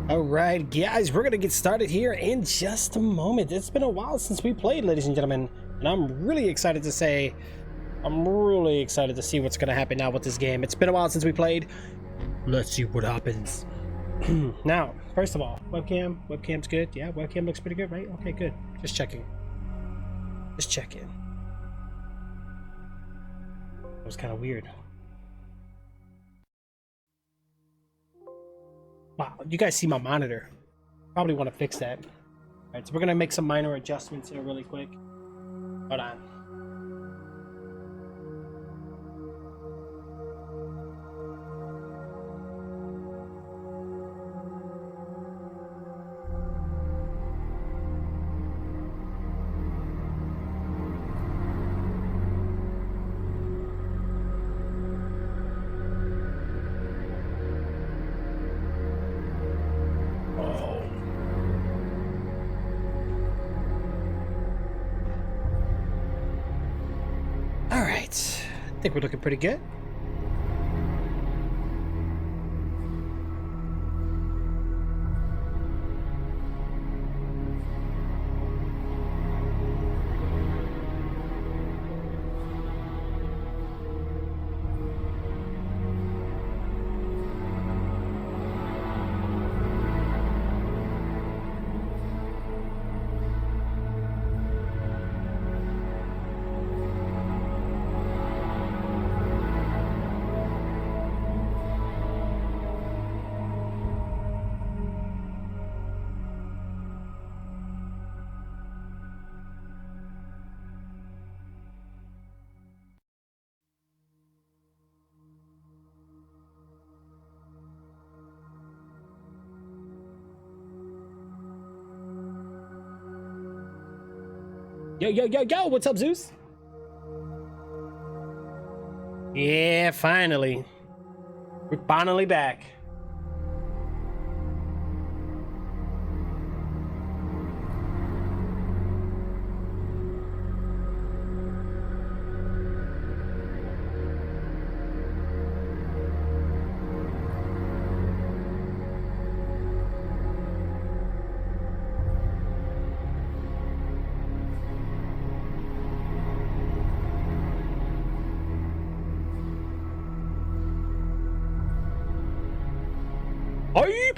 All right, guys, we're gonna get started here in just a moment. It's been a while since we played, ladies and gentlemen, and I'm really excited to see what's gonna happen now with this game. It's been a while since we played. Let's see what happens. Now, first of all, webcam's good. Yeah, webcam looks pretty good, right? Okay, good. Just checking. Just checking. That was kind of weird. Wow, you guys see my monitor. Probably want to fix that. All right, so we're gonna make some minor adjustments here really quick. Hold on. I think we're looking pretty good. Yo, what's up, Zeus? Yeah, finally. We're finally back.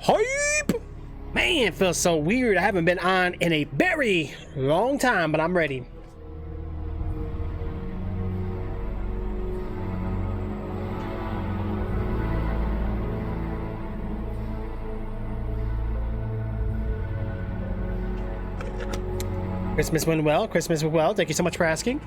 Hype! Man, it feels so weird. I haven't been on in a very long time, but I'm ready. Christmas went well. Christmas went well. Thank you so much for asking.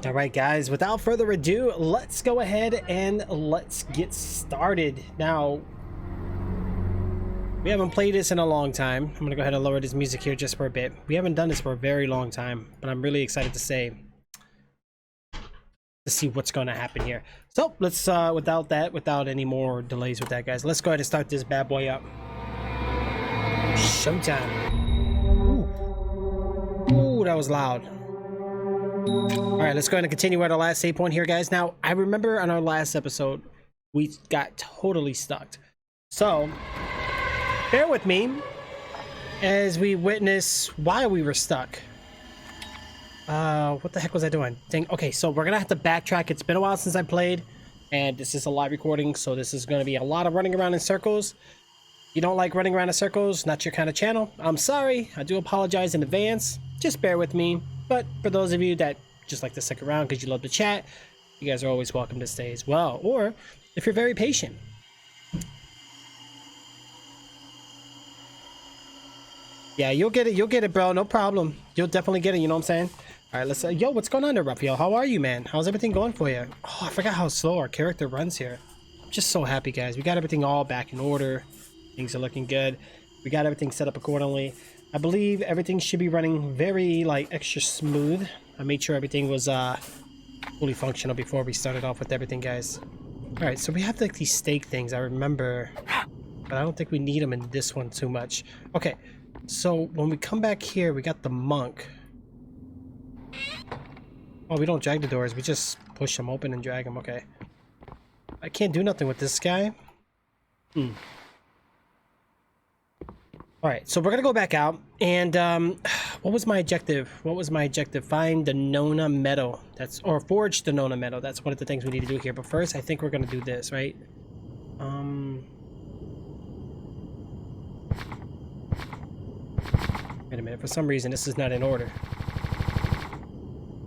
All right, guys, without further ado, let's go ahead and let's get started. Now, we haven't played this in a long time. I'm gonna go ahead and lower this music here just for a bit. We haven't done this for a very long time, but I'm really excited to see what's going to happen here. So let's without any more delays with that, guys, let's go ahead and start this bad boy up. Showtime. Ooh, that was loud. All right, let's go ahead and continue at our last save point here, guys. Now, I remember on our last episode, we got totally stuck. So, bear with me as we witness why we were stuck. What the heck was I doing? Okay, so we're gonna have to backtrack. It's been a while since I played, and this is a live recording, so this is gonna be a lot of running around in circles. You don't like running around in circles, not your kind of channel. I'm sorry, I do apologize in advance. Just bear with me. But for those of you that just like to stick around because you love to chat, you guys are always welcome to stay as well. Or if you're very patient. Yeah, you'll get it, bro. No problem. You'll definitely get it, you know what I'm saying? All right, let's yo, what's going on there, Raphael? How are you, man? How's everything going for you? Oh, I forgot how slow our character runs here. I'm just so happy, guys. We got everything all back in order. Things are looking good. We got everything set up accordingly. I believe everything should be running very like extra smooth. I made sure everything was fully functional before we started off with everything, guys. All right, so we have like these stake things, I remember, but I don't think we need them in this one too much. Okay, so when we come back here, we got the monk. Oh, we don't drag the doors, we just push them open and drag them. Okay, I can't do nothing with this guy. All right, so we're gonna go back out, and what was my objective? Find the Nona metal. Or forge the Nona metal. That's one of the things we need to do here. But first, I think we're gonna do this, right? Wait a minute. For some reason, this is not in order.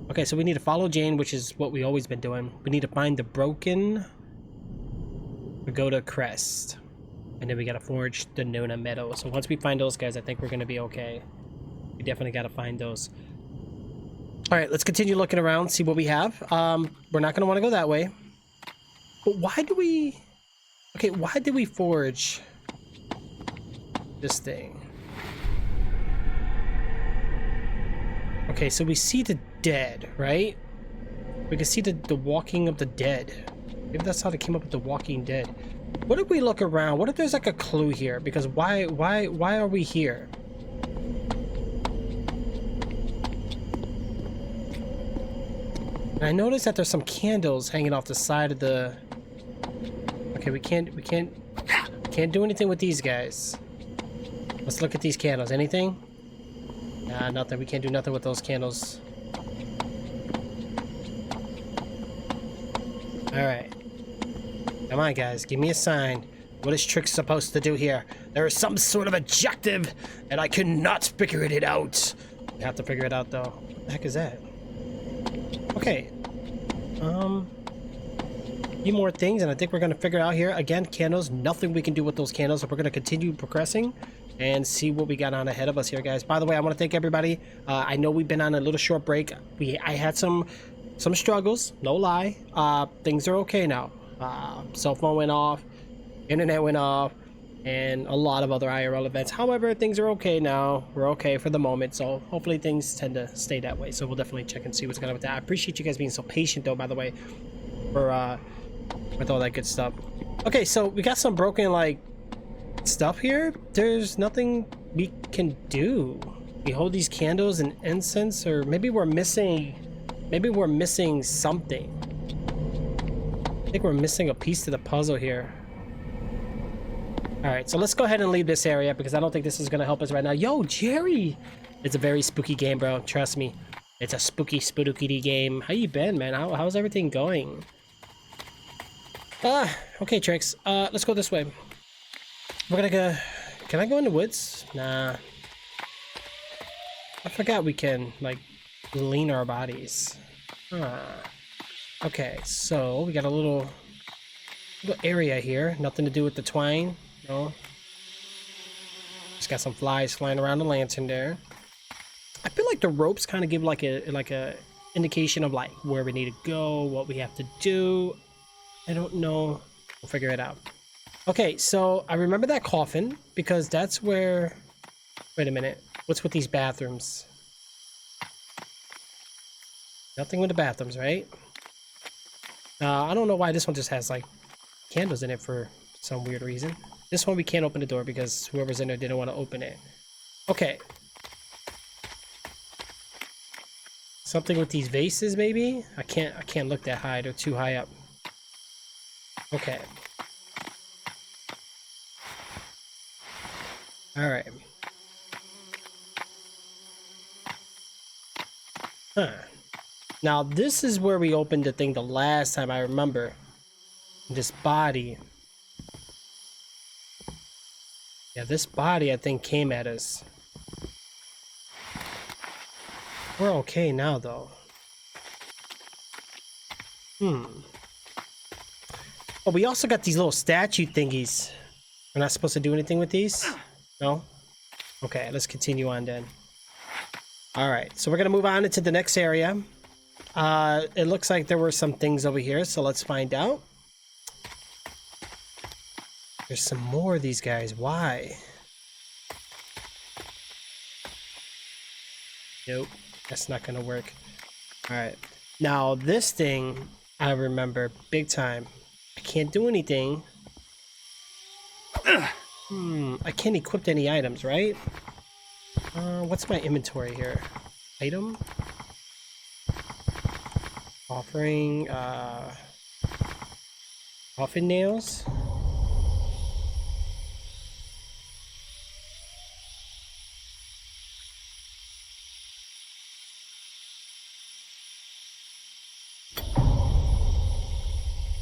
Okay, so we need to follow Jane, which is what we always been doing. We need to find the broken pagoda crest. And then we gotta forge the Nona metal. So once we find those guys, I think we're gonna be okay. We definitely gotta find those. All right, let's continue looking around, see what we have. We're not gonna want to go that way. But why do we? Okay, why did we forge this thing? Okay, so we see the dead, right? We can see the walking of the dead. Maybe that's how they came up with the Walking Dead. What if we look around? What if there's like a clue here? Because why are we here? And I noticed that there's some candles hanging off the side of the... Okay, we can't do anything with these guys. Let's look at these candles. Anything? Nah, nothing. We can't do nothing with those candles. Alright. Come on, guys. Give me a sign. What is Trix supposed to do here? There is some sort of objective, and I cannot figure it out. We have to figure it out, though. What the heck is that? Okay. Few more things, and I think we're going to figure it out here. Again, candles. Nothing we can do with those candles, so we're going to continue progressing and see what we got on ahead of us here, guys. By the way, I want to thank everybody. I know we've been on a little short break. I had some struggles, no lie. Things are okay now. Cell phone went off, internet went off, and a lot of other IRL events. However, things are okay now. We're okay for the moment, so hopefully things tend to stay that way. So we'll definitely check and see what's going on with that. I appreciate you guys being so patient, though, by the way, for with all that good stuff. Okay, so we got some broken like stuff here. There's nothing we can do. We hold these candles and incense, or maybe we're missing something. I think we're missing a piece to the puzzle here. Alright, so let's go ahead and leave this area because I don't think this is going to help us right now. Yo, Jerry! It's a very spooky game, bro. Trust me. It's a spooky game. How you been, man? How's everything going? Okay, Trix. Let's go this way. We're gonna go... Can I go in the woods? Nah. I forgot we can, like, lean our bodies. Okay, so we got a little area here. Nothing to do with the twine. No. Just got some flies flying around the lantern there. I feel like the ropes kind of give like a indication of like where we need to go, what we have to do. I don't know. We'll figure it out. Okay, so I remember that coffin because that's where... Wait a minute. What's with these bathrooms? Nothing with the bathrooms, right? I don't know why this one just has like candles in it for some weird reason. This one we can't open the door because whoever's in there didn't want to open it. Okay. Something with these vases maybe? I can't look that high. They're too high up. Okay. All right. Huh. Now this is where we opened the thing the last time I remember. This body. Yeah, this body I think came at us. We're okay now though. Oh, we also got these little statue thingies. We're not supposed to do anything with these? No? Okay, let's continue on then. Alright, so we're gonna move on into the next area. It looks like there were some things over here, so let's find out. There's some more of these guys. Why? Nope, that's not gonna work. All right, now this thing I remember big time. I can't do anything. I can't equip any items, right? What's my inventory here? Item? Offering, coffin nails?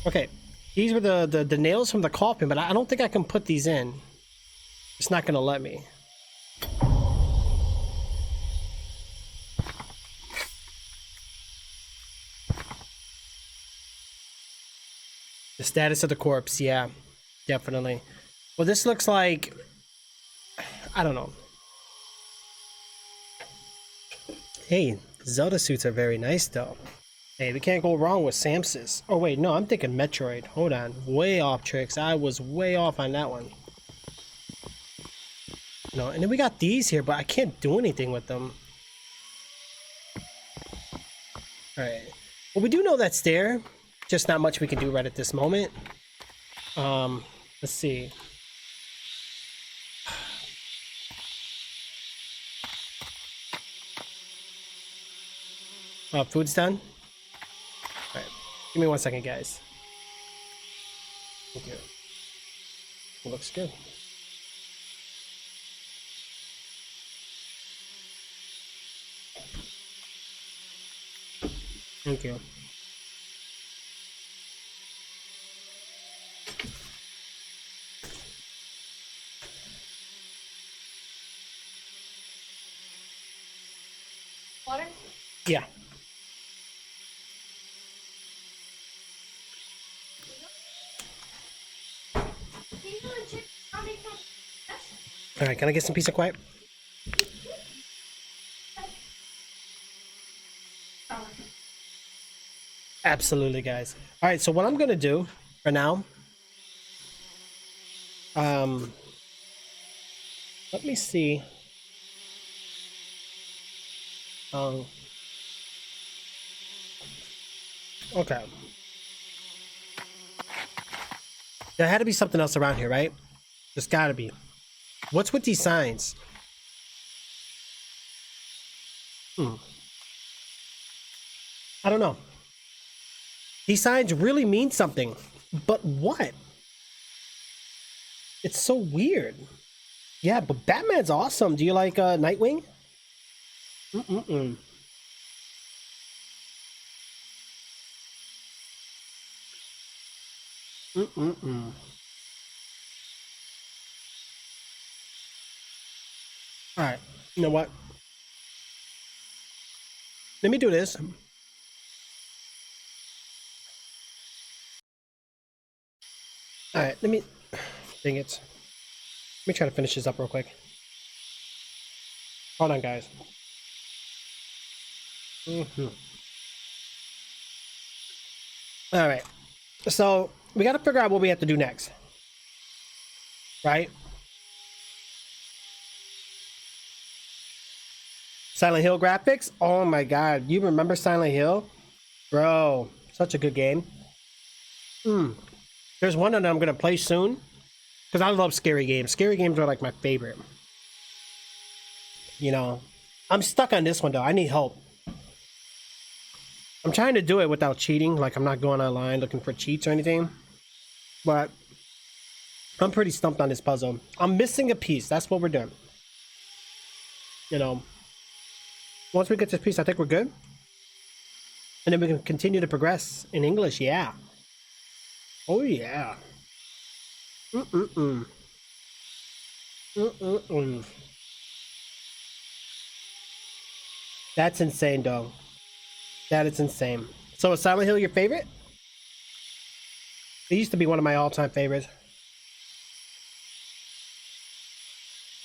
Okay, these were the nails from the coffin, but I don't think I can put these in. It's not gonna let me. The status of the corpse, yeah, definitely. Well, this looks like, I don't know. Hey, Zelda suits are very nice though. Hey, we can't go wrong with Samsys. Oh wait, no, I'm thinking Metroid. Hold on, way off, Trix. I was way off on that one. No, and then we got these here, but I can't do anything with them. Alright. Well, we do know that's there. Just not much we can do right at this moment. Let's see. Food's done? Alright. Give me 1 second, guys. Thank you. It looks good. Thank you. Water? Yeah. Alright, can I get some peace and quiet? Absolutely, guys. Alright, so what I'm gonna do for now, let me see. Okay. There had to be something else around here, right? There's gotta be. What's with these signs? I don't know. These signs really mean something. But what? It's so weird. Yeah, but Batman's awesome. Do you like Nightwing? Mm-mm-mm. Mm-mm-mm. Alright, you know what? Let me do this. Alright, let me... Dang it. Let me try to finish this up real quick. Hold on, guys. Alright. So, we gotta figure out what we have to do next. Right? Silent Hill graphics? Oh my god. You remember Silent Hill? Bro, such a good game. There's one that I'm gonna play soon. Because I love scary games. Scary games are like my favorite. You know. I'm stuck on this one though. I need help. I'm trying to do it without cheating. Like I'm not going online looking for cheats or anything. But I'm pretty stumped on this puzzle. I'm missing a piece. That's what we're doing. You know. Once we get this piece, I think we're good. And then we can continue to progress in English. Yeah. Oh, yeah. Mm-mm-mm. Mm-mm-mm. That's insane, dog. That is insane. So is Silent Hill your favorite? It used to be one of my all-time favorites.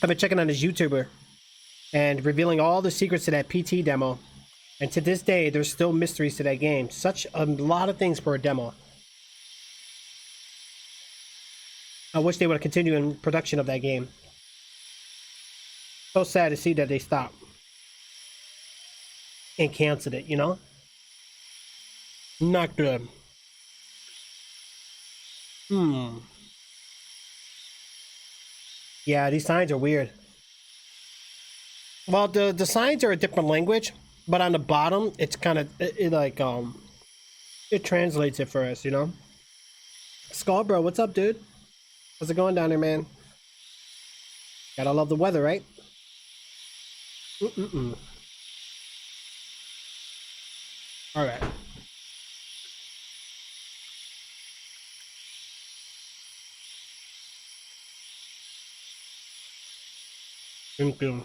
I've been checking on this YouTuber and revealing all the secrets to that PT demo. And to this day, there's still mysteries to that game. Such a lot of things for a demo. I wish they would continue in production of that game. So sad to see that they stopped and canceled it, you know? Not good. Yeah, these signs are weird. Well, the signs are a different language, but on the bottom, it's kind of it translates it for us, you know. Skull, bro, what's up, dude? How's it going down there, man? Gotta love the weather, right? All right. Thank you.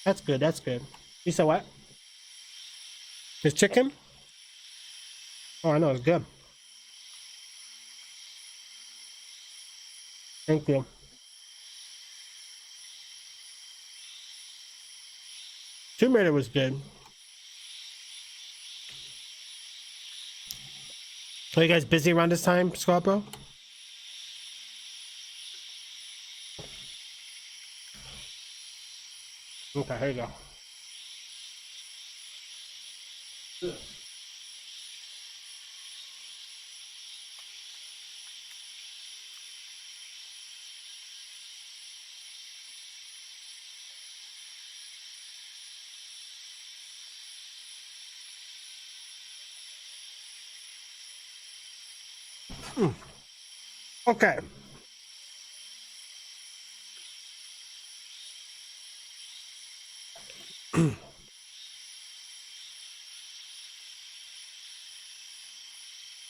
That's good. That's good. You said what? His chicken? Oh, I know it's good. Thank you. Tomato was good. Are you guys busy around this time, Scorpio? Okay, here you go. Okay.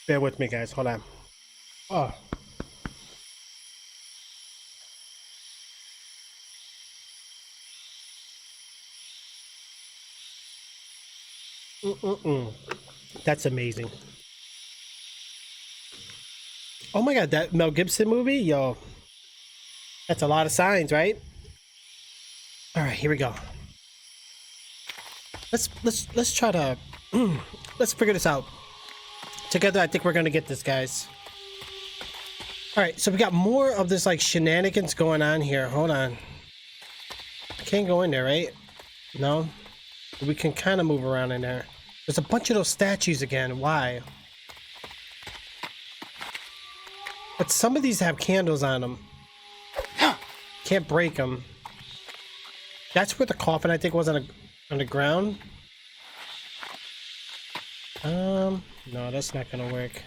Bear with me, guys. Hold on. Oh. That's amazing. Oh my god, that Mel Gibson movie? Yo. That's a lot of signs, right? All right, here we go. Let's try to let's figure this out. Together, I think we're gonna get this, guys. All right, so we got more of this like shenanigans going on here. Hold on. I can't go in there, right? No? We can kind of move around in there. There's a bunch of those statues again. Why? But some of these have candles on them. Can't break them. That's where the coffin, I think, was on the ground. No, that's not gonna work.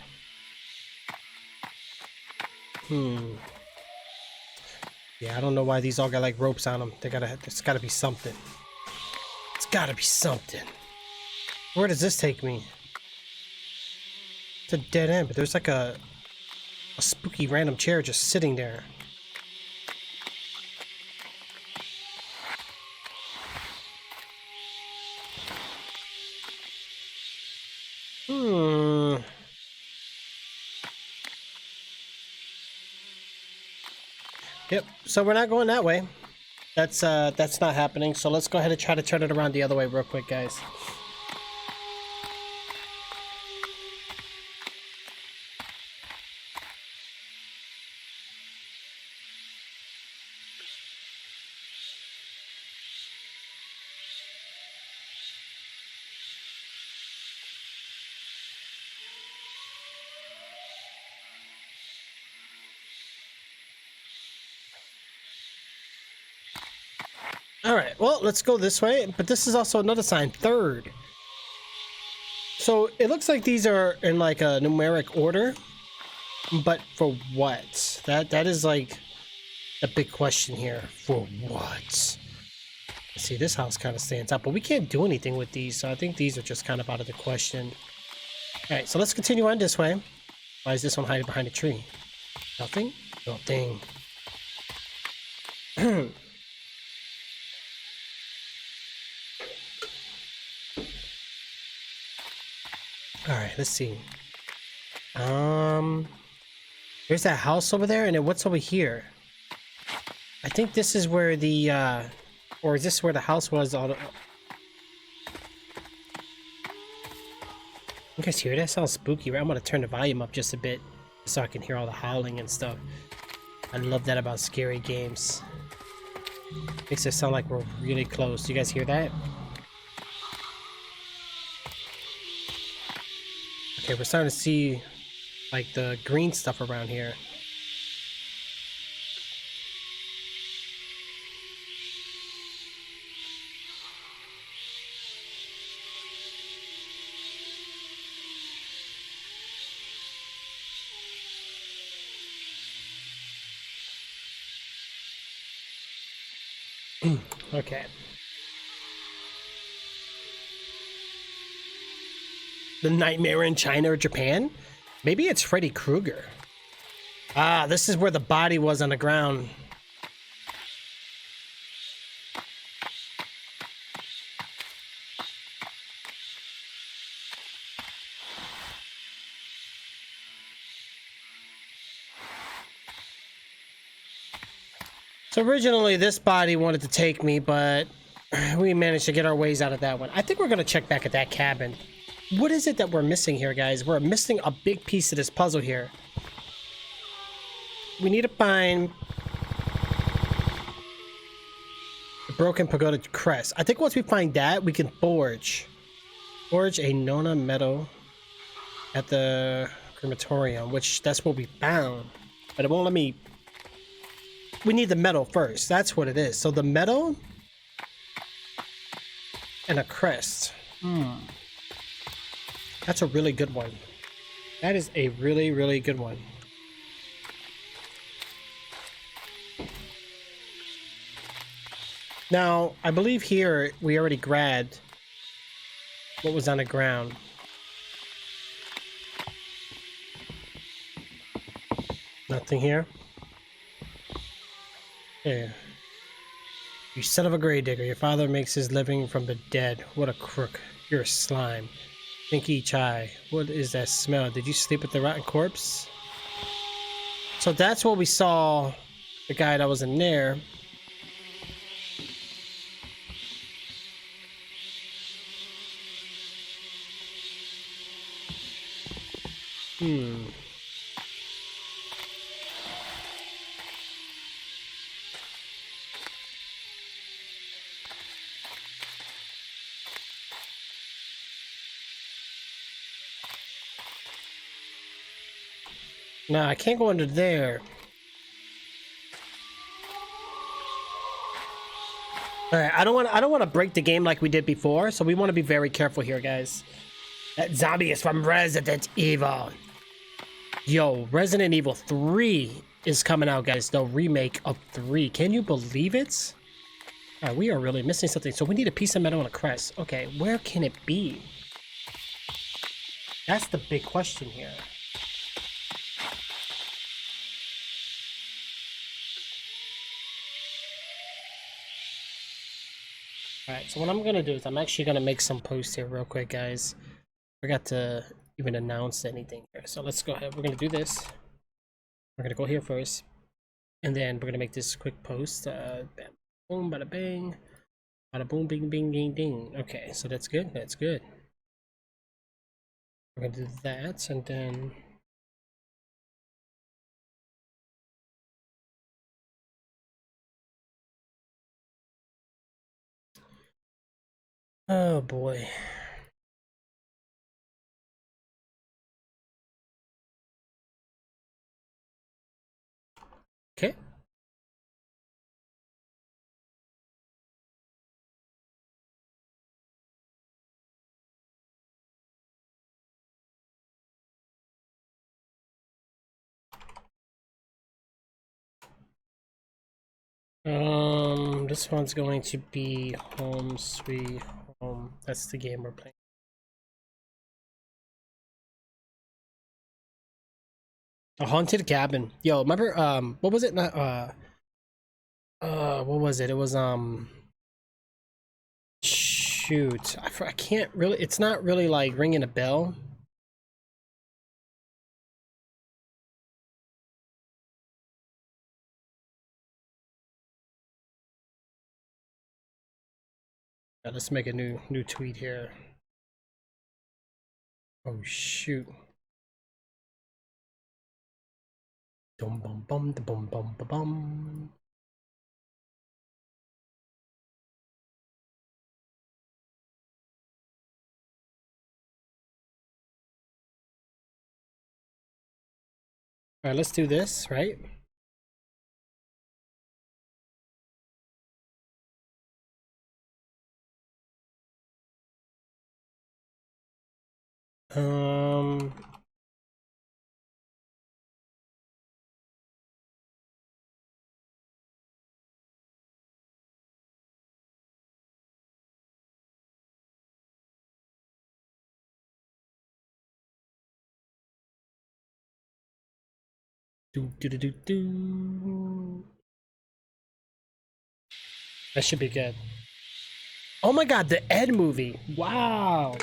Yeah, I don't know why these all got like ropes on them. There's gotta be something. It's gotta be something. Where does this take me? It's a dead end, but there's like a spooky random chair just sitting there. Yep, so we're not going that way. That's not happening. So let's go ahead and try to turn it around the other way real quick, guys. All right, well, let's go this way, but this is also another sign, third. So it looks like these are in like a numeric order, but for what? That is like a big question here. For what? See, this house kind of stands out, but we can't do anything with these, so I think these are just kind of out of the question. All right, so let's continue on this way. Why is this one hiding behind a tree? Nothing? Nothing. All right, let's see. There's that house over there, and then what's over here? I think this is where the, or is this where the house was? All the... You guys hear that? Sounds spooky, right? I'm gonna turn the volume up just a bit so I can hear all the howling and stuff. I love that about scary games. Makes it sound like we're really close. You guys hear that? Okay, we're starting to see like the green stuff around here. Okay. The Nightmare in China or Japan? Maybe it's Freddy Krueger. Ah, this is where the body was on the ground. So originally this body wanted to take me, but we managed to get our ways out of that one. I think we're gonna check back at that cabin. What is it that we're missing here, guys? We're missing a big piece of this puzzle here. We need to find the broken pagoda crest. I think once we find that, we can forge a Nona metal at the crematorium, which that's what we found. But it won't let me... We need the metal first. That's what it is. So the metal and a crest. That's a really good one. That is a really, really good one. Now, I believe here we already grabbed what was on the ground. Nothing here. Yeah. You son of a gravedigger. Your father makes his living from the dead. What a crook. You're a slime. Pinky Chai. What is that smell? Did you sleep with the rotten corpse? So that's what we saw. The guy that was in there. No, I can't go under there. All right, I don't want to break the game like we did before, so we want to be very careful here, guys. That zombie is from Resident Evil. Yo, Resident Evil 3 is coming out, guys. The remake of 3. Can you believe it? All right, we are really missing something. So we need a piece of metal and a crest. Okay, where can it be? That's the big question here. Alright, so what I'm gonna do is I'm actually gonna make some posts here real quick, guys. Forgot to even announce anything here. So let's go ahead. We're gonna do this. We're gonna go here first. And then we're gonna make this quick post. Bam, boom, bada bang. Bada boom, bing, bing, ding, ding. Okay, so that's good. That's good. We're gonna do that and then... Oh boy. Okay. This one's going to be Home Sweet Home. That's the game we're playing. A haunted cabin. Yo, remember what was it? Not what was it? It was shoot. I can't really, it's not really like ringing a bell. Yeah, let's make a new tweet here. Oh shoot. Dum bum bum da bum bum ba bum. Alright, let's do this, right? Um do. That should be good. Oh my god, the Ed movie. Wow.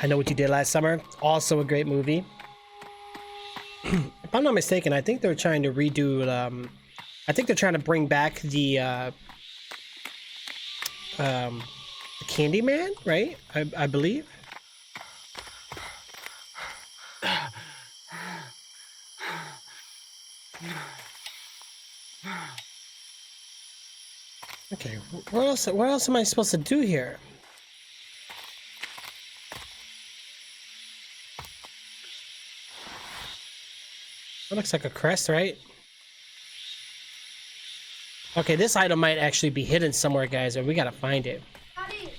I Know What You Did Last Summer. Also a great movie. If I'm not mistaken, I think they're trying to redo I think they're trying to bring back the Candyman, right? I believe. Okay, what else am I supposed to do here? That looks like a crest, right? Okay, this item might actually be hidden somewhere, guys, and we gotta find it. Daddy.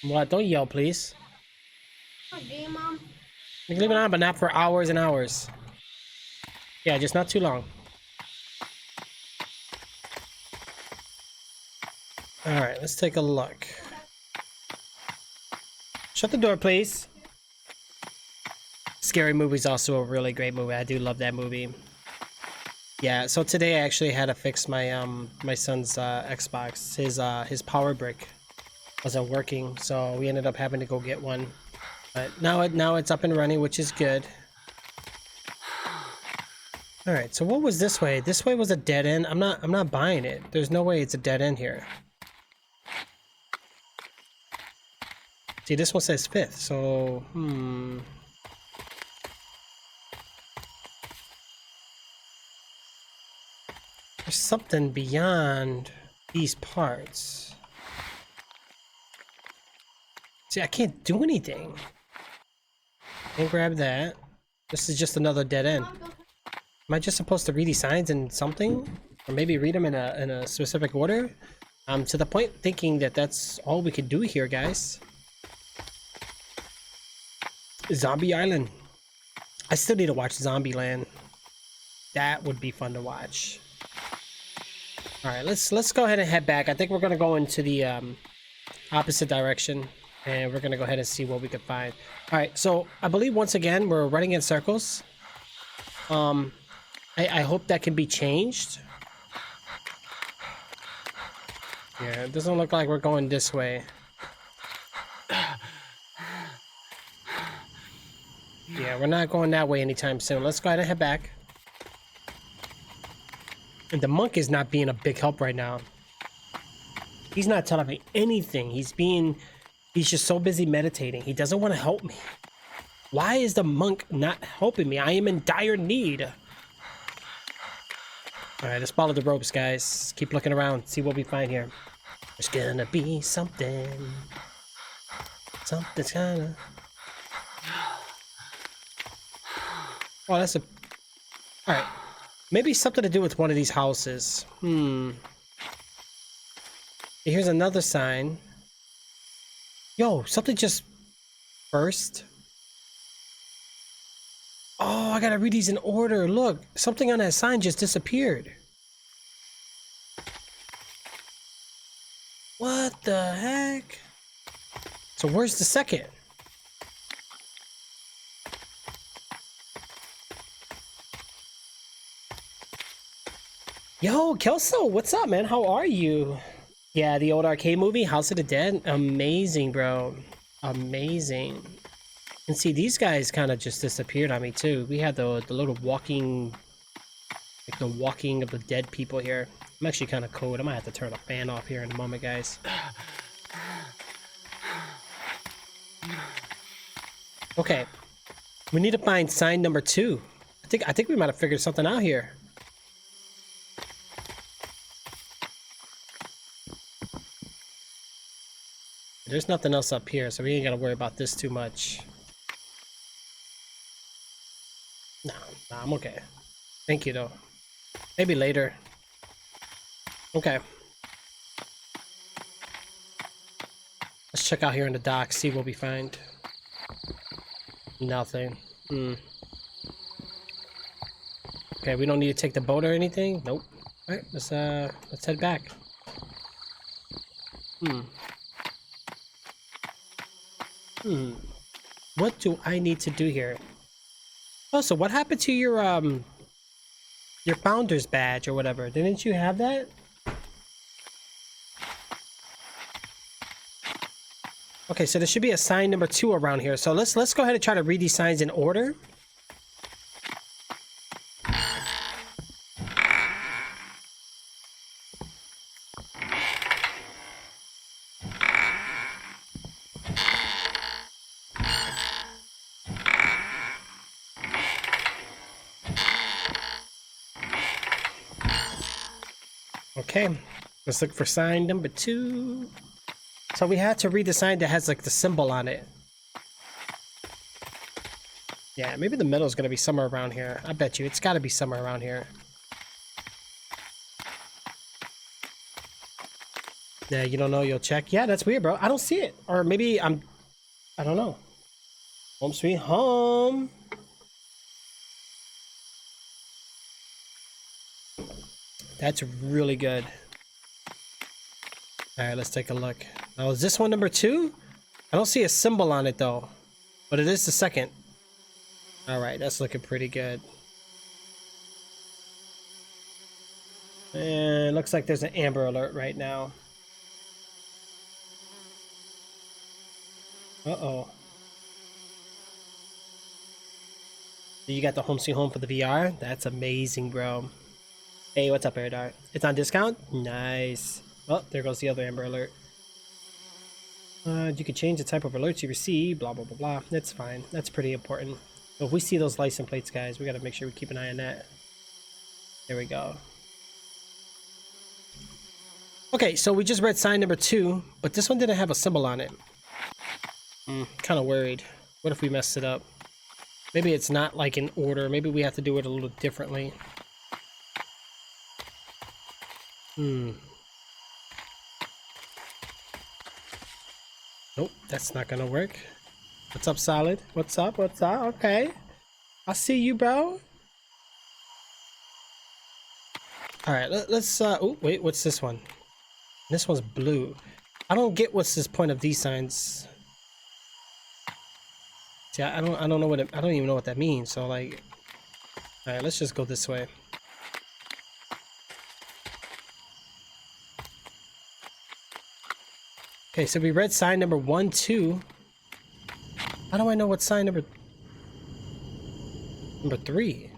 What? Don't yell, please. Okay, Mom. You can leave it on, but not for hours and hours. Yeah, just not too long. Alright, let's take a look. Shut the door, please. Scary Movie's also a really great movie. I do love that movie. Yeah, so today I actually had to fix my my son's Xbox. His power brick wasn't working, so we ended up having to go get one. But now it's up and running, which is good. All right, so what was this way? This way was a dead end. I'm not buying it. There's no way it's a dead end here. See, this one says 5th, so there's something beyond these parts. See, I can't do anything. Can't grab that. This is just another dead end. Am I just supposed to read these signs in something? Or maybe read them in a specific order? I'm to the point thinking that that's all we could do here, guys. Zombie Island. I still need to watch Zombieland. That would be fun to watch. Alright, let's go ahead and head back. I think we're gonna go into the opposite direction. And we're gonna go ahead and see what we can find. Alright, so I believe once again we're running in circles. I hope that can be changed. Yeah, it doesn't look like we're going this way. Yeah, we're not going that way anytime soon. Let's go ahead and head back. And the monk is not being a big help right now. He's not telling me anything. He's just so busy meditating. He doesn't want to help me. Why is the monk not helping me? I am in dire need. Alright, let's follow the ropes, guys. Keep looking around, see what we find here. There's gonna be something. Something's gonna... Oh, that's a... Alright. Maybe something to do with one of these houses. Here's another sign. Yo, something just burst. Oh, I gotta read these in order. Look, something on that sign just disappeared. What the heck? So where's the second? Yo, Kelso, what's up, man? How are you? Yeah, the old arcade movie, House of the Dead. Amazing, bro. Amazing. And see, these guys kind of just disappeared on me, too. We had the little walking Like the walking of the dead people here. I'm actually kind of cold. I might have to turn the fan off here in a moment, guys. Okay. We need to find sign number 2. I think we might have figured something out here. There's nothing else up here, so we ain't gotta worry about this too much. Nah, I'm okay. Thank you, though. Maybe later. Okay. Let's check out here in the dock, see what we find. Nothing. Okay, we don't need to take the boat or anything? Nope. Alright, let's head back. What do I need to do here? Oh, so what happened to your founder's badge or whatever? Didn't you have that? Okay, so there should be a sign number 2 around here. So let's go ahead and try to read these signs in order. Okay, let's look for sign number 2. So we had to read the sign that has like the symbol on it. Yeah, maybe the middle is going to be somewhere around here. I bet you it's got to be somewhere around here. Yeah, you don't know, you'll check. Yeah, that's weird, bro. I don't see it. Or maybe I don't know. Home sweet home. That's really good. All right, let's take a look. Now, is this one number 2? I don't see a symbol on it though, but it is the second. All right, that's looking pretty good. And it looks like there's an Amber Alert right now. Uh-oh. You got the Home Sweet Home for the VR? That's amazing, bro. Hey, what's up, Airdart? It's on discount? Nice. Oh, there goes the other Amber Alert. You can change the type of alerts you receive, blah, blah, blah, blah. That's fine. That's pretty important. So if we see those license plates, guys, we got to make sure we keep an eye on that. There we go. Okay, so we just read sign number 2, but this one didn't have a symbol on it. Kind of worried. What if we messed it up? Maybe it's not like in order. Maybe we have to do it a little differently. Nope, that's not gonna work. What's up, Solid? What's up? What's up? Okay. I see you, bro. Alright, let's oh wait, what's this one? This one's blue. I don't get what's this point of these signs. See, I don't know what I don't even know what that means, so like, alright, let's just go this way. Okay, so we read sign number 1, 2. How do I know what sign number 3?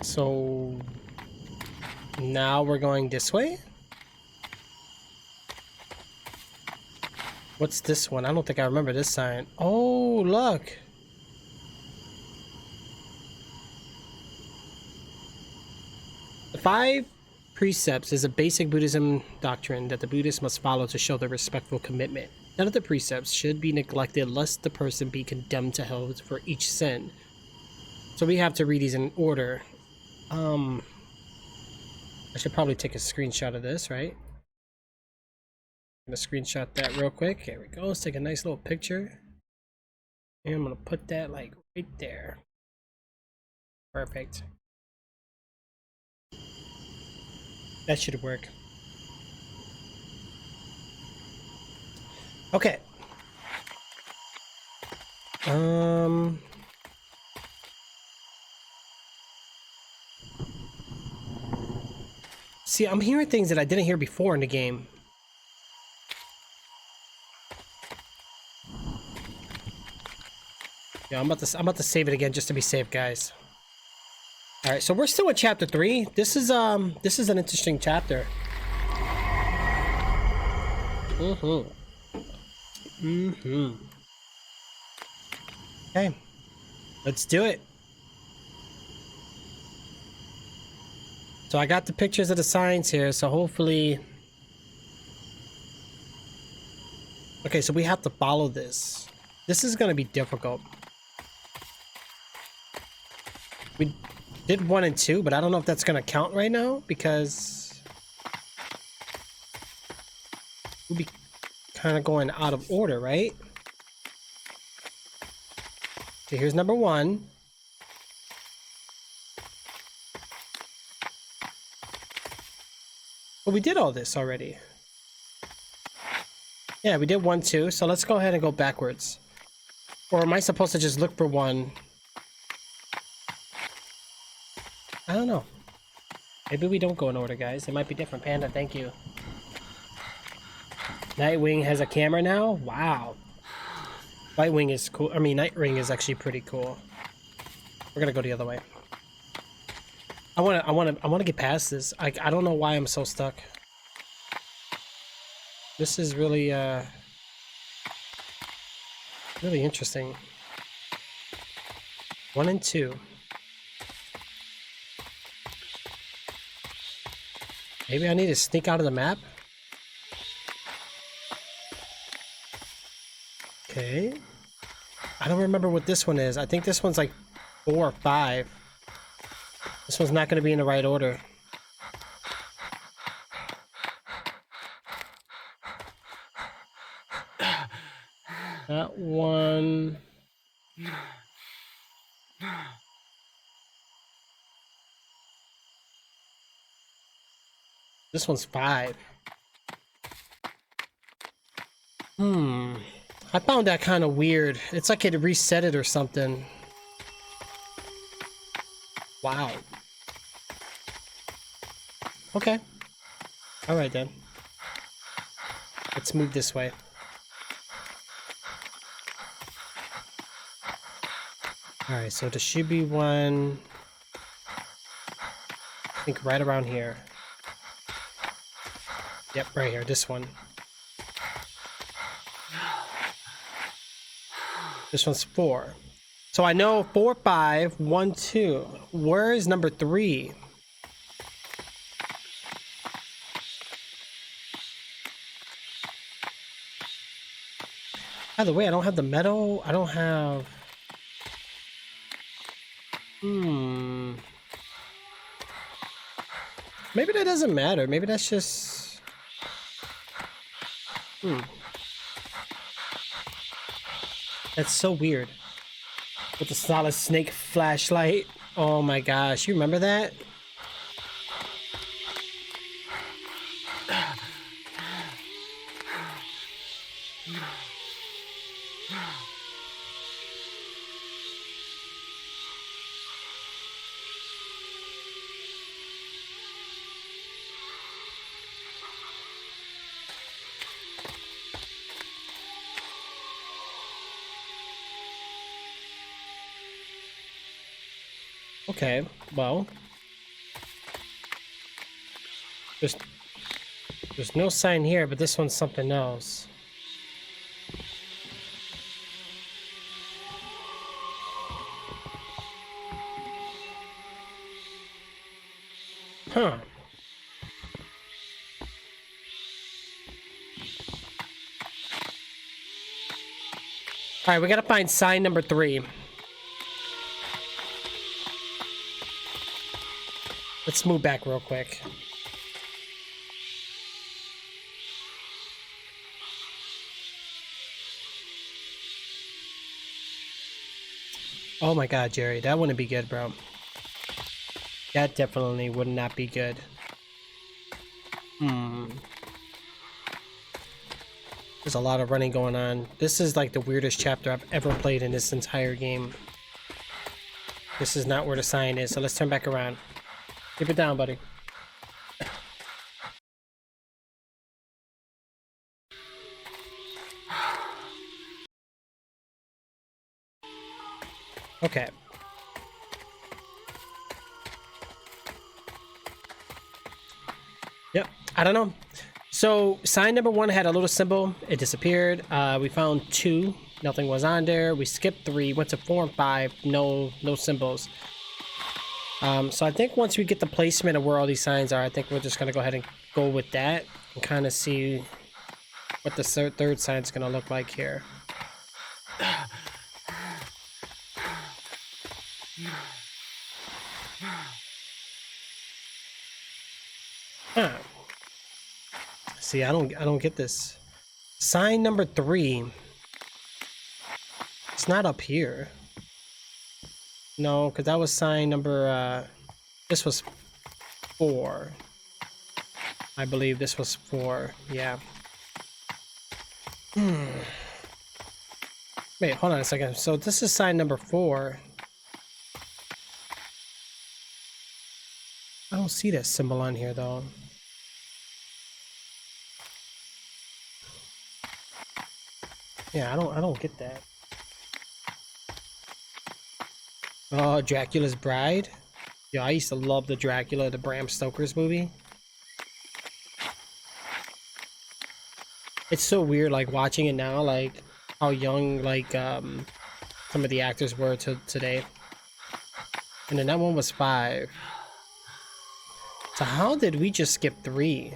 So now we're going this way? What's this one? I don't think I remember this sign. Oh, look. The 5 precepts is a basic Buddhism doctrine that the Buddhists must follow to show their respectful commitment. None of the precepts should be neglected lest the person be condemned to hell for each sin. So we have to read these in order. I should probably take a screenshot of this, right? I'm gonna screenshot that real quick. Here we go. Let's take a nice little picture. And I'm gonna put that like right there. Perfect. That should work. Okay. See, I'm hearing things that I didn't hear before in the game. Yeah, I'm about to save it again just to be safe, guys. All right, so we're still in chapter 3. This is an interesting chapter. Okay, let's do it. So I got the pictures of the signs here, so hopefully... Okay, so we have to follow this. This is gonna be difficult. We did 1 and 2, but I don't know if that's gonna count right now because we'll be kind of going out of order, right? So here's number 1. But we did all this already. Yeah, we did 1, 2. So let's go ahead and go backwards. Or am I supposed to just look for 1? I don't know. Maybe we don't go in order, guys. It might be different. Panda, thank you. Nightwing has a camera now? Wow. Nightwing is cool. I mean, Nightwing is actually pretty cool. We're gonna go the other way. I wanna get past this. I don't know why I'm so stuck. This is really really interesting. 1 and 2. Maybe I need to sneak out of the map? Okay. I don't remember what this one is. I think this one's like 4 or 5. This one's not going to be in the right order. That one... This one's 5. I found that kind of weird. It's like it reset it or something. Wow. Okay. Alright then. Let's move this way. Alright, so there should be one... I think right around here. Yep, right here, this one. This one's 4. So I know 4, 5, 1, 2. Where is number 3? By the way, I don't have the metal. I don't have... Maybe that doesn't matter. Maybe that's just... That's so weird. With the solid snake flashlight. Oh my gosh, you remember that? Okay, well. There's no sign here, but this one's something else. Huh. Alright, we gotta find sign number 3. Let's move back real quick. Oh my god, Jerry, that wouldn't be good, bro. That definitely would not be good. There's a lot of running going on. This is like the weirdest chapter I've ever played in this entire game. This is not where the sign is, so let's turn back around. Keep it down, buddy. Okay. Yep. I don't know. So sign number 1 had a little symbol. It disappeared. We found 2. Nothing was on there. We skipped 3. Went to 4 and 5. No symbols. So I think once we get the placement of where all these signs are, I think we're just gonna go ahead and go with that and kind of see what the third sign is gonna look like here. Huh. See, I don't get this. Sign number 3. It's not up here. No, because that was sign number, this was 4. I believe this was 4. Yeah. Wait, hold on a second. So this is sign number 4. I don't see that symbol on here though. Yeah, I don't get that. Oh, Dracula's Bride? Yeah, I used to love the Dracula, the Bram Stoker's movie. It's so weird, like, watching it now, like, how young, like, some of the actors were to today. And then that one was 5. So how did we just skip 3?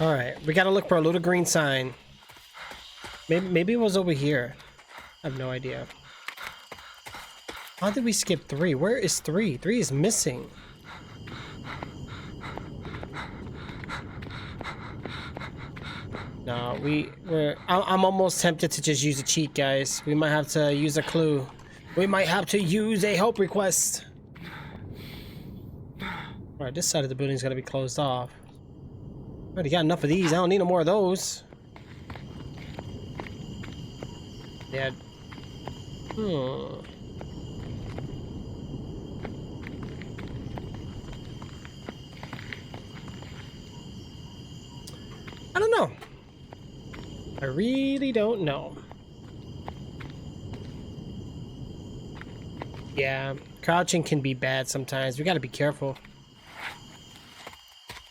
Alright, we gotta look for a little green sign. Maybe it was over here. I have no idea. How did we skip 3? Where is 3? 3 is missing. No, I'm almost tempted to just use a cheat, guys. We might have to use a clue. We might have to use a help request. Alright, this side of the building is gonna be closed off. Already got enough of these. I don't need no more of those. Yeah. I don't know. I really don't know. Yeah, crouching can be bad sometimes. We gotta be careful.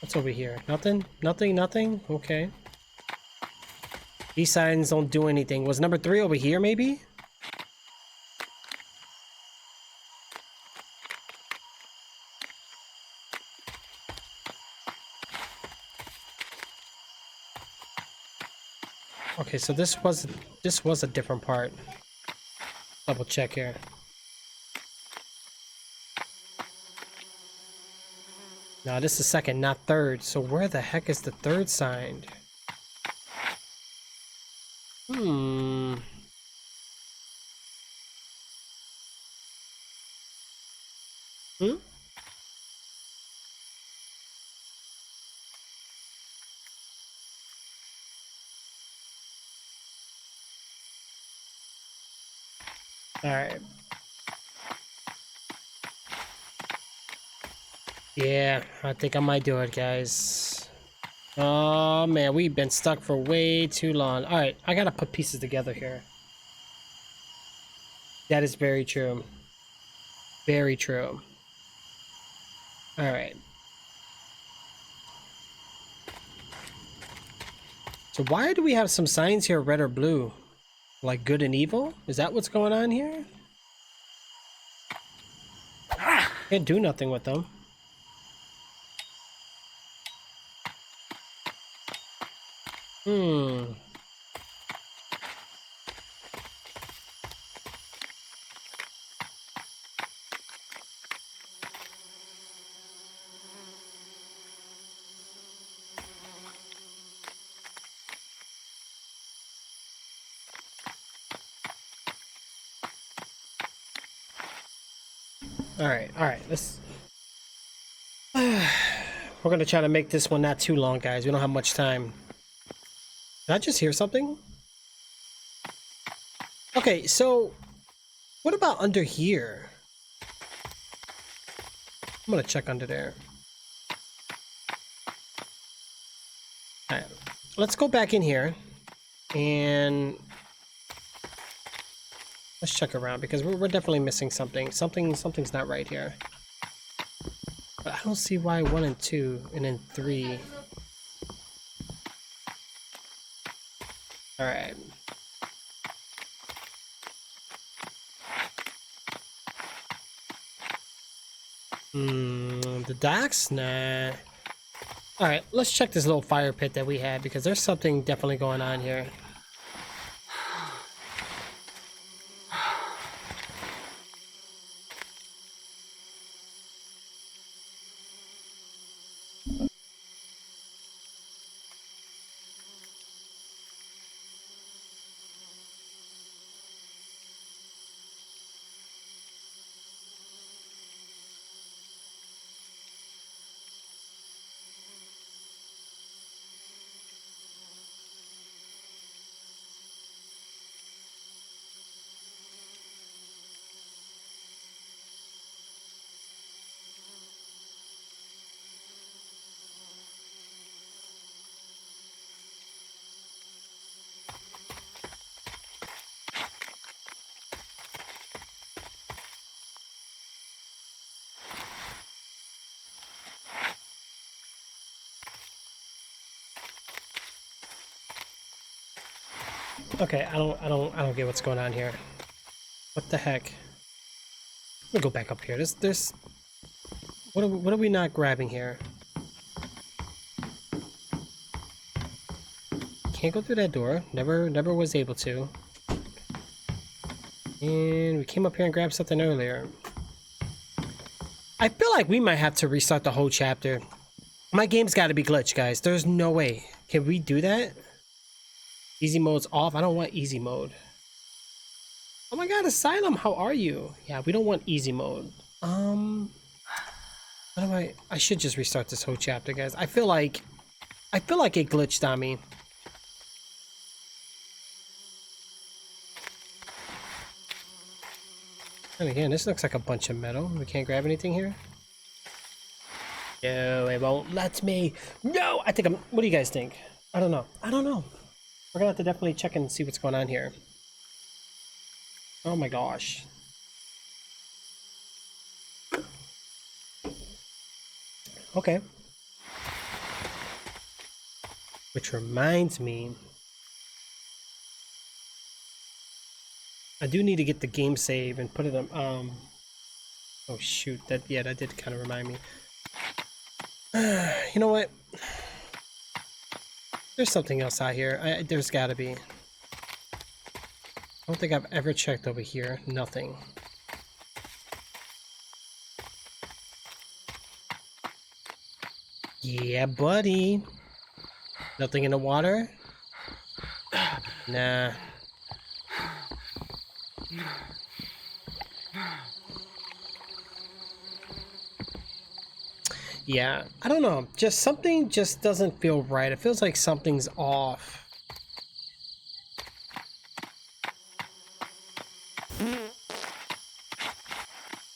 What's over here? Nothing? Nothing? Nothing? Okay. These signs don't do anything. Was number 3 over here, maybe? Okay, so this was a different part. Double check here. No, this is second, not third. So where the heck is the third sign? Hmm. Alright. Yeah, I think I might do it, guys. Oh man, we've been stuck for way too long. Alright, I gotta put pieces together here. That is very true. Very true. Alright. So why do we have some signs here, red or blue? Like good and evil? Is that what's going on here? Can't do nothing with them. Alright, let's... We're gonna try to make this one not too long, guys. We don't have much time. Did I just hear something? Okay, so... what about under here? I'm gonna check under there. All right, let's go back in here and let's check around because we're definitely missing something. Something's not right here. But I don't see why 1 and 2 and then 3. All right. The docks? Nah. Alright, let's check this little fire pit that we had because there's something definitely going on here. Okay, I don't get what's going on here. What the heck? Let me go back up here. There's what are we not grabbing here? Can't go through that door. Never was able to. And we came up here and grabbed something earlier. I feel like we might have to restart the whole chapter. My game's got to be glitched, guys. There's no way. Can we do that? Easy mode's off. I don't want easy mode. Oh my god, Asylum, how are you? Yeah, we don't want easy mode. What do I should just restart this whole chapter, guys. I feel like it glitched on me. And again, this looks like a bunch of metal. We can't grab anything here. No, it won't let me. No, I think I'm. What do you guys think? I don't know. We're gonna have to definitely check and see what's going on here. Oh my gosh. Okay. Which reminds me, I do need to get the game save and put it on. Oh shoot! That did kind of remind me. You know what? There's something else out here. There's got to be. I don't think I've ever checked over here. Nothing. Yeah, buddy. Nothing in the water? Nah. Yeah, I don't know. Just something just doesn't feel right. It feels like something's off.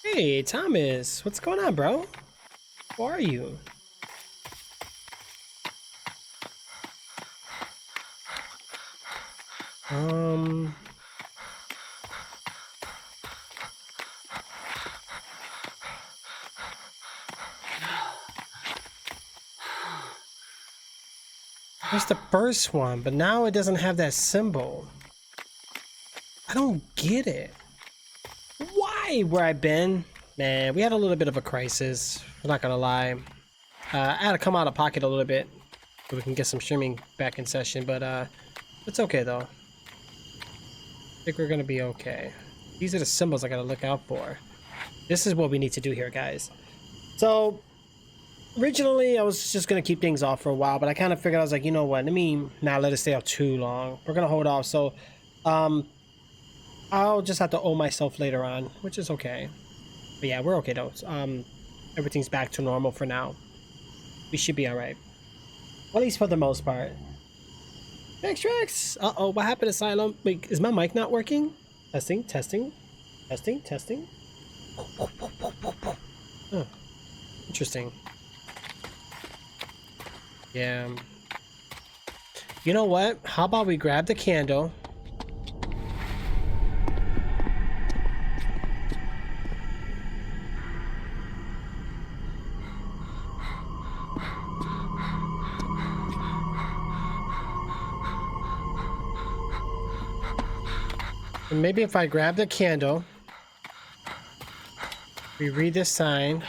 Hey, Thomas. What's going on, bro? Who are you? There's the first one, but now it doesn't have that symbol. I don't get it. Why? Where I've been? Man, we had a little bit of a crisis. I'm not gonna lie. I had to come out of pocket a little bit so we can get some streaming back in session, but it's okay though. I think we're gonna be okay. These are the symbols I gotta look out for. This is what we need to do here, guys. So originally I was just gonna keep things off for a while, but I kind of figured, I was like, you know what, let me not let it stay out too long. We're gonna hold off, so I'll just have to owe myself later on, which is okay. But yeah, we're okay though. Everything's back to normal for now. We should be all right, at least for the most part. Trix! Uh-oh, what happened, Asylum? Wait, is my mic not working? Testing. Oh, interesting. Yeah. You know what? How about we grab the candle? And maybe if I grab the candle, we read this sign.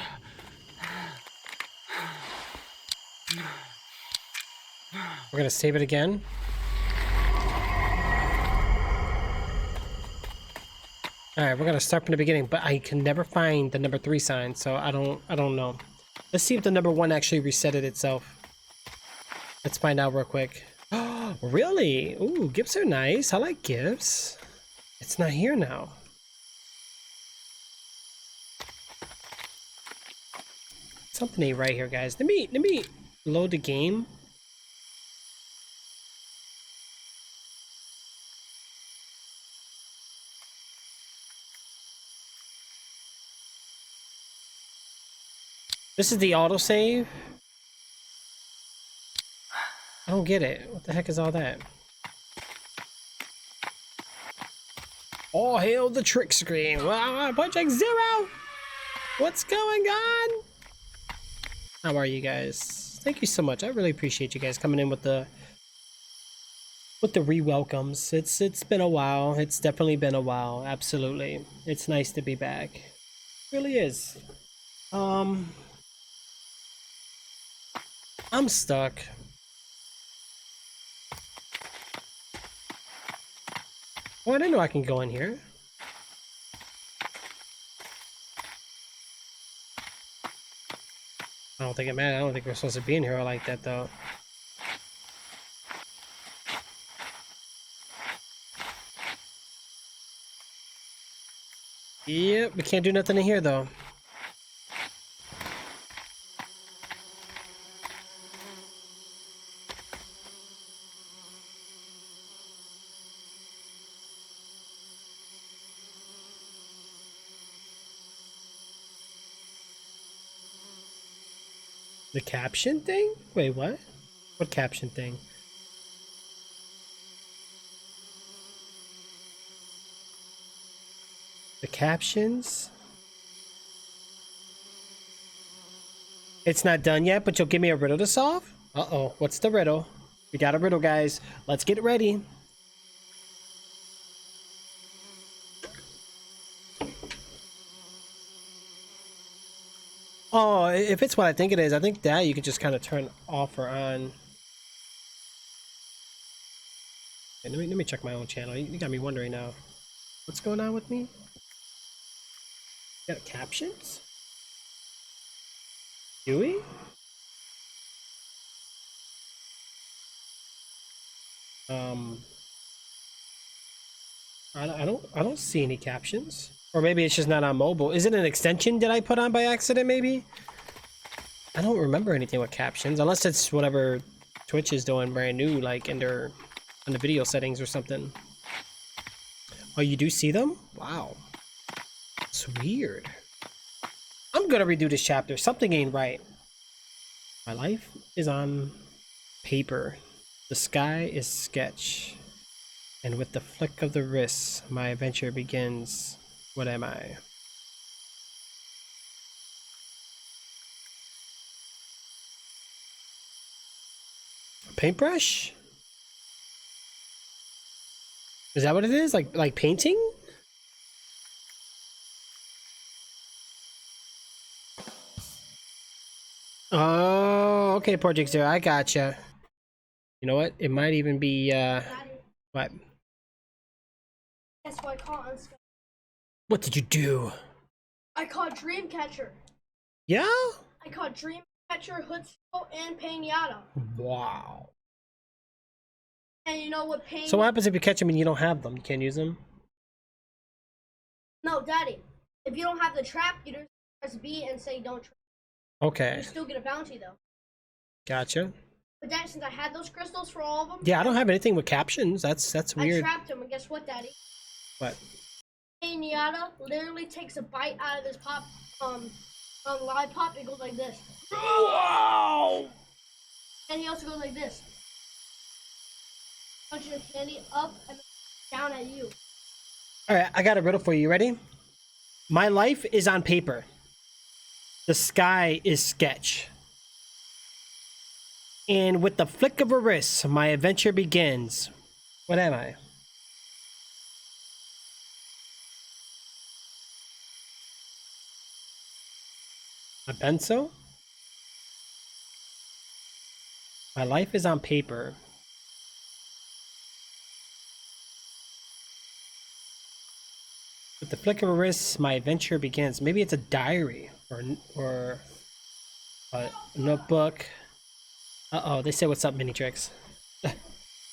We're gonna save it again. All right, we're gonna start from the beginning, but I can never find the number 3 sign, so I don't know. Let's see if the number 1 actually reset it itself. Let's find out real quick. Oh, really? Ooh, gifts are nice. I like gifts. It's not here now. Something ain't right here, guys. Let me load the game. This is the autosave. I don't get it. What the heck is all that? Oh, hail the trick screen. Wow, Project Zero. What's going on? How are you guys? Thank you so much. I really appreciate you guys coming in with the re-welcomes. It's been a while. It's definitely been a while. Absolutely. It's nice to be back. It really is. I'm stuck. Oh, I didn't know I can go in here. I don't think it matters. I don't think we're supposed to be in here like that, though. Yep, we can't do nothing in here, though. The caption thing? Wait, what? What caption thing? The captions? It's not done yet, but you'll give me a riddle to solve? Uh-oh, what's the riddle? We got a riddle, guys. Let's get ready. Oh, if it's what I think it is, I think that you could just kind of turn off or on. Okay, let me check my own channel. You got me wondering now. What's going on with me? Got captions? Do we? I don't see any captions. Or maybe it's just not on mobile. Is it an extension that I put on by accident, maybe? I don't remember anything with captions, unless it's whatever Twitch is doing brand new, like in the video settings or something. Oh, you do see them? Wow. It's weird. I'm gonna redo this chapter. Something ain't right. My life is on paper. The sky is sketch. And with the flick of the wrist, my adventure begins. What am I? A paintbrush? Is that what it is? Like painting? Oh, okay, Project Zero, I gotcha. You know what? It might even be Daddy, what? guess what I caught on Skype? What did you do? I caught Dreamcatcher. Yeah? I caught Dreamcatcher, Hoodspot, and Pinata. Wow. And you know what Pain... So what happens if you catch them and you don't have them? You can't use them? No, Daddy. If you don't have the trap, you just press B and say don't trap. Okay. You still get a bounty, though. Gotcha. But Dad, since I had those crystals for all of them... Yeah, I don't have anything with captions. That's weird. I trapped them, and guess what, Daddy? What? Pinata literally takes a bite out of this pop, lollipop. It goes like this. Wow! And he also goes like this. punch your candy up and down at you. All right, I got a riddle for you. You ready? My life is on paper. The sky is sketch. And with the flick of a wrist, my adventure begins. What am I? A pencil? My life is on paper. With the flick of a wrist, my adventure begins. Maybe it's a diary or a notebook. Uh-oh, they say what's up, Mini Trix.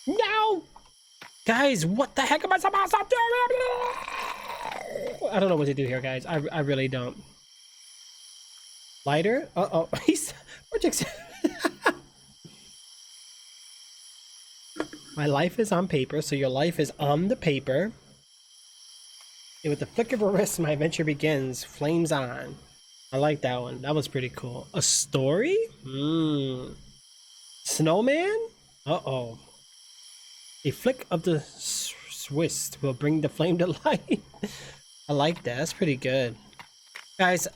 No! Guys, what the heck am I supposed to do? I don't know what to do here, guys. I really don't. Lighter? Uh-oh. He's... My life is on paper, so your life is on the paper. And with the flick of a wrist, my adventure begins. Flames on. I like that one. That was pretty cool. A story? Snowman? Uh-oh. A flick of the wrist will bring the flame to light. I like that. That's pretty good. Guys,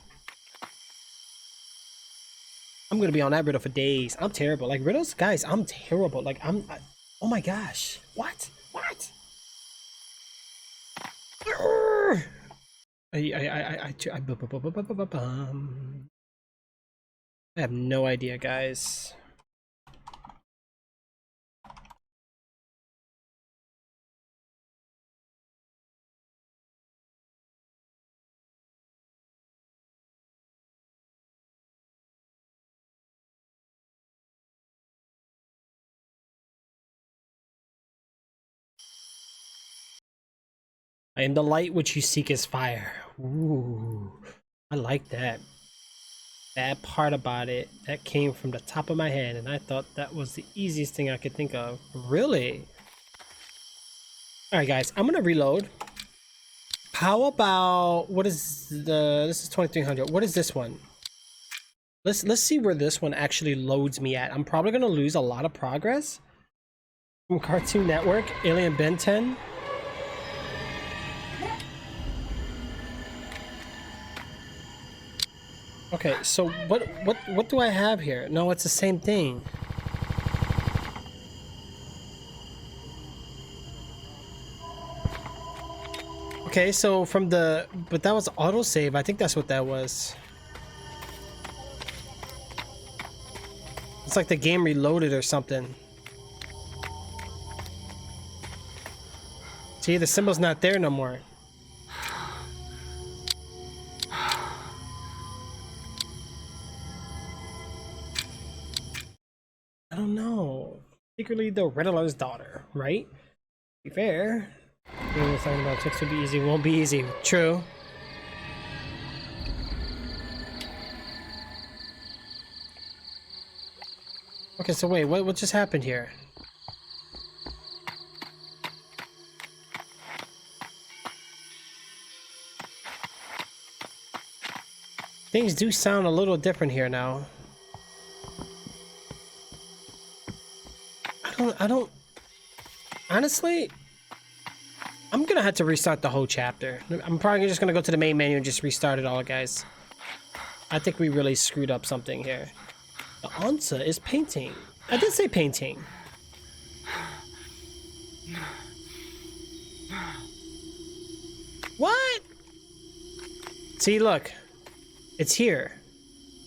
I'm gonna be on that riddle for days. I'm terrible. Like, riddles? Guys, I'm terrible. Like, oh my gosh. What? What? I have no idea, guys. I am the light which you seek is fire. Ooh, I like that. That part about it, that came from the top of my head, and I thought that was the easiest thing I could think of. Really? Alright guys, I'm gonna reload. How about, what is this is 2300. What is this one? Let's see where this one actually loads me at. I'm probably gonna lose a lot of progress. From Cartoon Network, Alien Ben 10. Okay, so what do I have here? No, it's the same thing. Okay, so from the, but that was autosave. I think that's what that was. It's like the game reloaded or something. See, the symbol's not there no more. I don't know. Secretly the Riddler's daughter, right? To be fair. We were talking about Trix would be easy, won't be easy. True. Okay, so wait, what just happened here? Things do sound a little different here now. I don't honestly, I'm gonna have to restart the whole chapter. I'm probably just gonna go to the main menu and just restart it all, guys. I think we really screwed up something here. The answer is painting. I did say painting. What? See, look. It's here.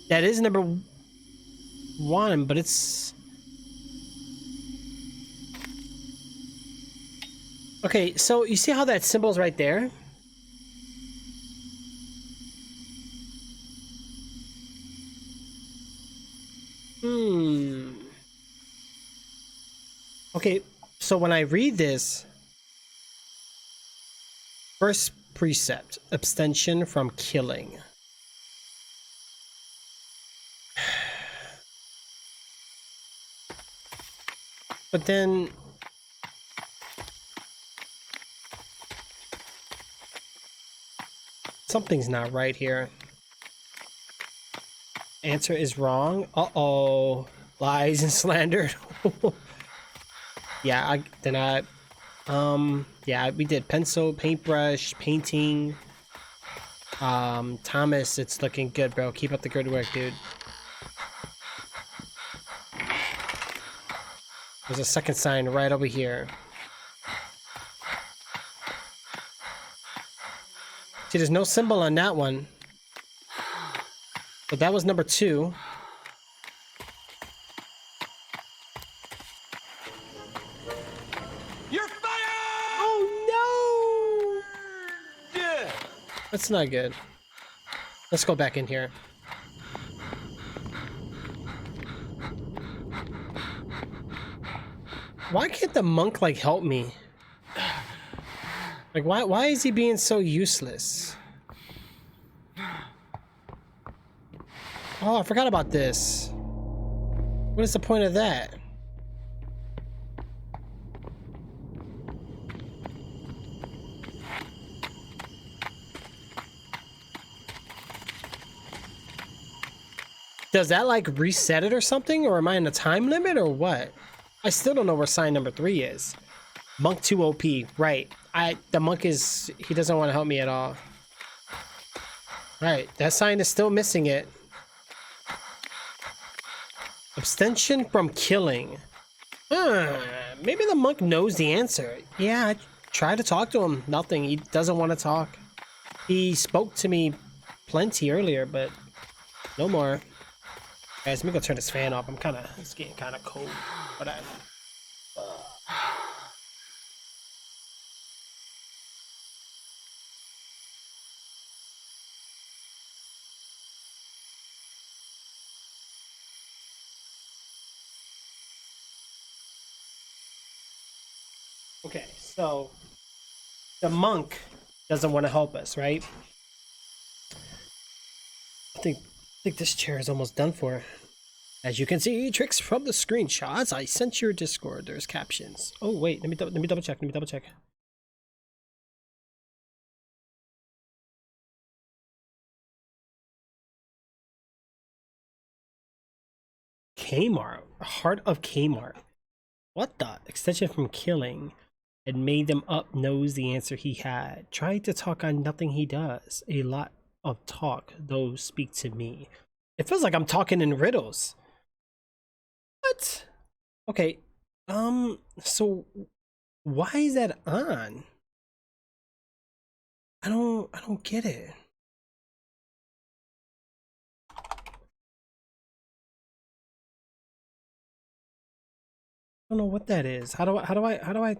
That is number 1, but it's... Okay, so you see how that symbol's right there? Okay, so when I read this, first precept, abstention from killing. But then something's not right here. Answer is wrong. Uh-oh. Lies and slander. Yeah, yeah, we did pencil, paintbrush, painting. Thomas, it's looking good, bro. Keep up the good work, dude. There's a second sign right over here. See, there's no symbol on that one. But that was number 2. You're fired! Oh no! Yeah. That's not good. Let's go back in here. Why can't the monk like help me? Like why is he being so useless? Oh, I forgot about this. What is the point of that? Does that like reset it or something? Or am I in a time limit or what? I still don't know where sign number 3 is. Monk 2 OP, right. The monk is, he doesn't want to help me at all. Right, that sign is still missing it. Abstention from killing. Maybe the monk knows the answer. Yeah, I tried to talk to him. Nothing, he doesn't want to talk. He spoke to me plenty earlier, but no more. Guys, let me go turn this fan off. It's getting kind of cold. But okay, so the monk doesn't want to help us, right? I think this chair is almost done for. As you can see, Trix, from the screenshots I sent your Discord, there's captions. Oh wait, let me double check. Kmart, Heart of Kmart. What the? Extension from killing. It made them up knows the answer he had. Tried to talk on nothing he does. A lot of talk, those speak to me. It feels like I'm talking in riddles. What? Okay. So why is that on? I don't get it. I don't know what that is. How do I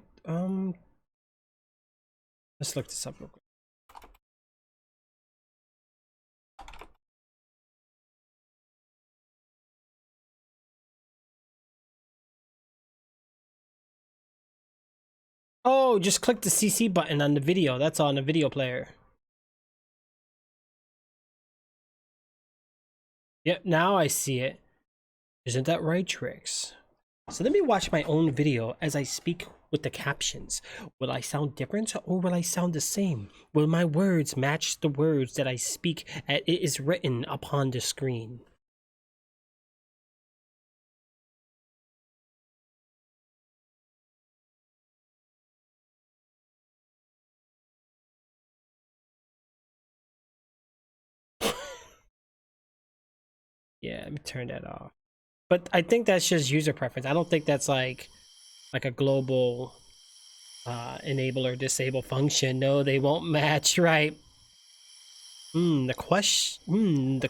let's look this up real quick. Oh, just click the CC button on the video. That's on the video player. Yep, now I see it. Isn't that right, Trix? So let me watch my own video as I speak with the captions. Will I sound different or will I sound the same? Will my words match the words that I speak as it is written upon the screen? Yeah, let me turn that off. But I think that's just user preference. I don't think that's like a global enable or disable function. No, they won't match, right? The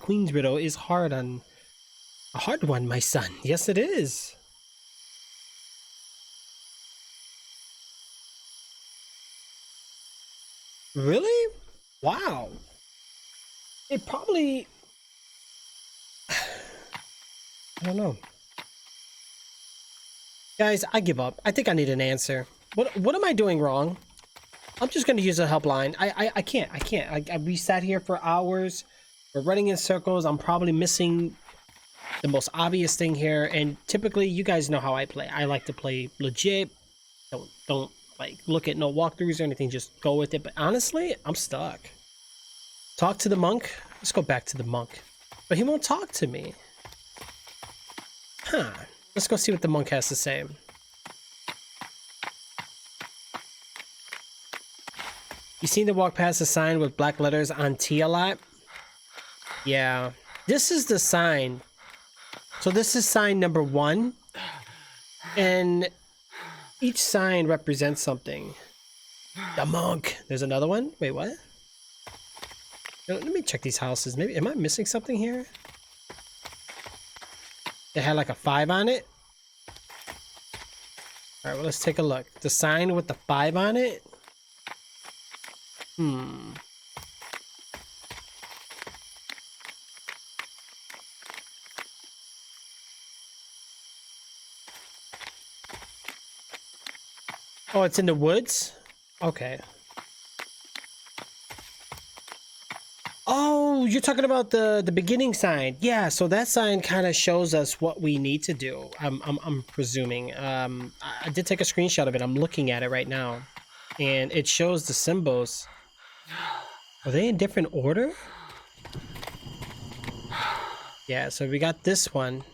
Queen's Riddle is a hard one, my son. Yes, it is. Really? Wow. It probably, I don't know. Guys, I give up. I think I need an answer. What am I doing wrong? I'm just gonna use a helpline. I can't. We sat here for hours. We're running in circles. I'm probably missing the most obvious thing here. And typically, you guys know how I play. I like to play legit. Don't like look at no walkthroughs or anything. Just go with it. But honestly, I'm stuck. Talk to the monk. Let's go back to the monk. But he won't talk to me. Huh. Let's go see what the monk has to say. You seem to walk past a sign with black letters on T a lot. Yeah. This is the sign. So this is sign number 1. And each sign represents something. The monk. There's another one. Wait, what? Let me check these houses. Maybe, am I missing something here? It had like a 5 on it. All right, well, let's take a look. The sign with the 5 on it. Oh, it's in the woods? Okay. Oh, you're talking about the beginning sign. Yeah, so that sign kind of shows us what we need to do. I'm presuming. I did take a screenshot of it. I'm looking at it right now. And it shows the symbols. Are they in different order? Yeah, so we got this one.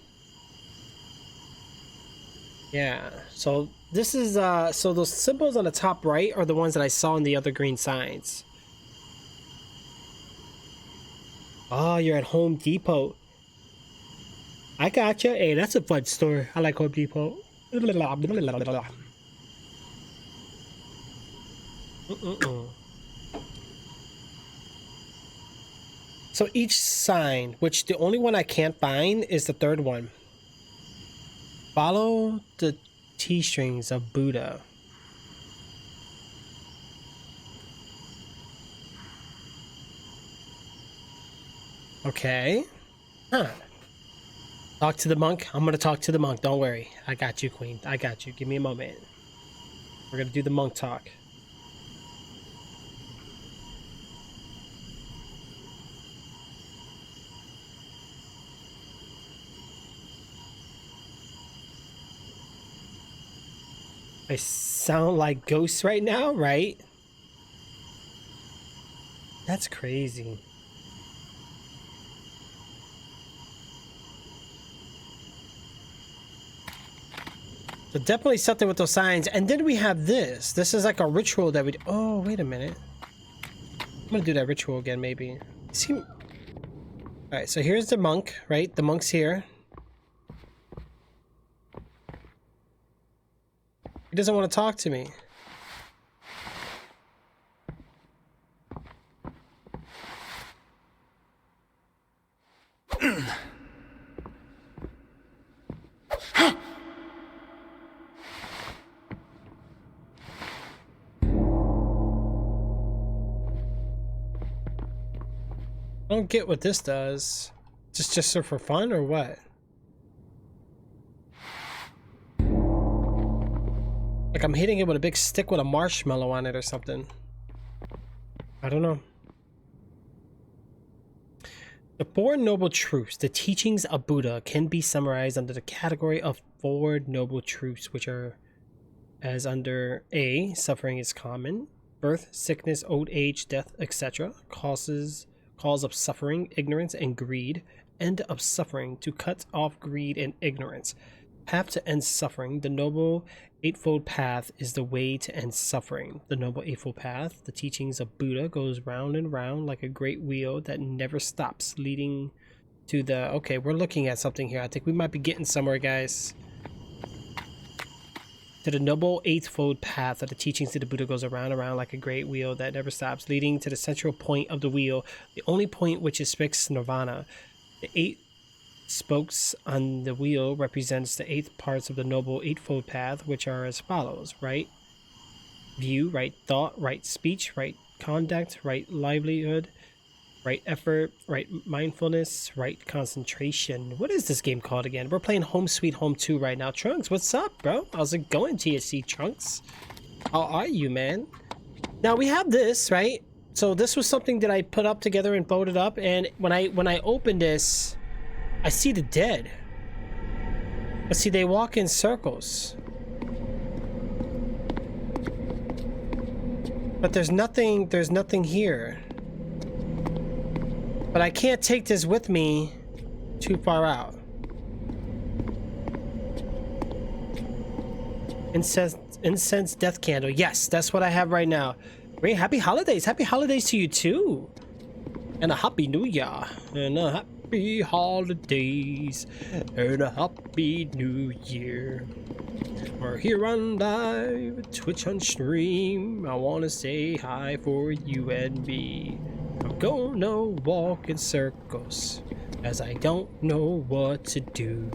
Yeah, so this is so those symbols on the top right are the ones that I saw in the other green signs. Oh, you're at Home Depot. I gotcha. Hey, that's a fun store. I like Home Depot. So each sign, which the only one I can't find is the third one. Follow the T-strings of Buddha. Okay. Huh. Talk to the monk. I'm gonna talk to the monk. Don't worry. I got you, Queen. I got you. Give me a moment. We're gonna do the monk talk. I sound like ghosts right now, right? That's crazy. So definitely something with those signs. And then we have this. This is like a ritual that we... Oh, wait a minute. I'm gonna do that ritual again, maybe. See... Alright, so here's the monk, right? The monk's here. He doesn't want to talk to me. I don't get what this does. Just for fun or what? Like I'm hitting it with a big stick with a marshmallow on it or something. I don't know. The Four Noble Truths, the teachings of Buddha, can be summarized under the category of Four Noble Truths, which are as under A, suffering is common, birth, sickness, old age, death, etc. Cause of suffering, ignorance, and greed. End of suffering, to cut off greed and ignorance. Path to end suffering. The Noble Eightfold Path is the way to end suffering. The Noble Eightfold Path, the teachings of Buddha, goes round and round like a great wheel that never stops, leading to the... Okay, we're looking at something here. I think we might be getting somewhere, guys. To the Noble Eightfold Path of the teachings of the Buddha goes around and around like a great wheel that never stops, leading to the central point of the wheel, the only point which is fixed nirvana. The 8 spokes on the wheel represents the 8 parts of the Noble Eightfold Path, which are as follows: right view, right thought, right speech, right conduct, right livelihood, right effort, right mindfulness, right concentration. What is this game called again? We're playing Home Sweet Home 2 right now. Trunks, what's up, bro? How's it going, TSC Trunks? How are you, man? Now we have this, right? So this was something that I put up together and folded up, and when I open this, I see the dead. But see, they walk in circles. But there's nothing here. But I can't take this with me too far out. Incense death candle. Yes, that's what I have right now. Great, happy holidays. Happy holidays to you too. And a happy new year. And a happy holidays. And a happy new year. We're here on live, Twitch on stream. I wanna say hi for you and me. I'm gonna walk in circles, as I don't know what to do.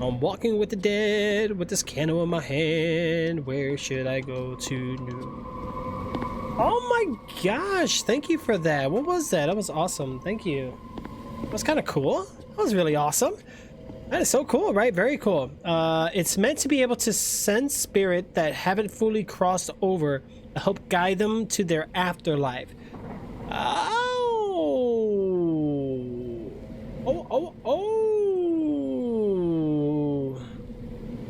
I'm walking with the dead, with this candle in my hand. Where should I go to new? Oh my gosh, thank you for that. What was that? That was awesome. Thank you. That was kind of cool. That was really awesome. That is so cool, right? Very cool. It's meant to be able to send spirit that haven't fully crossed over to help guide them to their afterlife. Oh.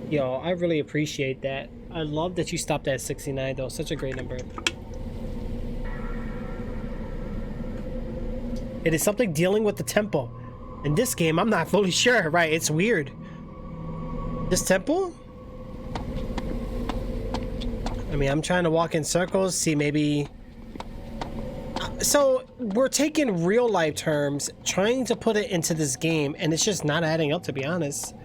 Yo, I really appreciate that. I love that you stopped at 69 though. Such a great number. It is something dealing with the temple. In this game, I'm not fully sure, right? It's weird. This temple? I mean, I'm trying to walk in circles, see maybe... So, we're taking real life terms, trying to put it into this game, and it's just not adding up, to be honest.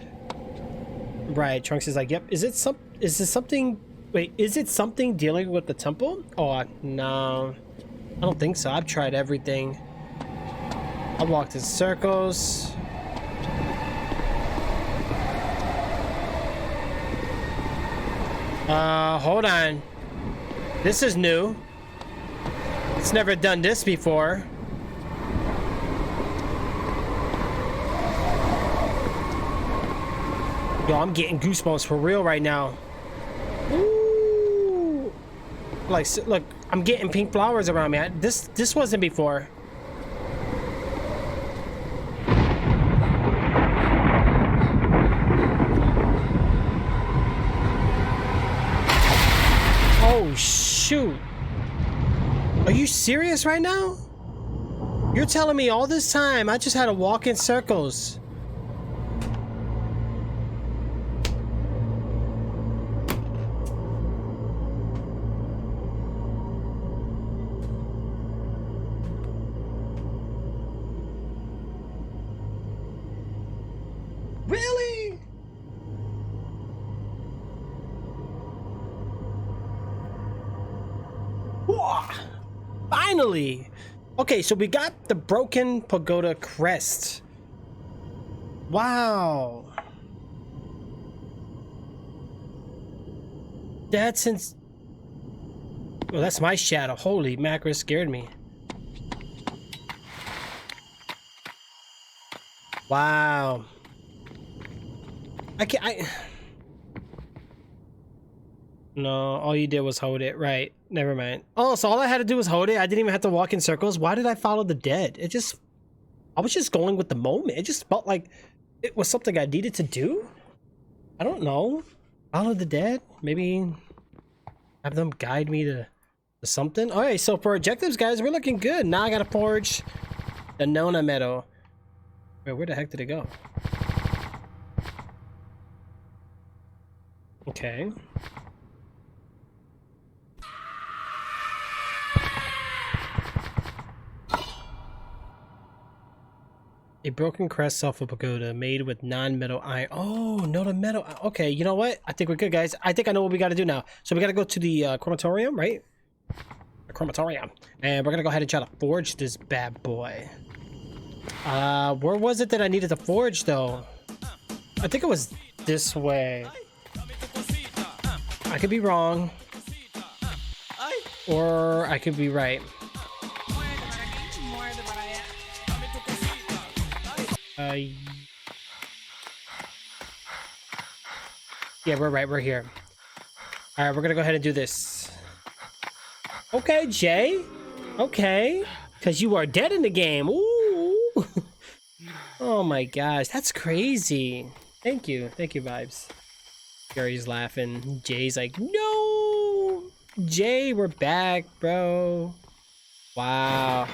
Right, Trunks is like, yep. Is it something... Wait, is it something dealing with the temple? Oh, no. I don't think so. I've tried everything. I walked in circles. Hold on. This is new. It's never done this before. Yo, I'm getting goosebumps for real right now. Ooh. Like, look, I'm getting pink flowers around me. This wasn't before. Oh, shoot. Are you serious right now? You're telling me all this time I just had to walk in circles. Really? Whoa. Finally! Okay, so we got the broken pagoda crest. Wow. That's since... Oh, that's my shadow. Holy macro, scared me. Wow. No, all you did was hold it. Right. Never mind. Oh, so all I had to do was hold it. I didn't even have to walk in circles. Why did I follow the dead? I was just going with the moment. It just felt like it was something I needed to do. I don't know. Follow the dead? Maybe have them guide me to something? All right, so for objectives, guys, we're looking good. Now I gotta forge the Nona metal. Wait, where the heck did it go? Okay. A broken crest off a pagoda made with non-metal iron. Oh, no, the metal. Okay, you know what? I think we're good, guys. I think I know what we got to do now. So we got to go to the crematorium, right? The crematorium. And we're going to go ahead and try to forge this bad boy. Where was it that I needed to forge, though? I think it was this way. I could be wrong. Or I could be right. Yeah, we're right. We're here. All right, we're gonna go ahead and do this. Okay, Jay. Okay, because you are dead in the game. Ooh. Oh my gosh, that's crazy. Thank you, Vibes. Gary's laughing. Jay's like, no, Jay, we're back, bro. Wow.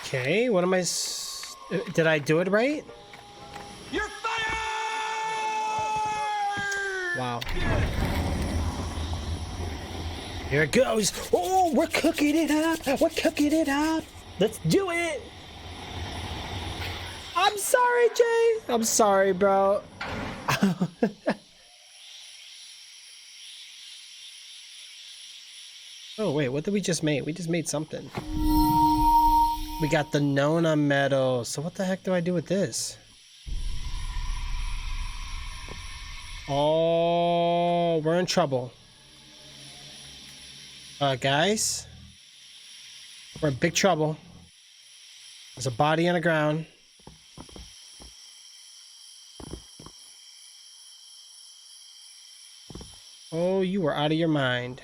Okay, what am I... Did I do it right? You're fired! Wow. Here it goes. Oh, we're cooking it up. We're cooking it up. Let's do it. I'm sorry, Jay. I'm sorry, bro. Oh, wait. What did we just make? We just made something. We got the Nona medal. So what the heck do I do with this? Oh, we're in trouble. Guys, we're in big trouble. There's a body on the ground. Oh, you were out of your mind.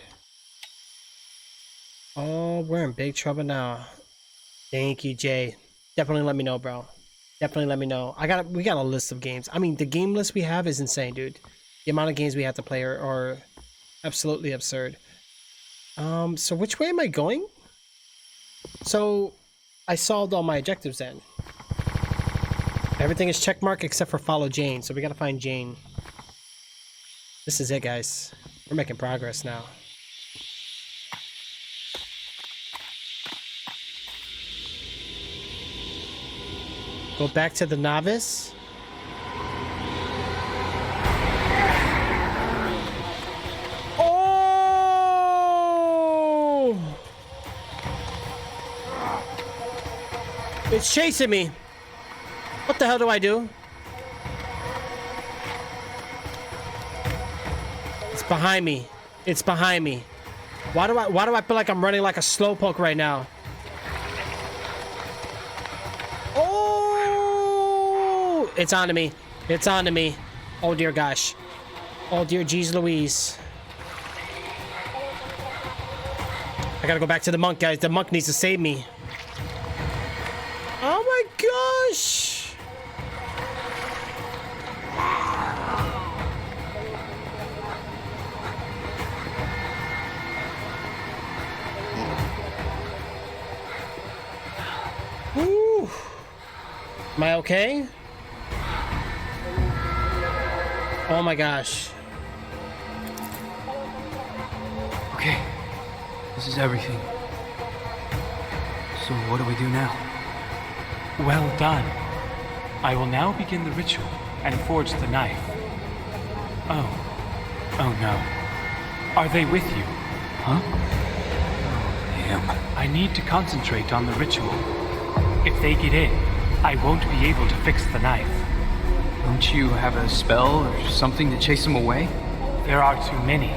Oh, we're in big trouble now. Thank you, Jay. Definitely let me know, bro. Definitely let me know. We got a list of games. I mean, the game list we have is insane, dude. The amount of games we have to play are absolutely absurd. So which way am I going? So I solved all my objectives then. Everything is checkmark except for follow Jane. So we gotta find Jane. This is it, guys. We're making progress now. Go back to the novice. Oh! It's chasing me. What the hell do I do? It's behind me. It's behind me. Why do I feel like I'm running like a slowpoke right now? Oh! It's onto me. It's onto me. Oh dear gosh. Oh dear geez Louise. I gotta go back to the monk, guys. The monk needs to save me. Oh my gosh! Woo. Am I okay? Oh my gosh. Okay, this is everything. So what do we do now? Well done. I will now begin the ritual and forge the knife. Oh no. Are they with you? Huh? Damn. I need to concentrate on the ritual. If they get in, I won't be able to fix the knife. Don't you have a spell or something to chase them away? There are too many.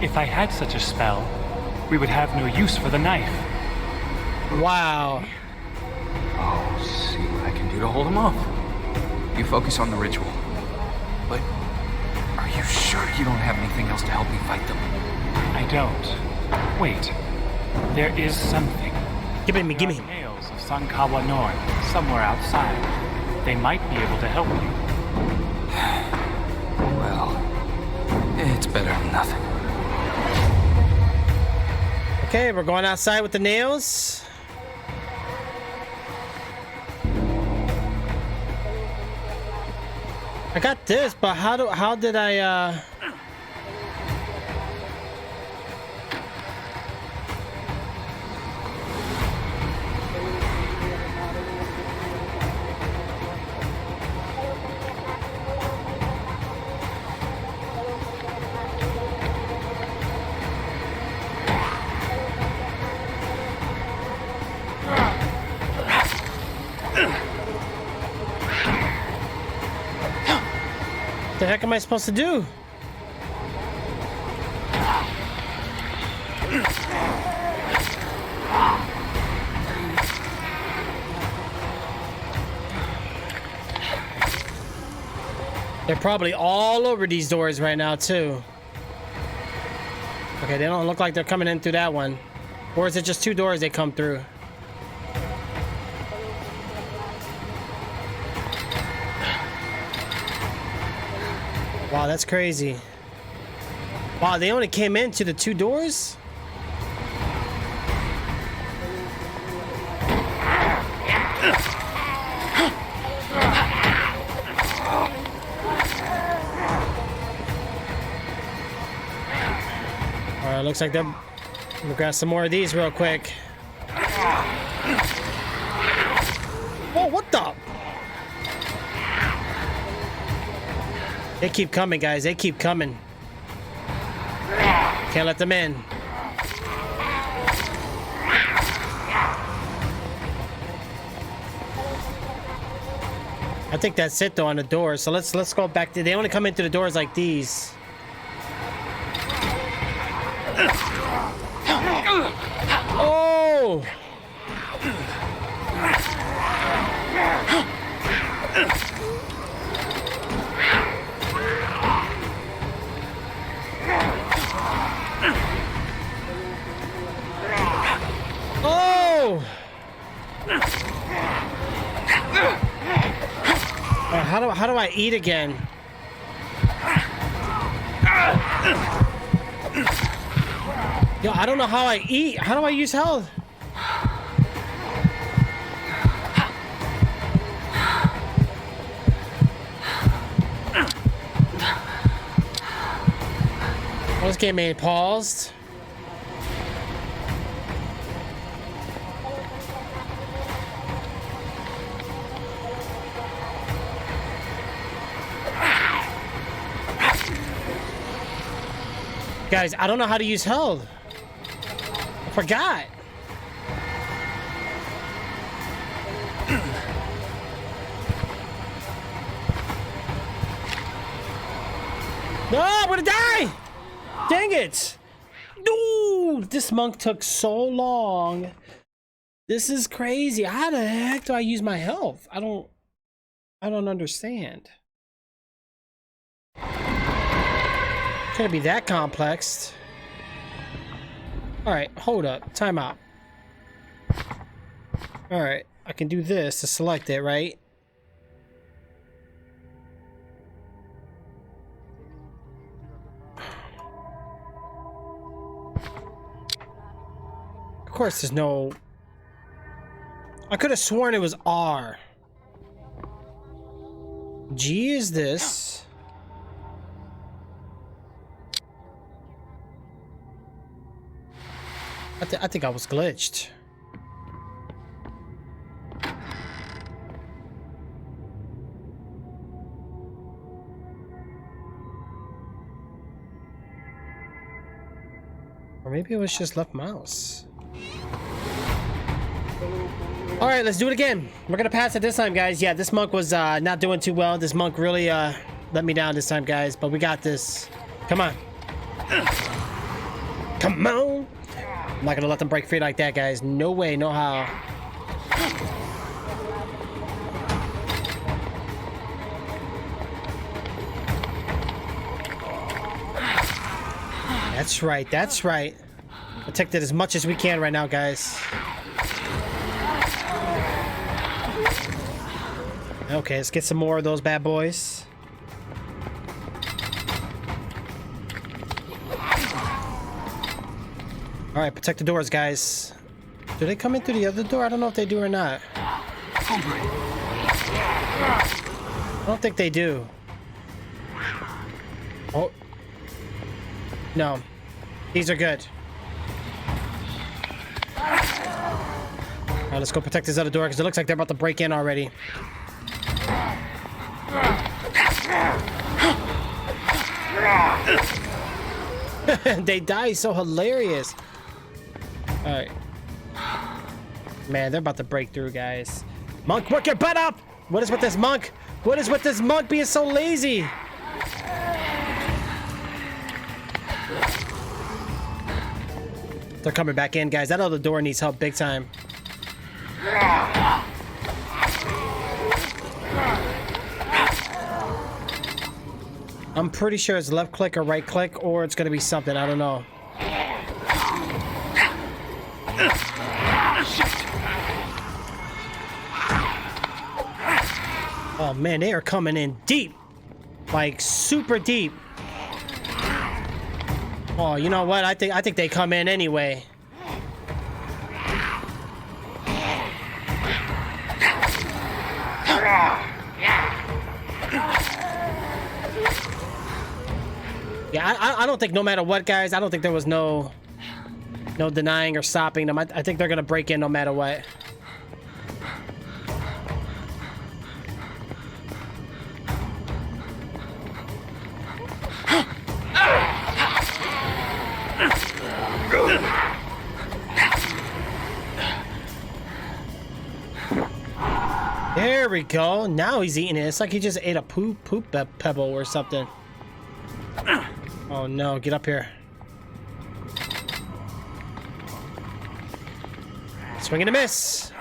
If I had such a spell, we would have no use for the knife. Wow. I'll see what I can do to hold them off. You focus on the ritual. But are you sure you don't have anything else to help me fight them? I don't. Wait. There is something. Give it me, give me. There are nails of Sankawa North somewhere outside. They might be able to help you. Well, it's better than nothing. Okay, we're going outside with the nails. I got this, but how did I What the heck am I supposed to do? They're probably all over these doors right now too. Okay, they don't look like they're coming in through that one. Or is it just two doors they come through? Wow, that's crazy. Wow, they only came into the two doors? Looks like they're... We'll grab some more of these real quick. Oh, what the? They keep coming, guys. They keep coming. Can't let them in. I think that's it though on the doors. So let's go back to. They only come into the doors like these. Oh! Oh! How do I eat again? Yo, I don't know how I eat. How do I use health? Well, this game ain't paused. Guys, I don't know how to use health. I forgot. No, I'm gonna die! Dang it! Dude, this monk took so long. This is crazy. How the heck do I use my health? I don't understand. Can't be that complex. All right, hold up. Time out. All right, I can do this to select it, right? Of course, there's no... I could have sworn it was R. G is this. I think I was glitched. Or maybe it was just left mouse. All right, let's do it again. We're gonna pass it this time, guys. Yeah, this monk was not doing too well. This monk really let me down this time, guys. But we got this. Come on. Come on. I'm not gonna let them break free like that, guys. No way, no how. That's right, that's right. Protect it as much as we can right now, guys. Okay, let's get some more of those bad boys. All right, protect the doors, guys. Do they come in through the other door? I don't know if they do or not. I don't think they do. Oh. No. These are good. All right, let's go protect this other door because it looks like they're about to break in already. They die so hilarious. All right. Man, they're about to break through, guys. Monk, work your butt up! What is with this monk? What is with this monk being so lazy? They're coming back in, guys. That other door needs help big time. I'm pretty sure it's left click or right click, or it's gonna be something. I don't know. Oh man, they are coming in deep, like super deep. Oh, you know what? I think they come in anyway. Yeah, I don't think no matter what, guys, I don't think there was no denying or stopping them. I think they're gonna break in no matter what. There we go. Now he's eating it. It's like he just ate a poop pebble or something. Oh no, get up here. Swing and a miss.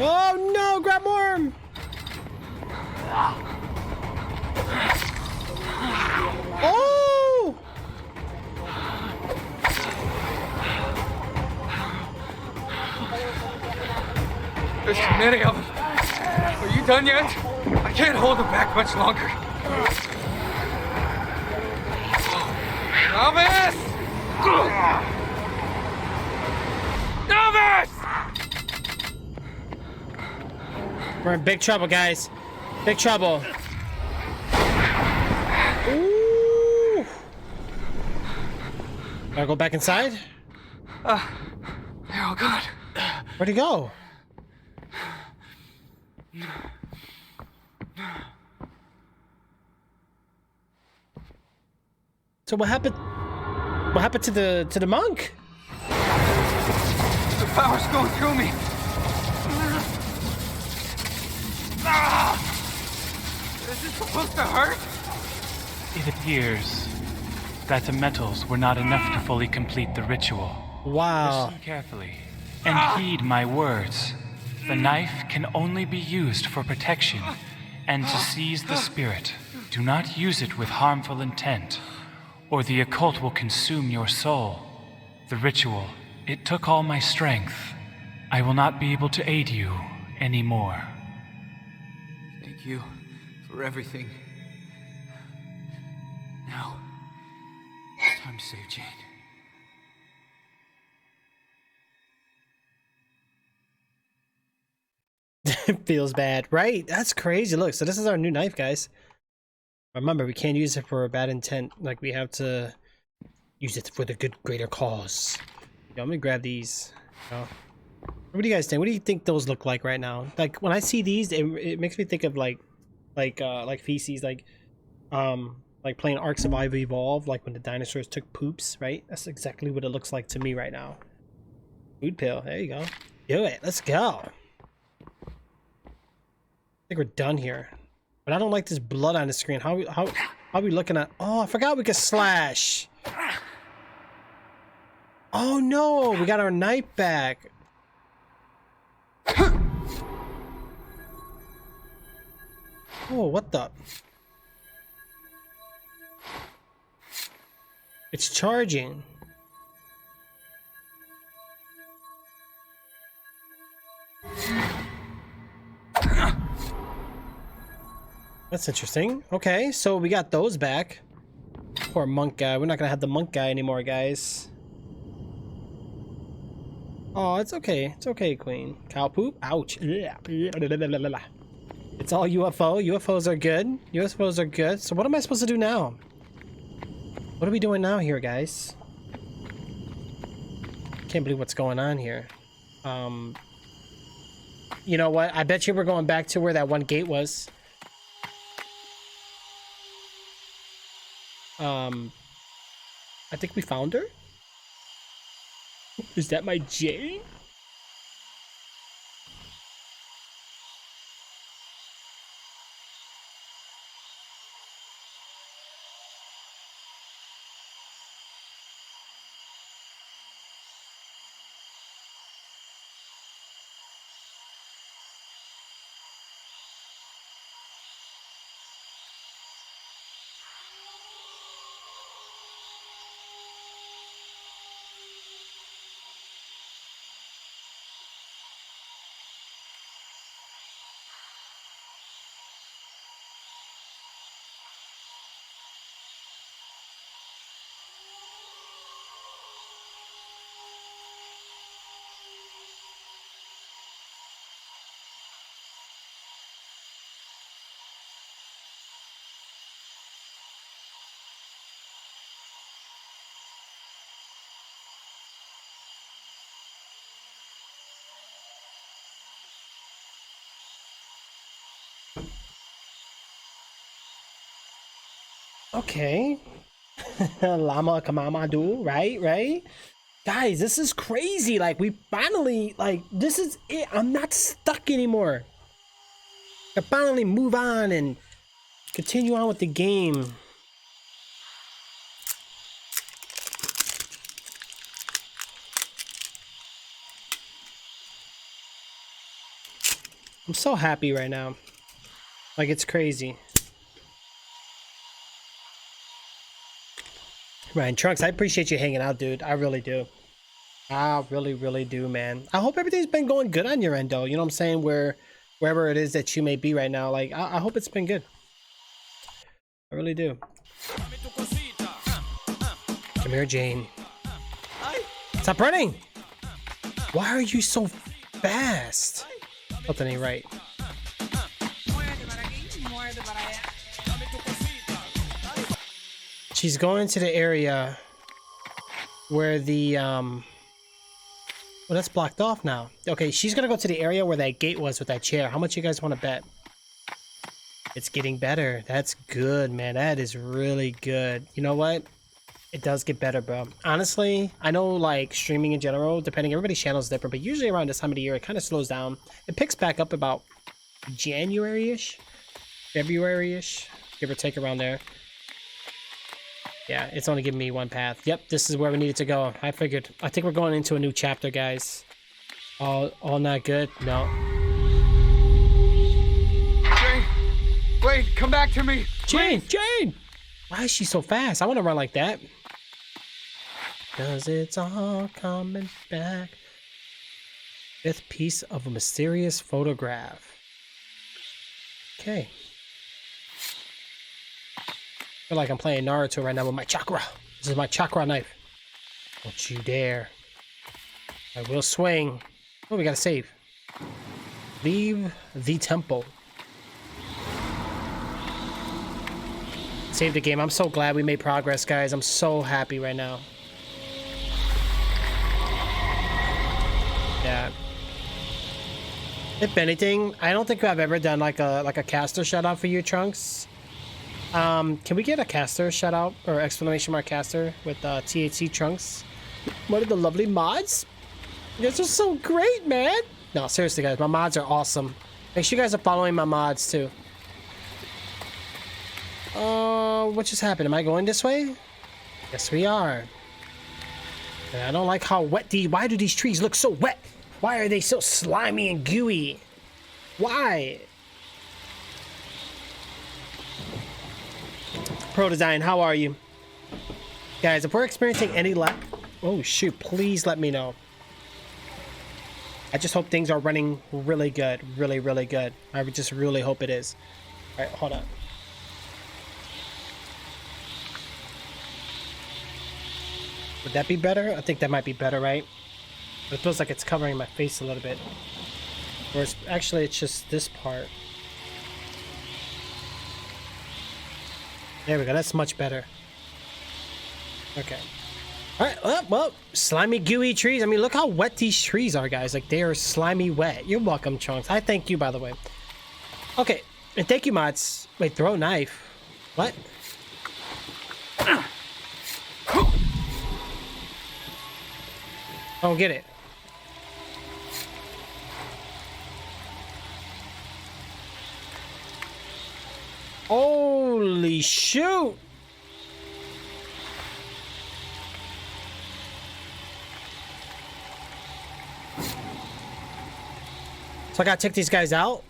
Oh no, grab worm. Oh! There's too many of them. Are you done yet? I can't hold them back much longer. Novice! Novice! We're in big trouble, guys. Big trouble. Ooh. Gotta go back inside? They're all gone. Where'd he go? So what happened? What happened to the monk? The power's going through me. Is this supposed to hurt? It appears that the metals were not enough to fully complete the ritual. Wow. Listen carefully and heed my words. The knife can only be used for protection and to seize the spirit. Do not use it with harmful intent, or the occult will consume your soul. The ritual, it took all my strength. I will not be able to aid you anymore. Thank you for everything. Now, it's time to save Jane. It feels bad, right? That's crazy. Look, so this is our new knife, guys. Remember, we can't use it for a bad intent. Like, we have to use it for the good, greater cause. Yeah, I'm gonna grab these. What do you guys think? What do you think those look like right now? Like, when I see these, it makes me think of like feces, like playing Ark Survival Evolved, like when the dinosaurs took poops, right? That's exactly what it looks like to me right now. Food pill. There you go. Do it. Let's go. I think we're done here. But I don't like this blood on the screen. How are we looking at? Oh, I forgot we could slash. Oh no, we got our knife back. Oh, what the? It's charging. That's interesting. Okay, so we got those back. Poor monk guy. We're not gonna have the monk guy anymore, guys. Oh, it's okay. It's okay, queen. Cow poop? Ouch. It's all UFO. UFOs are good. UFOs are good. So what am I supposed to do now? What are we doing now here, guys? Can't believe what's going on here. You know what? I bet you we're going back to where that one gate was. I think we found her. Is that my Jane? Okay. Llama Kamamadu, right? Guys, this is crazy. Like, we finally, like, this is it. I'm not stuck anymore. I can finally move on and continue on with the game. I'm so happy right now. Like, it's crazy. Ryan Trunks, I appreciate you hanging out, dude. I really do. I really do, man. I hope everything's been going good on your end, though. You know what I'm saying? Wherever it is that you may be right now. Like, I hope it's been good. I really do. Come here, Jane. Stop running! Why are you so fast? Something ain't right. She's going to the area where the well, that's blocked off now. Okay, she's gonna go to the area where that gate was with that chair. How much you guys want to bet? It's getting better. That's good, man. That is really good. You know what? It does get better, bro. Honestly, I know, like, streaming in general, depending, everybody's channel is different, but usually around this time of the year, it kind of slows down. It picks back up about January-ish, February-ish, give or take around there. Yeah, it's only giving me one path. Yep, this is where we needed to go. I figured. I think we're going into a new chapter, guys. All not good? No. Jane! Wait, come back to me! Jane! Jane! Why is she so fast? I want to run like that. 'Cause it's all coming back. Fifth piece of a mysterious photograph. Okay. I feel like I'm playing Naruto right now with my chakra. This is my chakra knife. Don't you dare. I will swing. Oh, we gotta save. Leave the temple. Save the game. I'm so glad we made progress, guys. I'm so happy right now. Yeah. If anything, I don't think I've ever done like a caster shout out for you, Trunks. Can we get a caster shout out or exclamation mark caster with THC Trunks? One of the lovely mods. You guys are so great, man. No, seriously, guys, my mods are awesome. Make sure you guys are following my mods too. What just happened? Am I going this way? Yes, we are. And I don't like how wet why do these trees look so wet? Why are they so slimy and gooey? Why? Pro Design, how are you? Guys, if we're experiencing any oh shoot, please let me know. I just hope things are running really good. Really good. I would just really hope it is. Alright, hold on. Would that be better? I think that might be better, right? But it feels like it's covering my face a little bit. Or actually, it's just this part. There we go. That's much better. Okay. Alright, well, slimy, gooey trees. I mean, look how wet these trees are, guys. Like, they are slimy wet. You're welcome, Chunks. I thank you, by the way. Okay, and thank you, mods. Wait, throw a knife. What? I don't get it. Holy shoot! So I gotta take these guys out?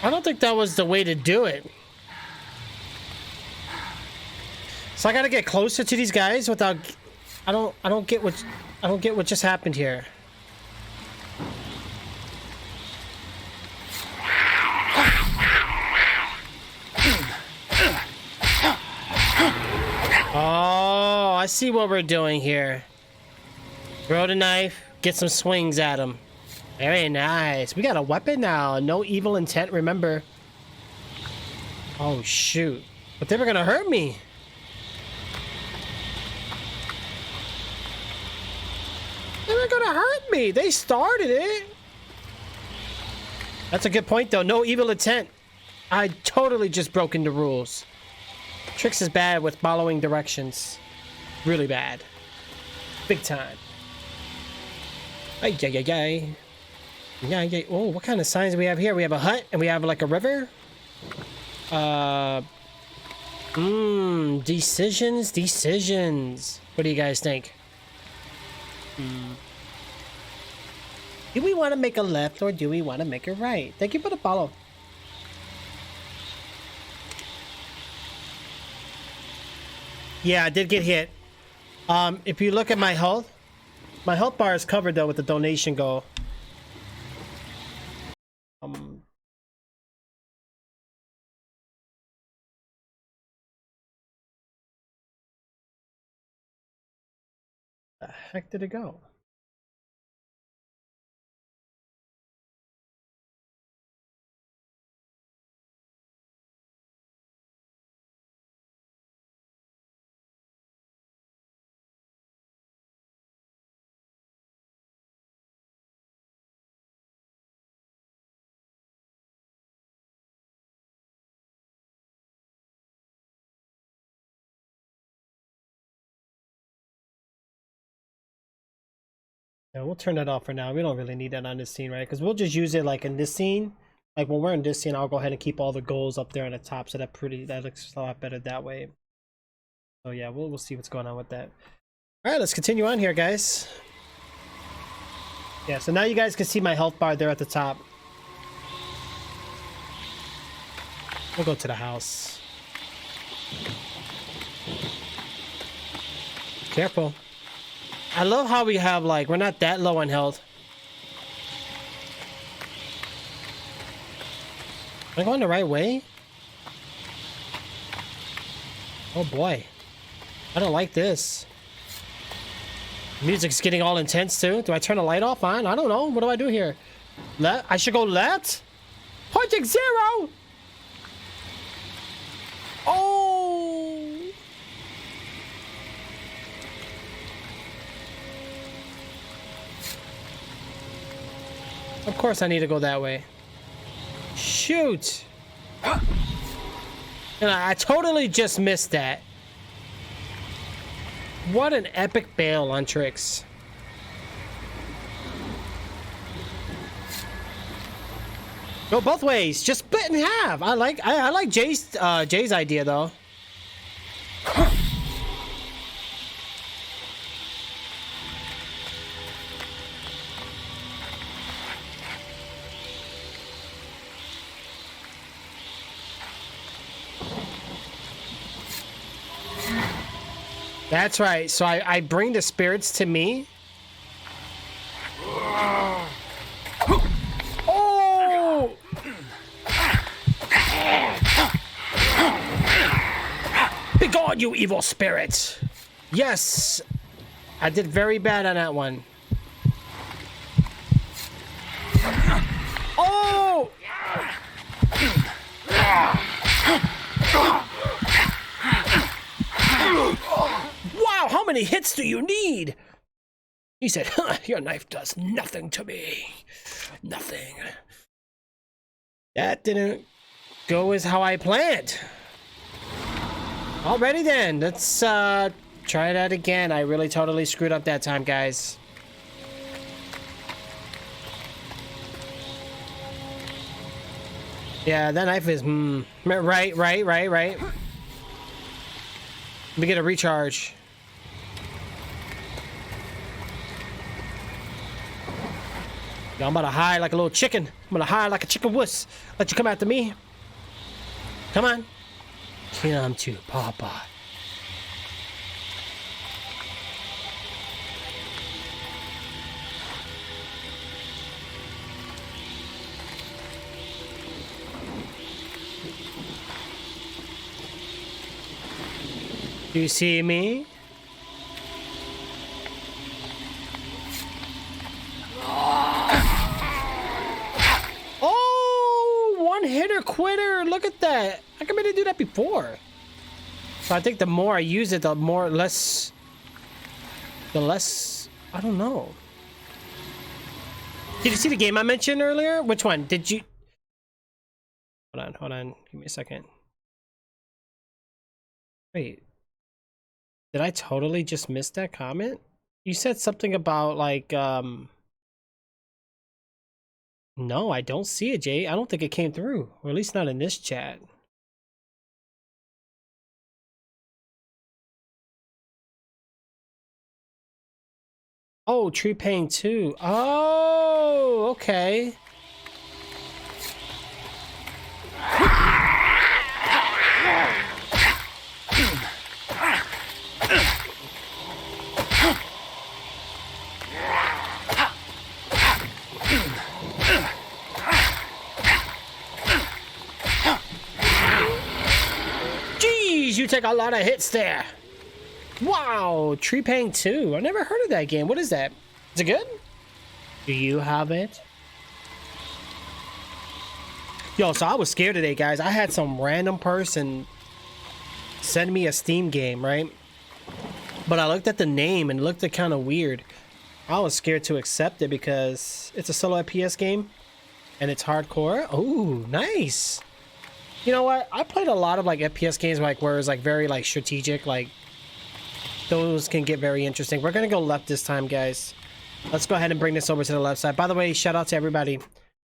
I don't think that was the way to do it. So I gotta get closer to these guys without. I don't get what just happened here. see what we're doing here. Throw the knife, get some swings at him. Very nice. We got a weapon now. No evil intent, remember. Oh, shoot. But they were gonna hurt me. They were gonna hurt me. They started it. That's a good point, though. No evil intent. I totally just broken the rules. Trix is bad with following directions. Really bad. Big time. Ay, yay, yay, yay. Yeah, yeah. Oh, what kind of signs do we have here? We have a hut and we have like a river. Decisions. What do you guys think? Do we want to make a left or do we want to make a right? Thank you for the follow. Yeah, I did get hit. If you look at my health bar is covered though with the donation goal. The heck did it go? Yeah, we'll turn that off for now. We don't really need that on this scene, right? Because we'll just use it like in this scene. Like when we're in this scene, I'll go ahead and keep all the goals up there on the top, so that looks a lot better that way. So yeah, we'll see what's going on with that. All right, let's continue on here, guys. Yeah, so now you guys can see my health bar there at the top. We'll go to the house. Careful. I love how we have, like, we're not that low on health. Am I going the right way? Oh boy. I don't like this. Music's getting all intense too. Do I turn the light off on? I don't know. What do I do here? Left? I should go left? Project Zero! Oh! Of course I need to go that way. Shoot! And I totally just missed that. What an epic bail on Trix. Go both ways. Just split in half. I like Jay's idea though. That's right. So I bring the spirits to me. Oh! Begone, you evil spirits! Yes! I did very bad on that one. Oh! Wow, how many hits do you need? He said, your knife does nothing to me. Nothing. That didn't go as how I planned. Alrighty then, let's try that again. I really totally screwed up that time, guys. Yeah, that knife is, right. Let me get a recharge. Yo, I'm about to hide like a little chicken. I'm gonna hide like a chicken wuss. Let you come after me. Come on. Come to Papa. Do you see me? quitter. Look at that. How come I didn't do that before? So I think the more I use it, the less, I don't know. Did you see the game I mentioned earlier? Which one? Did you? Hold on. Give me a second. Wait. Did I totally just miss that comment? You said something about like, no, I don't see it, Jay. I don't think it came through, or at least not in this chat. Oh, Tree Pain 2. Oh, okay. Jeez, you take a lot of hits there. Wow, Tree Pain 2. I never heard of that game. What is that? Is it good? Do you have it? Yo, so I was scared today, guys. I had some random person send me a Steam game, right? But I looked at the name and it looked kind of weird. I was scared to accept it because it's a solo FPS game and it's hardcore. Oh, nice. You know what? I played a lot of like FPS games like where it's like very like strategic, like those can get very interesting. We're gonna go left this time, guys. Let's go ahead and bring this over to the left side. By the way, shout out to everybody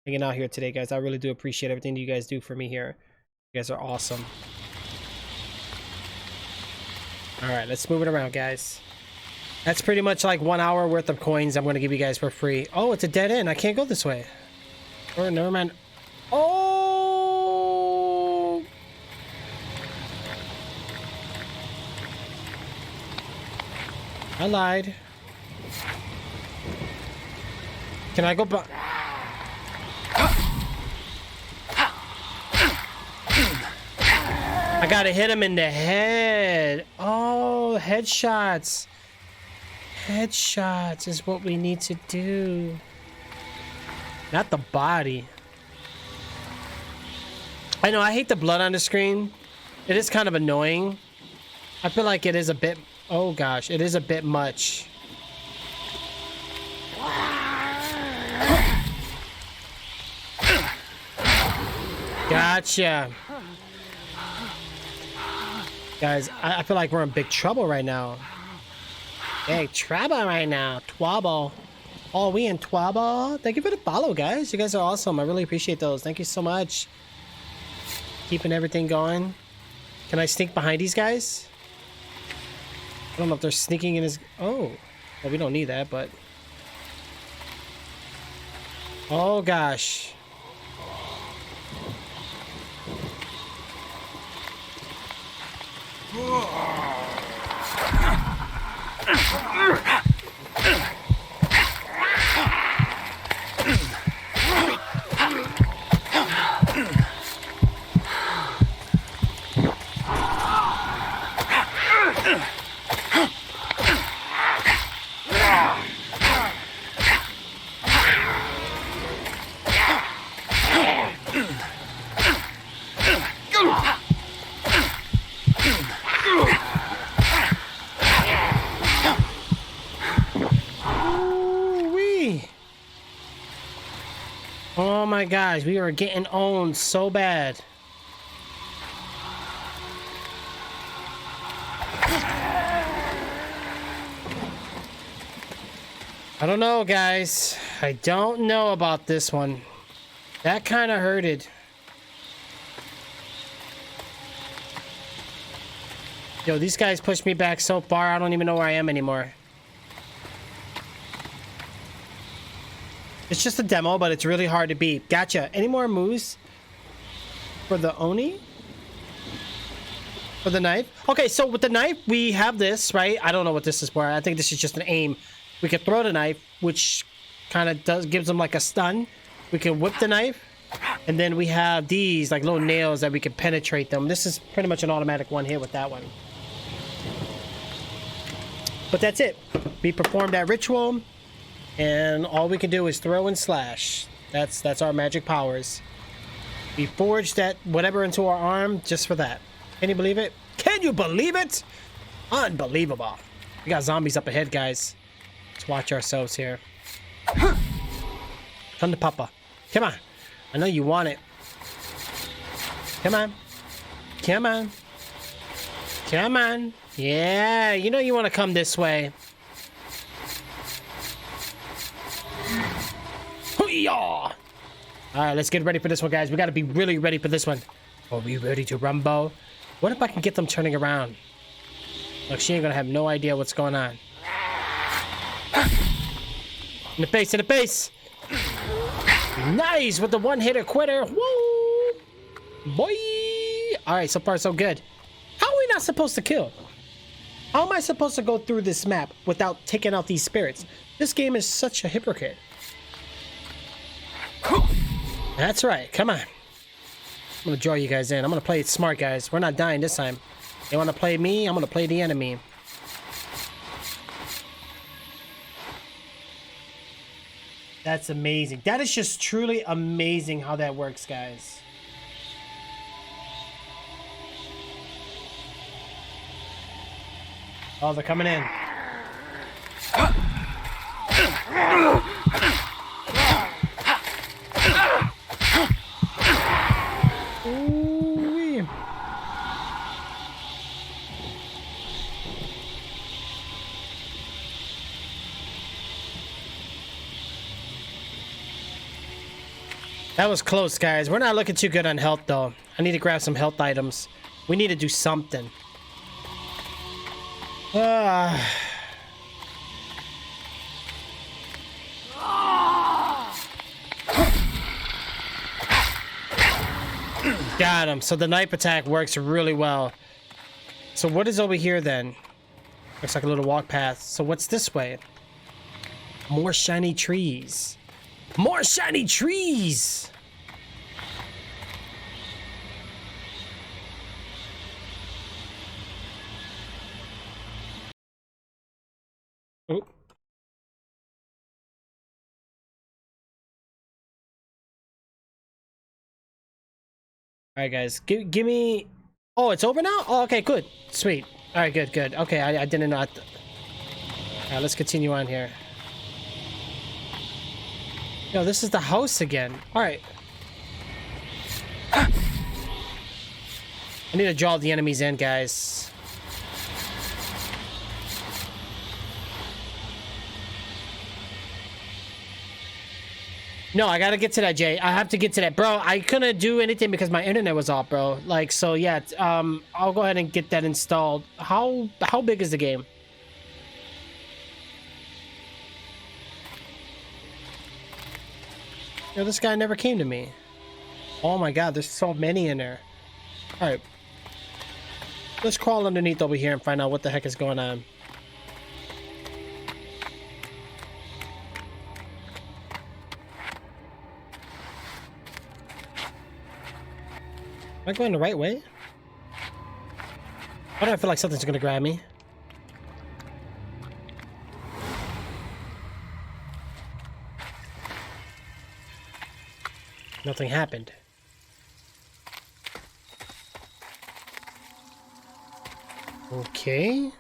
hanging out here today, guys. I really do appreciate everything you guys do for me here. You guys are awesome. All right, let's move it around, guys. That's pretty much like 1 hour worth of coins I'm gonna give you guys for free. Oh, it's a dead end. I can't go this way. Oh, never mind. Oh! I lied. Can I go back? I gotta hit him in the head. Oh, headshots. Headshots is what we need to do. Not the body. I know, I hate the blood on the screen. It is kind of annoying. I feel like it is a bit... Oh gosh, it is a bit much. Gotcha. Guys, I feel like we're in big trouble right now. Big trouble right now. Twabble. Oh, we in Twabble? Thank you for the follow, guys. You guys are awesome. I really appreciate those. Thank you so much. Keeping everything going. Can I sneak behind these guys? I don't know if they're sneaking in his... Oh. Well, we don't need that, but... Oh, gosh. Oh my gosh, we are getting owned so bad. I don't know, guys. I don't know about this one. That kind of hurted. Yo, these guys pushed me back so far, I don't even know where I am anymore. It's just a demo, but it's really hard to beat. Gotcha. Any more moves for the Oni? For the knife? Okay, so with the knife, we have this, right? I don't know what this is for. I think this is just an aim. We can throw the knife, which kind of gives them like a stun. We can whip the knife. And then we have these like little nails that we can penetrate them. This is pretty much an automatic one here with that one. But that's it. We performed that ritual. And all we can do is throw and slash. That's our magic powers. We forged that whatever into our arm just for that. Can you believe it? Can you believe it? Unbelievable. We got zombies up ahead, guys. Let's watch ourselves here. Come to Papa. Come on. I know you want it. Come on. Come on. Come on. Yeah, you know you want to come this way. Hoo-yah! Alright, let's get ready for this one, guys. We gotta be really ready for this one. Are we ready to rumble? What if I can get them turning around? Look, she ain't gonna have no idea what's going on. In the face, in the face! Nice! With the one-hitter quitter! Woo! Boy! Alright, so far so good. How are we not supposed to kill? How am I supposed to go through this map without taking out these spirits? This game is such a hypocrite. That's right. Come on. I'm gonna draw you guys in. I'm gonna play it smart, guys. We're not dying this time. They wanna play me, I'm gonna play the enemy. That's amazing. That is just truly amazing how that works, guys. Oh, they're coming in. Ooh-wee. That was close, guys. We're not looking too good on health, though. I need to grab some health items. We need to do something. Got him. So the knife attack works really well. So what is over here then? Looks like a little walk path. So what's this way? More shiny trees. More shiny trees! Oh. Alright, guys. Give me... Oh, it's over now? Oh, okay, good. Sweet. Alright, good, good. Okay, I didn't know... Alright, let's continue on here. Yo, this is the house again. Alright. I need to draw the enemies in, guys. No, I gotta get to that, Jay. I have to get to that. Bro, I couldn't do anything because my internet was off, bro. Like, so yeah, I'll go ahead and get that installed. How big is the game? Yo, this guy never came to me. Oh my god, there's so many in there. Alright. Let's crawl underneath over here and find out what the heck is going on. Am I going the right way? Why do I feel like something's gonna grab me? Nothing happened. Okay.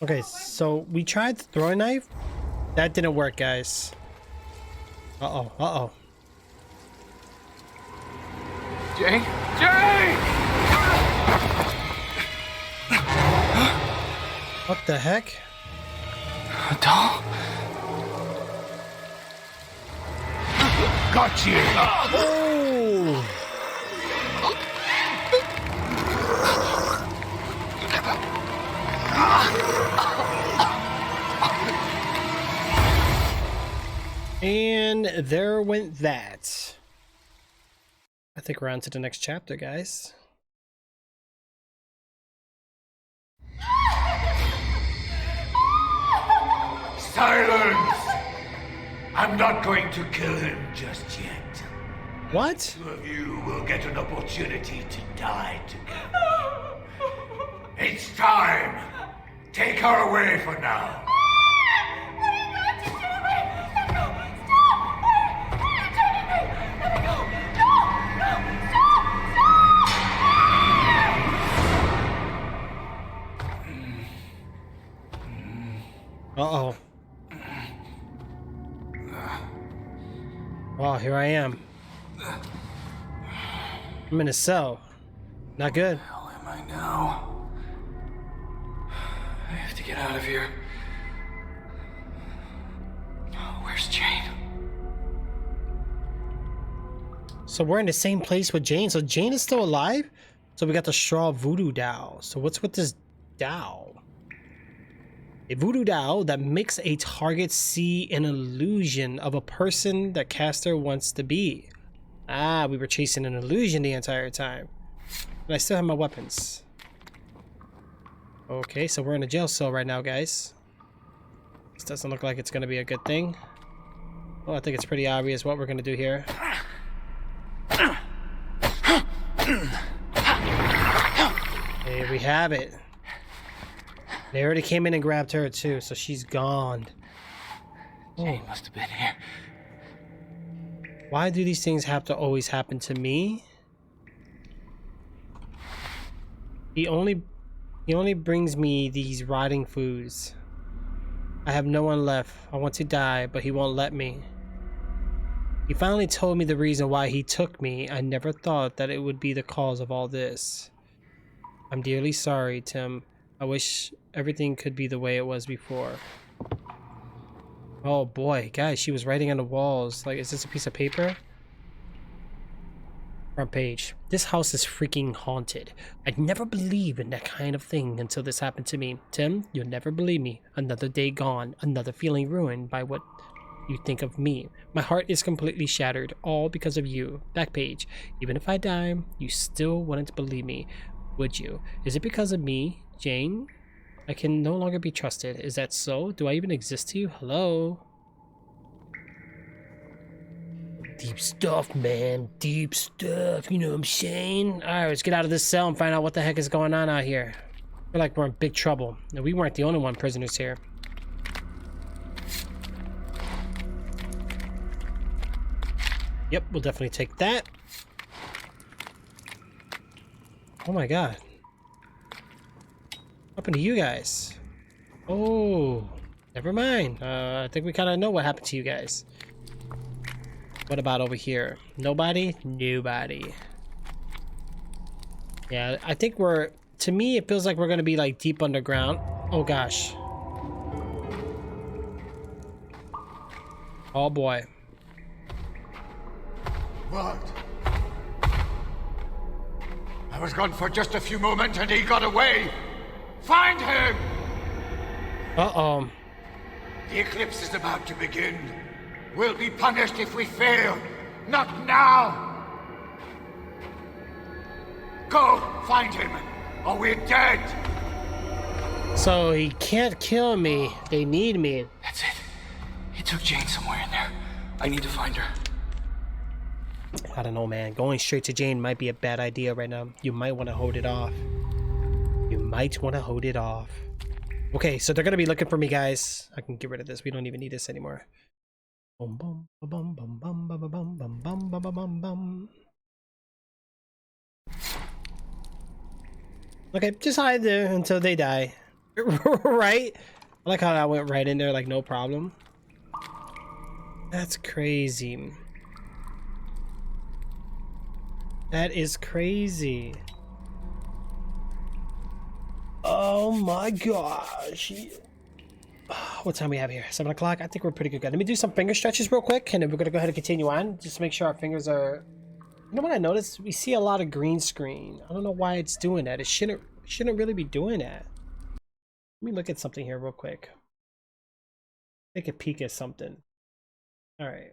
Okay, so we tried the throwing knife. That didn't work, guys. Uh-oh, uh-oh. Jane? Jane! What the heck? A doll? Got you! Oh! And there went that. I think we're on to the next chapter, guys. Silence! I'm not going to kill him just yet. What? Two of you will get an opportunity to die together. It's time! Take her away for now. Uh-oh. Wow, here I am. I'm in a cell. Not good. How am I now? I have to get out of here. Where's Jane? So we're in the same place with Jane. So Jane is still alive? So we got the straw voodoo doll. So what's with this doll? A voodoo doll that makes a target see an illusion of a person the caster wants to be. Ah, we were chasing an illusion the entire time. And I still have my weapons. Okay, so we're in a jail cell right now, guys. This doesn't look like it's going to be a good thing. Well, I think it's pretty obvious what we're going to do here. Here we have it. They already came in and grabbed her too, so she's gone. Jane must have been here. Why do these things have to always happen to me? He only brings me these rotting foods. I have no one left. I want to die, but he won't let me. He finally told me the reason why he took me. I never thought that it would be the cause of all this. I'm dearly sorry, Tim. I wish everything could be the way it was before. Oh boy, guys, she was writing on the walls. Like, is this a piece of paper? Front page. This house is freaking haunted. I'd never believe in that kind of thing until this happened to me. Tim, you'll never believe me. Another day gone. Another feeling ruined by what you think of me. My heart is completely shattered. All because of you. Back page. Even if I die, you still wouldn't believe me, would you? Is it because of me, Jane? I can no longer be trusted. Is that so? Do I even exist to you? Hello? Deep stuff, man. Deep stuff. You know what I'm saying? Alright, let's get out of this cell and find out what the heck is going on out here. I feel like we're in big trouble. And we weren't the only one prisoners here. Yep, we'll definitely take that. Oh my god. What happened to you guys? Oh, never mind. I think we kind of know what happened to you guys. What about over here? Nobody? Nobody. Yeah, I think we're... To me, it feels like we're going to be like deep underground. Oh gosh. Oh boy. What? I was gone for just a few moments and he got away. Find him! Uh-oh. The eclipse is about to begin. We'll be punished if we fail. Not now! Go, find him, or we're dead! So he can't kill me. They need me. That's it. He took Jane somewhere in there. I need to find her. I don't know, man. Going straight to Jane might be a bad idea right now. You might want to hold it off. You might want to hold it off. Okay, so they're going to be looking for me, guys. I can get rid of this. We don't even need this anymore. Bum, bum, bum, bum, bum, bum, bum, bum, bum, bum, bum, bum. Okay, just hide there until they die. Right? I like how I went right in there, like no problem. That's crazy. That is crazy. Oh my gosh. What time we have here? 7 o'clock? I think we're pretty good. Let me do some finger stretches real quick, and then we're gonna go ahead and continue on. Just to make sure our fingers are... You know what I noticed? We see a lot of green screen. I don't know why it's doing that. It shouldn't really be doing that. Let me look at something here real quick. Take a peek at something. All right.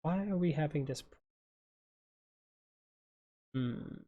Why are we having this? Hmm.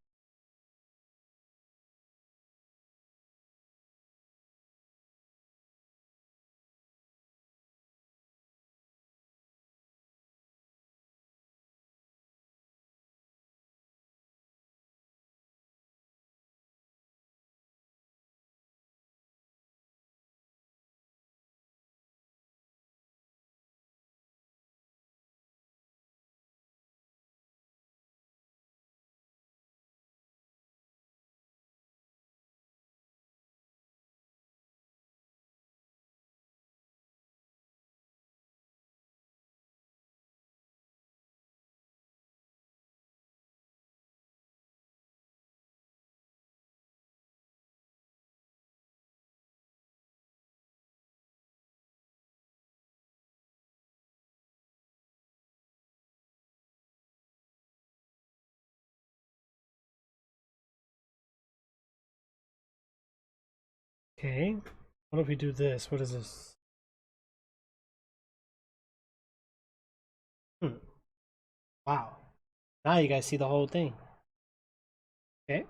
Okay. What if we do this? What is this? Hmm. Wow. Now you guys see the whole thing. Okay.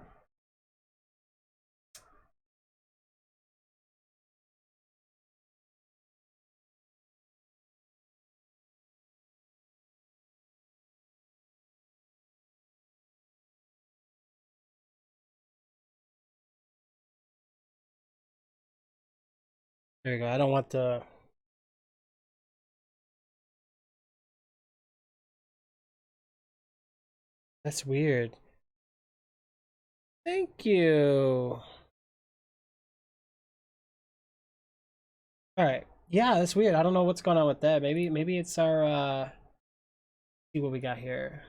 There you go. I don't want the... That's weird. Thank you. All right. Yeah, that's weird. I don't know what's going on with that. Maybe it's our see what we got here.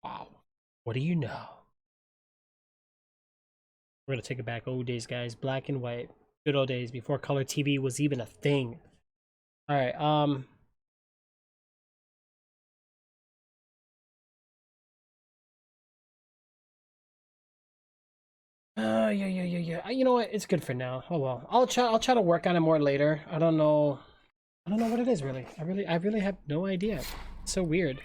Wow. What do you know? We're gonna take it back old days, guys. Black and white. Good old days before color TV was even a thing. All right. Yeah. You know what? It's good for now. Oh well. I'll try to work on it more later. I don't know. I don't know what it is really. I really have no idea. It's so weird.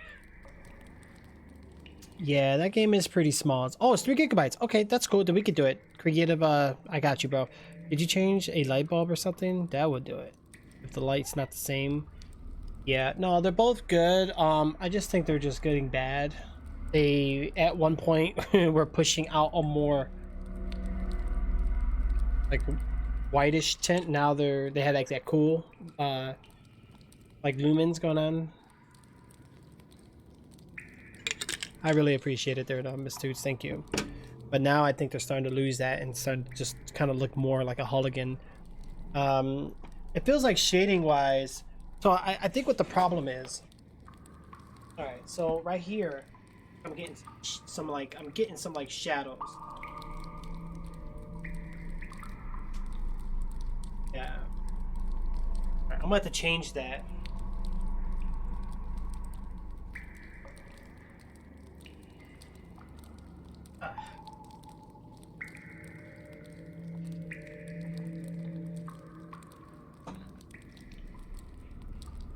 Yeah, that game is pretty small. Oh, it's 3 gigabytes. Okay, that's cool. Then we could do it. Creative, I got you, bro. Did you change a light bulb or something? That would do it. If the light's not the same. Yeah, no, they're both good. I just think they're just getting bad. They, at one point, were pushing out a more, like, whitish tint. Now they had, like, that cool, like, lumens going on. I really appreciate it there, Miss Toots. Thank you. But now I think they're starting to lose that and starting to just kind of look more like a Hologan. It feels like shading wise. So I think what the problem is. All right, so right here, I'm getting some like shadows. Yeah. All right, I'm gonna have to change that.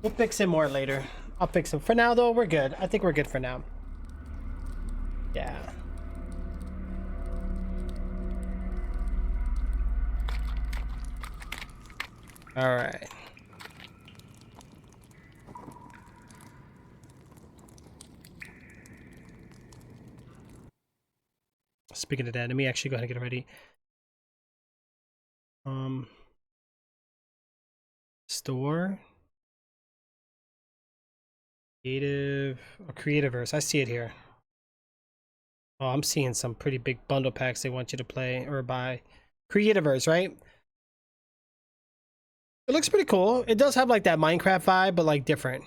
We'll fix it more later. I'll fix them. For now, though, we're good. I think we're good for now. Yeah. All right. Speaking of that, let me actually go ahead and get ready. Store. Creative, oh, Creativerse. I see it here. Oh, I'm seeing some pretty big bundle packs they want you to play or buy. Creativerse, right? It looks pretty cool. It does have like that Minecraft vibe, but like different.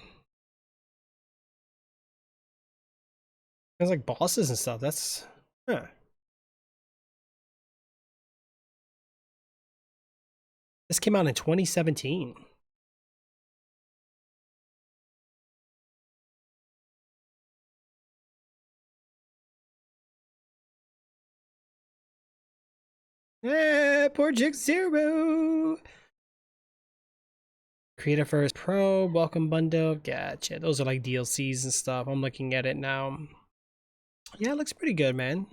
There's like bosses and stuff. That's, huh. This came out in 2017. Yeah, poor Jig Zero. Creator First Pro, welcome bundle. Gotcha. Those are like DLCs and stuff. I'm looking at it now. Yeah, it looks pretty good, man.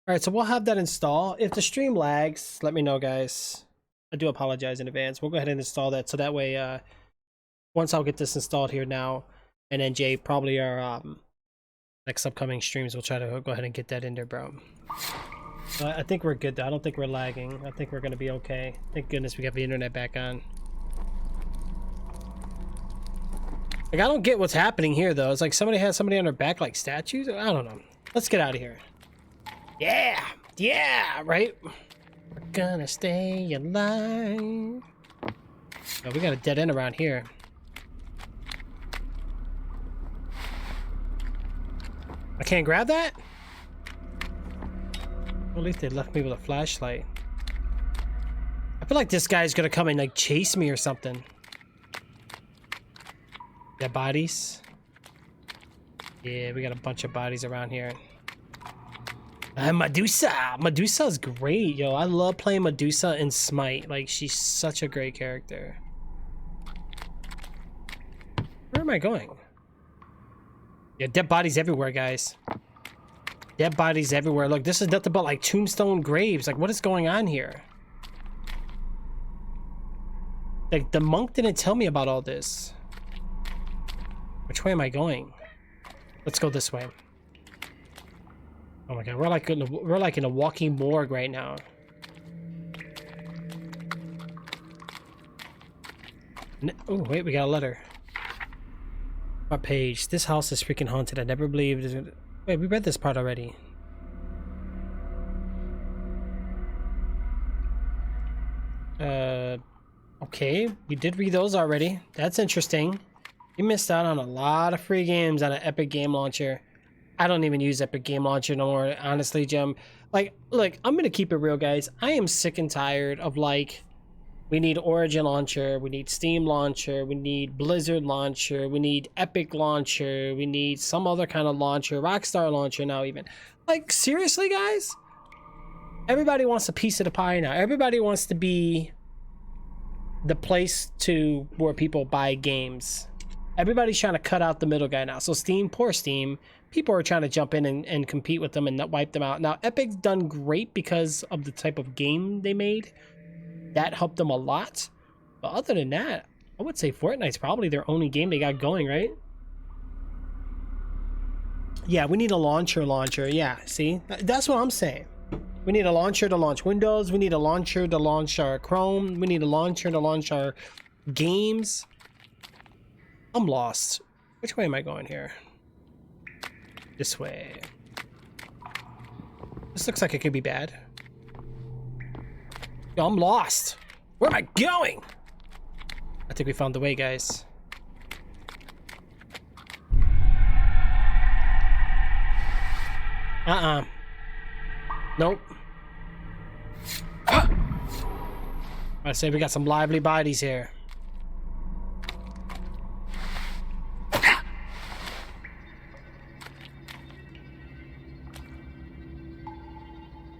All right, so we'll have that install. If the stream lags, let me know, guys. I do apologize in advance. We'll go ahead and install that so that way, once I'll get this installed here now, and then Jay, probably our next upcoming streams, we'll try to go ahead and get that in there, bro. I think we're good though. I don't think we're lagging. I think we're gonna be okay. Thank goodness we got the internet back on. Like, I don't get what's happening here though. It's like somebody has somebody on their back like statues. I don't know. Let's get out of here. Yeah, yeah, right. We're gonna stay alive. Oh, we got a dead end around here. I can't grab that? Well, at least they left me with a flashlight. I feel like this guy's gonna come and like chase me or something. Dead bodies. Yeah, we got a bunch of bodies around here. Medusa! Medusa's great, yo. I love playing Medusa in Smite. Like, she's such a great character. Where am I going? Yeah, dead bodies everywhere, guys. Dead bodies everywhere. Look, this is nothing but like tombstone graves. Like, what is going on here? Like, the monk didn't tell me about all this. Which way am I going? Let's go this way. Oh my god, we're like in a walking morgue right now. Oh wait, we got a letter. What page? This house is freaking haunted. I never believed it. Wait, we read this part already. Okay, we did read those already. That's interesting. You missed out on a lot of free games on an Epic Game Launcher. I don't even use Epic Game Launcher no more, honestly, Jim. Like, look, I'm gonna keep it real, guys. I am sick and tired of, like, we need Origin Launcher, we need Steam Launcher, we need Blizzard Launcher, we need Epic Launcher, we need some other kind of launcher, Rockstar Launcher now even. Like, seriously, guys? Everybody wants a piece of the pie now. Everybody wants to be the place to where people buy games. Everybody's trying to cut out the middle guy now. So Steam, poor Steam, people are trying to jump in and compete with them and not wipe them out. Now, Epic's done great because of the type of game they made. That helped them a lot. But other than that, I would say Fortnite's probably their only game they got going, right? Yeah, we need a launcher. Yeah, see? That's what I'm saying. We need a launcher to launch Windows. We need a launcher to launch our Chrome. We need a launcher to launch our games. I'm lost. Which way am I going here? This way. This looks like it could be bad. Yo, I'm lost. Where am I going? I think we found the way, guys. Nope. I say we got some lively bodies here.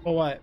For what?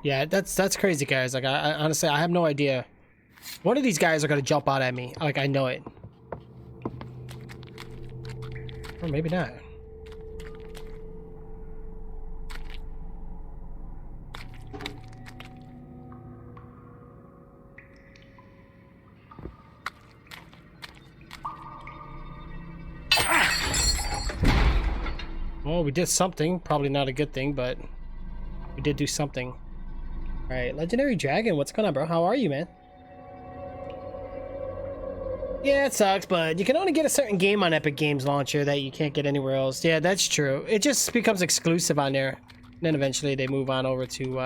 Yeah, that's crazy, guys. Like, I honestly, I have no idea. One of these guys are gonna jump out at me. Like, I know it. Or maybe not. Well, we did something. Probably not a good thing, but we did do something. Alright, Legendary Dragon, what's going on, bro? How are you, man? Yeah, it sucks, but you can only get a certain game on Epic Games Launcher that you can't get anywhere else. Yeah, that's true. It just becomes exclusive on there. And then eventually they move on over to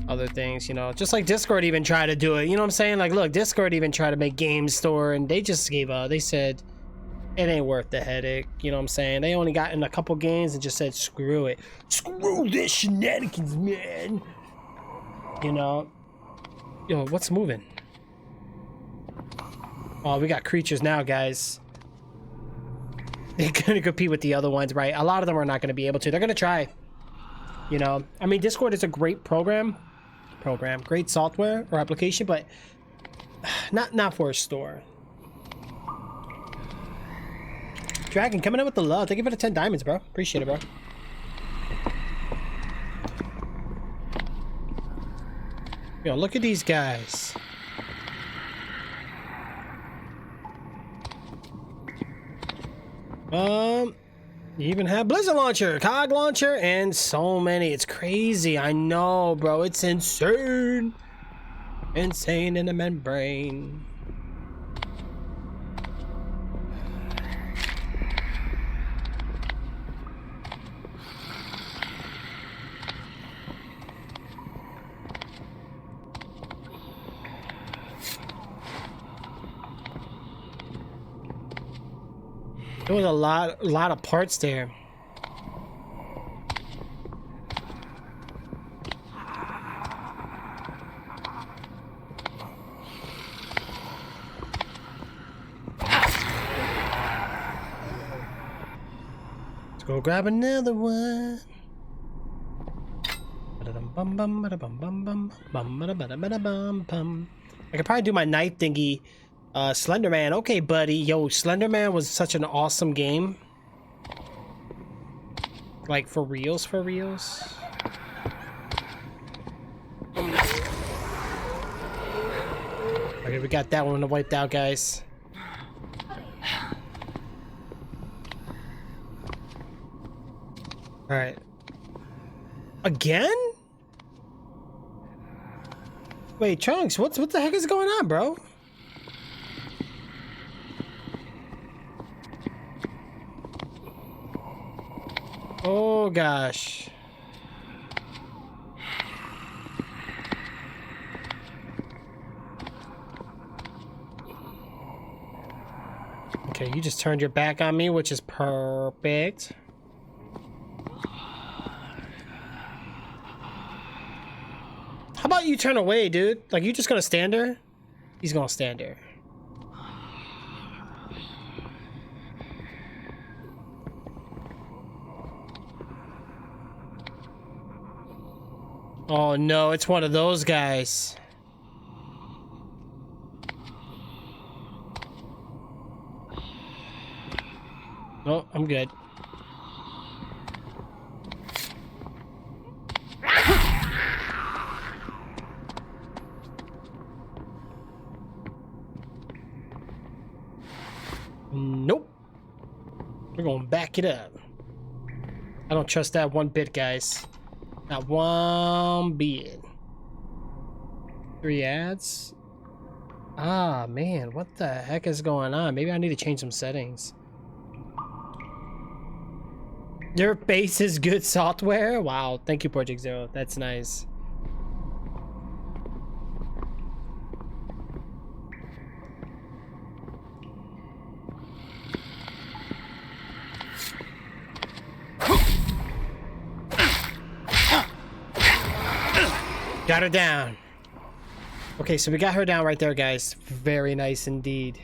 other things, you know. Just like Discord even tried to do it. You know what I'm saying? Like, look, Discord even tried to make Game Store, and they just gave up. They said, it ain't worth the headache. You know what I'm saying? They only got in a couple games and just said, screw it. Screw this shenanigans, man. You know. Yo, what's moving? Oh, we got creatures now, guys. They're gonna compete with the other ones, right? A lot of them are not gonna be able to. They're gonna try. You know, I mean, Discord is a great great software or application, but not for a store. Dragon coming in with the love. Thank you for the 10 diamonds, bro. Appreciate it, bro. Yo, look at these guys. You even have Blizzard Launcher, Cog Launcher, and so many. It's crazy. I know, bro. It's insane. Insane in the membrane. There was a lot of parts there. Let's go grab another one. I could probably do my knife thingy. Slenderman, okay, buddy. Yo, Slenderman was such an awesome game. Like, for reals, for reals. Okay, we got that one wiped out, guys. Alright. Again? Wait, Trunks, what the heck is going on, bro? Oh gosh. Okay, you just turned your back on me, which is perfect. How about you turn away, dude? Like, you just gonna stand there? He's gonna stand there. Oh no, it's one of those guys. Oh, I'm good. Nope. We're gonna back it up. I don't trust that one bit, guys. Not one bit. 3 ads? Ah, man, what the heck is going on? Maybe I need to change some settings. Your base is good software? Wow, thank you, Project Zero. That's nice. Got her down. Okay, so we got her down right there, guys. Very nice indeed.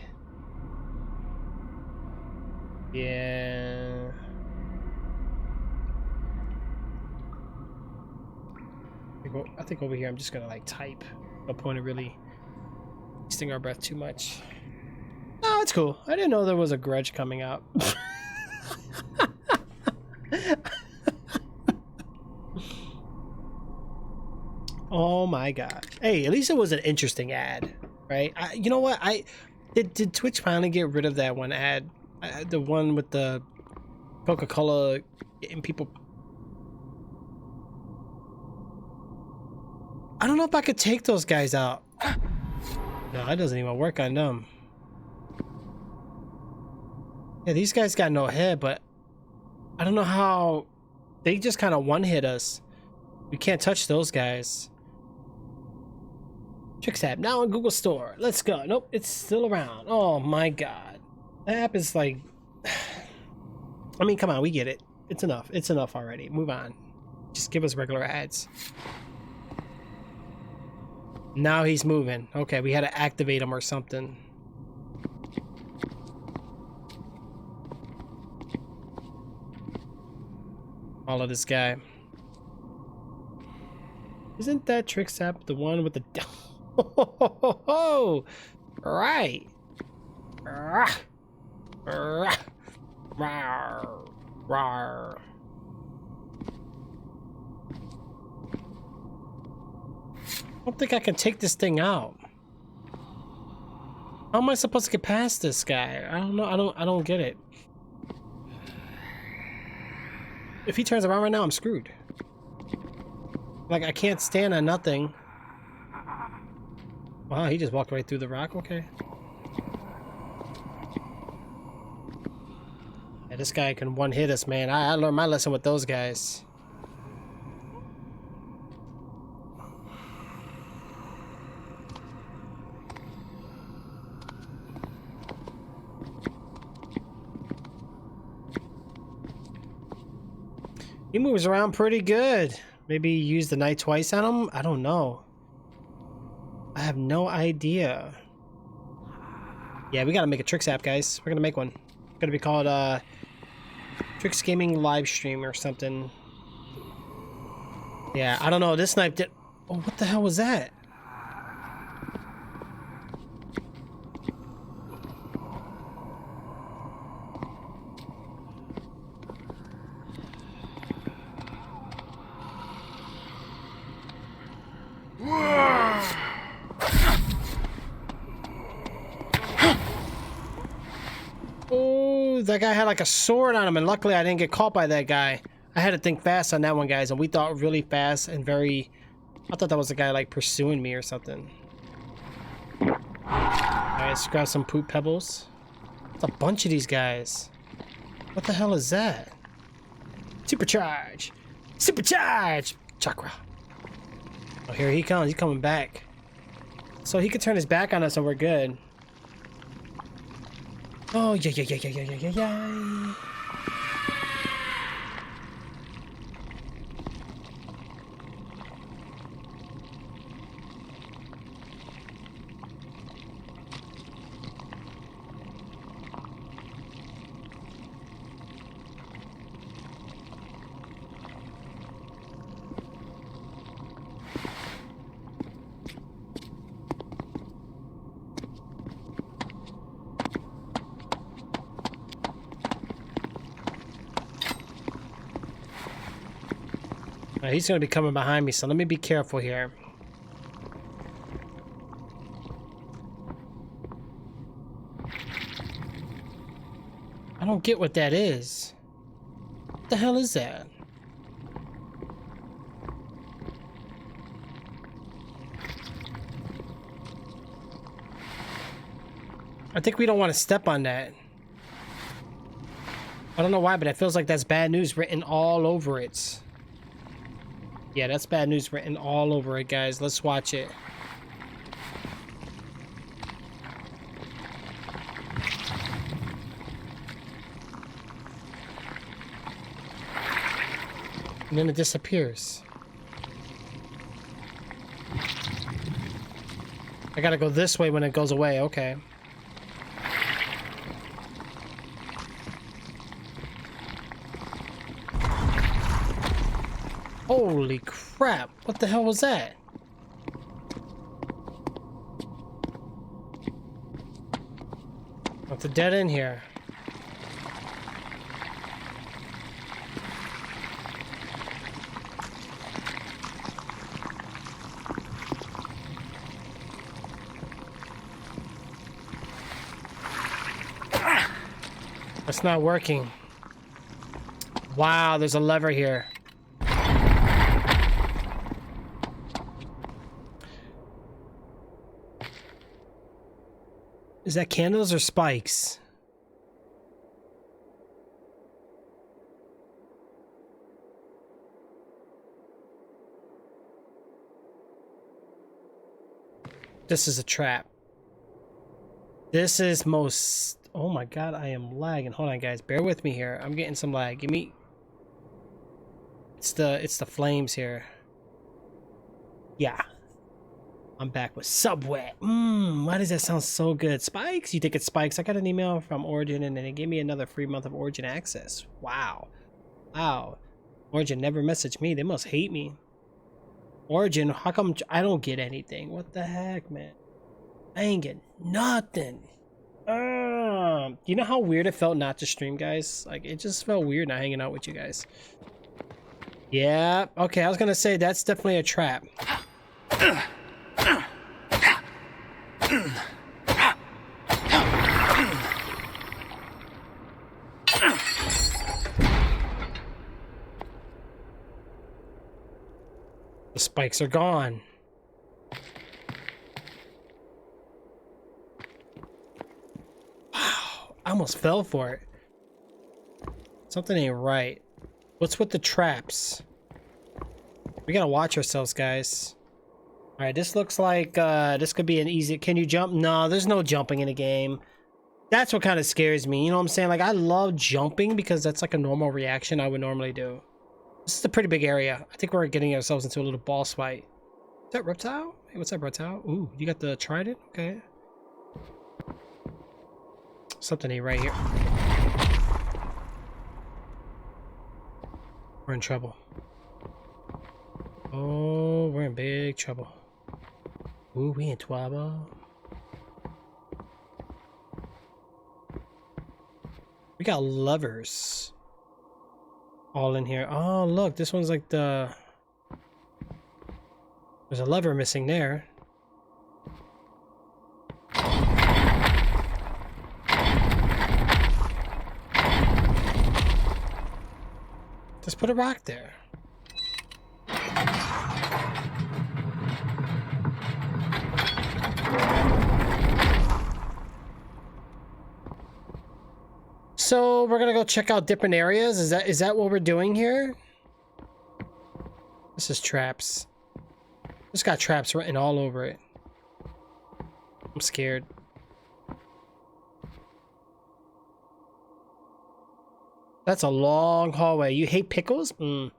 Yeah. I think over here I'm just gonna like type. No point of really wasting our breath too much. Oh, it's cool. I didn't know there was a grudge coming up. Oh my god. Hey, at least it was an interesting ad, right? You know what? Did Twitch finally get rid of that one ad? The one with the Coca-Cola getting people. I don't know if I could take those guys out. No, that doesn't even work on them. Yeah, these guys got no head, but I don't know how they just kind of one-hit us. We can't touch those guys. Trix app now on Google Store. Let's go. Nope, it's still around. Oh my god. That app is like... I mean, come on, we get it. It's enough. It's enough already. Move on. Just give us regular ads. Now he's moving. Okay, we had to activate him or something. Follow this guy. Isn't that Trix app the one with the... Oh, right. I don't think I can take this thing out. How am I supposed to get past this guy? I don't know. I don't get it. If he turns around right now, I'm screwed. Like, I can't stand on nothing. Wow, he just walked right through the rock. Okay. Yeah, this guy can one-hit us, man. I learned my lesson with those guys. He moves around pretty good. Maybe use the knight twice on him? I don't know. I have no idea. Yeah, we gotta make a Trix app, guys. We're gonna make one. It's gonna be called Trix Gaming Livestream or something. Yeah, I don't know. This knife did... Oh, what the hell was that? Oh, that guy had like a sword on him, and luckily I didn't get caught by that guy. I had to think fast on that one, guys, and we thought really fast and very... I thought that was a guy like pursuing me or something. Alright, let's grab some poop pebbles. It's a bunch of these guys. What the hell is that? Supercharge! Supercharge! Chakra. Oh, here he comes. He's coming back. So he could turn his back on us and we're good. Oh, yeah. He's gonna be coming behind me, so let me be careful here. I don't get what that is. What the hell is that? I think we don't want to step on that. I don't know why, but it feels like that's bad news written all over it. Yeah, that's bad news written all over it, guys. Let's watch it. And then it disappears. I gotta go this way when it goes away. Okay. Holy crap. What the hell was that? What's a dead end here? It's not working. Wow, there's a lever here. Is that candles or spikes? This is a trap. This is most... Oh my god, I am lagging. Hold on, guys. Bear with me here. I'm getting some lag. Give me... It's the flames here. Yeah. I'm back with Subway. Why does that sound so good? Spikes? You think it's spikes? I got an email from Origin and then they gave me another free month of Origin access. Wow. Wow. Origin never messaged me. They must hate me. Origin, how come I don't get anything? What the heck, man? I ain't getting nothing. You know how weird it felt not to stream, guys? Like, it just felt weird not hanging out with you guys. Yeah, okay, I was gonna say that's definitely a trap. The spikes are gone. Wow, I almost fell for it. Something ain't right. What's with the traps? We gotta watch ourselves, guys. Alright, this looks like this could be an easy... Can you jump? No, there's no jumping in the game. That's what kind of scares me. You know what I'm saying? Like, I love jumping because that's like a normal reaction I would normally do. This is a pretty big area. I think we're getting ourselves into a little boss fight. Is that Reptile? Hey, what's up, Reptile? Ooh, you got the trident? Okay. Something ain't right here. We're in trouble. Oh, we're in big trouble. Ooh, we in trouble. We got levers all in here. Oh, look, this one's like the... There's a lever missing there. Just put a rock there. So we're gonna go check out different areas. Is that what we're doing here? This is traps. It's got traps written all over it. I'm scared. That's a long hallway. You hate pickles? And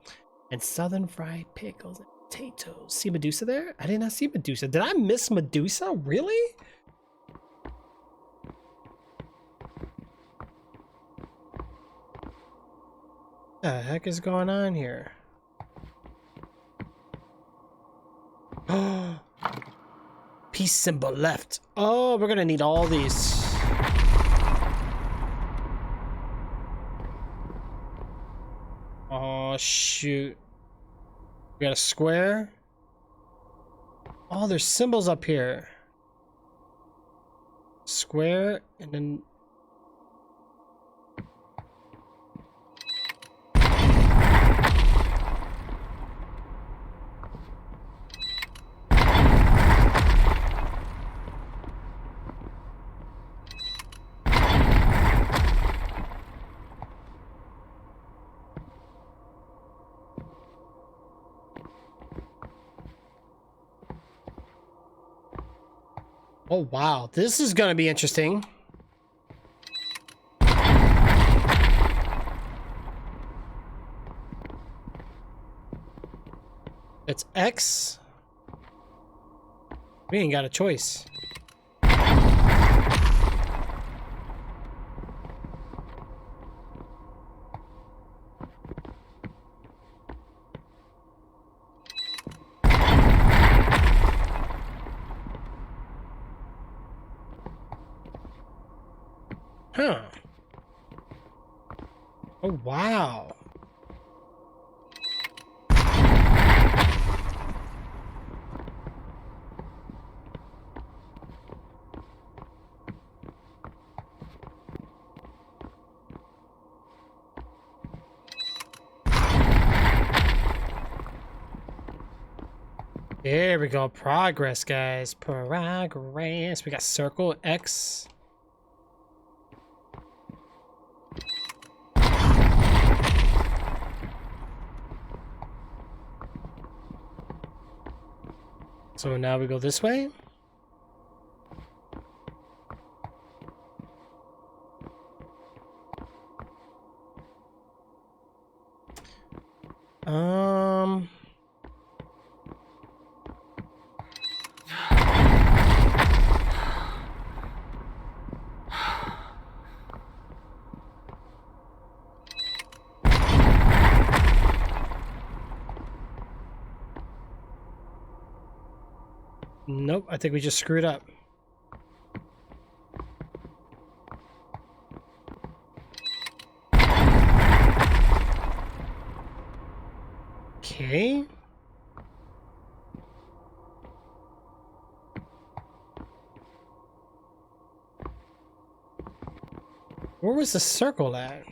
southern fried pickles and potatoes. See Medusa there? I did not see Medusa. Did I miss Medusa? Really? What the heck is going on here? Oh, peace symbol left. Oh, we're gonna need all these. Oh, shoot. We got a square. Oh, there's symbols up here. Square, and then... Oh, wow. This is going to be interesting. It's X. We ain't got a choice. Oh, wow. There we go. Progress, guys. Progress. We got circle, X. So now we go this way. Nope, I think we just screwed up. Okay. Where was the circle at?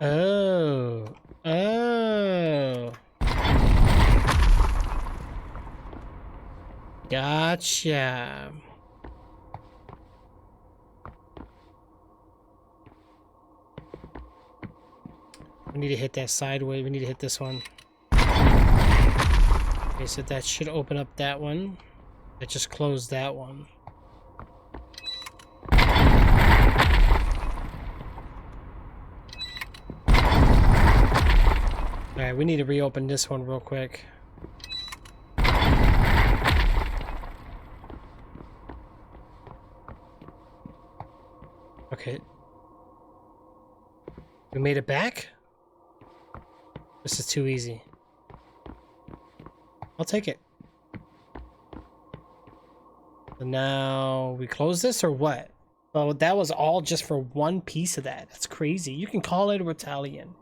Oh. Oh. Gotcha. We need to hit that sideways. We need to hit this one. Okay, so that should open up that one. That just closed that one. Alright, we need to reopen this one real quick. Okay. We made it back? This is too easy. I'll take it. So now we close this or what? Oh, that was all just for one piece of that. That's crazy. You can call it a battalion.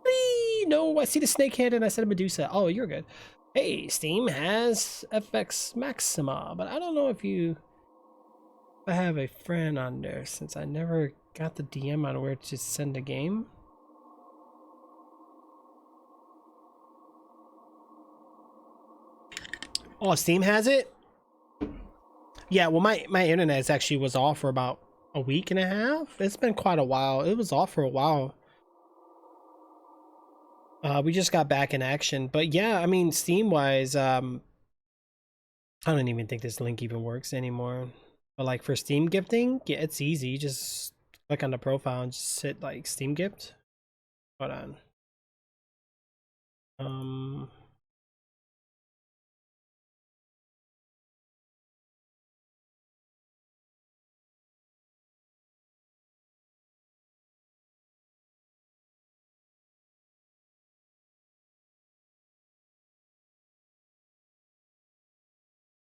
Whee! No, I see the snakehead and I said a Medusa. Oh, you're good. Hey, Steam has FX Maxima, but I don't know if I have a friend on there since I never got the DM on where to send a game. Oh, Steam has it? Yeah, well, my internet actually was off for about a week and a half. It's been quite a while. It was off for a while. We just got back in action. But yeah, I mean, Steam-wise, I don't even think this link even works anymore. But like for Steam gifting, yeah, it's easy. You just click on the profile and just hit like Steam gift. Hold on.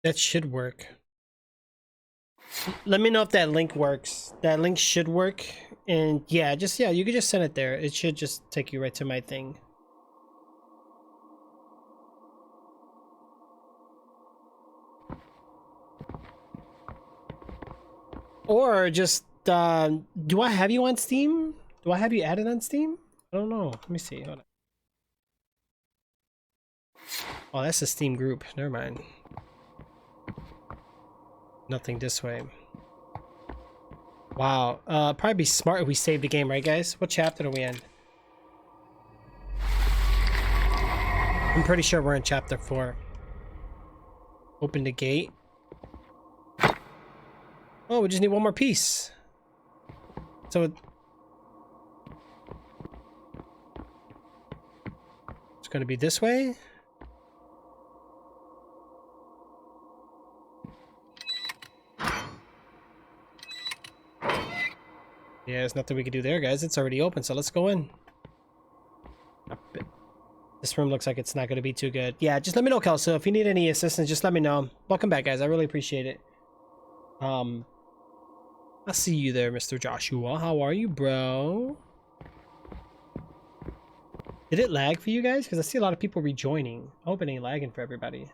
That should work. Let me know if that link works. That link should work. And yeah, you could just send it there. It should just take you right to my thing. Or just, do I have you on Steam? Do I have you added on Steam? I don't know. Let me see. Hold on. Oh, that's a Steam group. Never mind. Nothing this way. Wow. Probably be smart if we save the game, right, guys? What chapter are we in? I'm pretty sure we're in chapter 4. Open the gate. Oh, we just need one more piece. So it's going to be this way. Yeah, there's nothing we can do there, guys. It's already open, so let's go in. This room looks like it's not going to be too good. Yeah, just let me know, Kelso. If you need any assistance, just let me know. Welcome back, guys. I really appreciate it. I see you there, Mr. Joshua. How are you, bro? Did it lag for you guys? Because I see a lot of people rejoining. I hope it ain't lagging for everybody.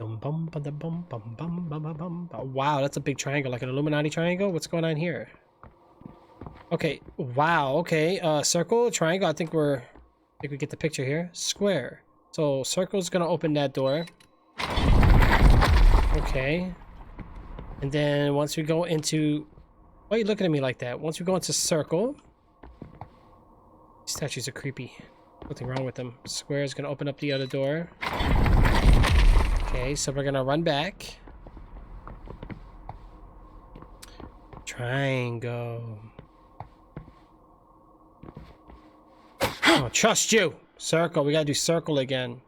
Wow, that's a big triangle, like an Illuminati triangle. What's going on here? Okay, wow, okay. Circle, triangle. I think we get the picture here. Square. So circle's gonna open that door. Okay. And then once we go into, why are you looking at me like that? Once we go into circle, these statues are creepy. Nothing wrong with them. Square is gonna open up the other door. Okay, so we're gonna run back. Triangle. I don't trust you. Circle. We gotta do circle again.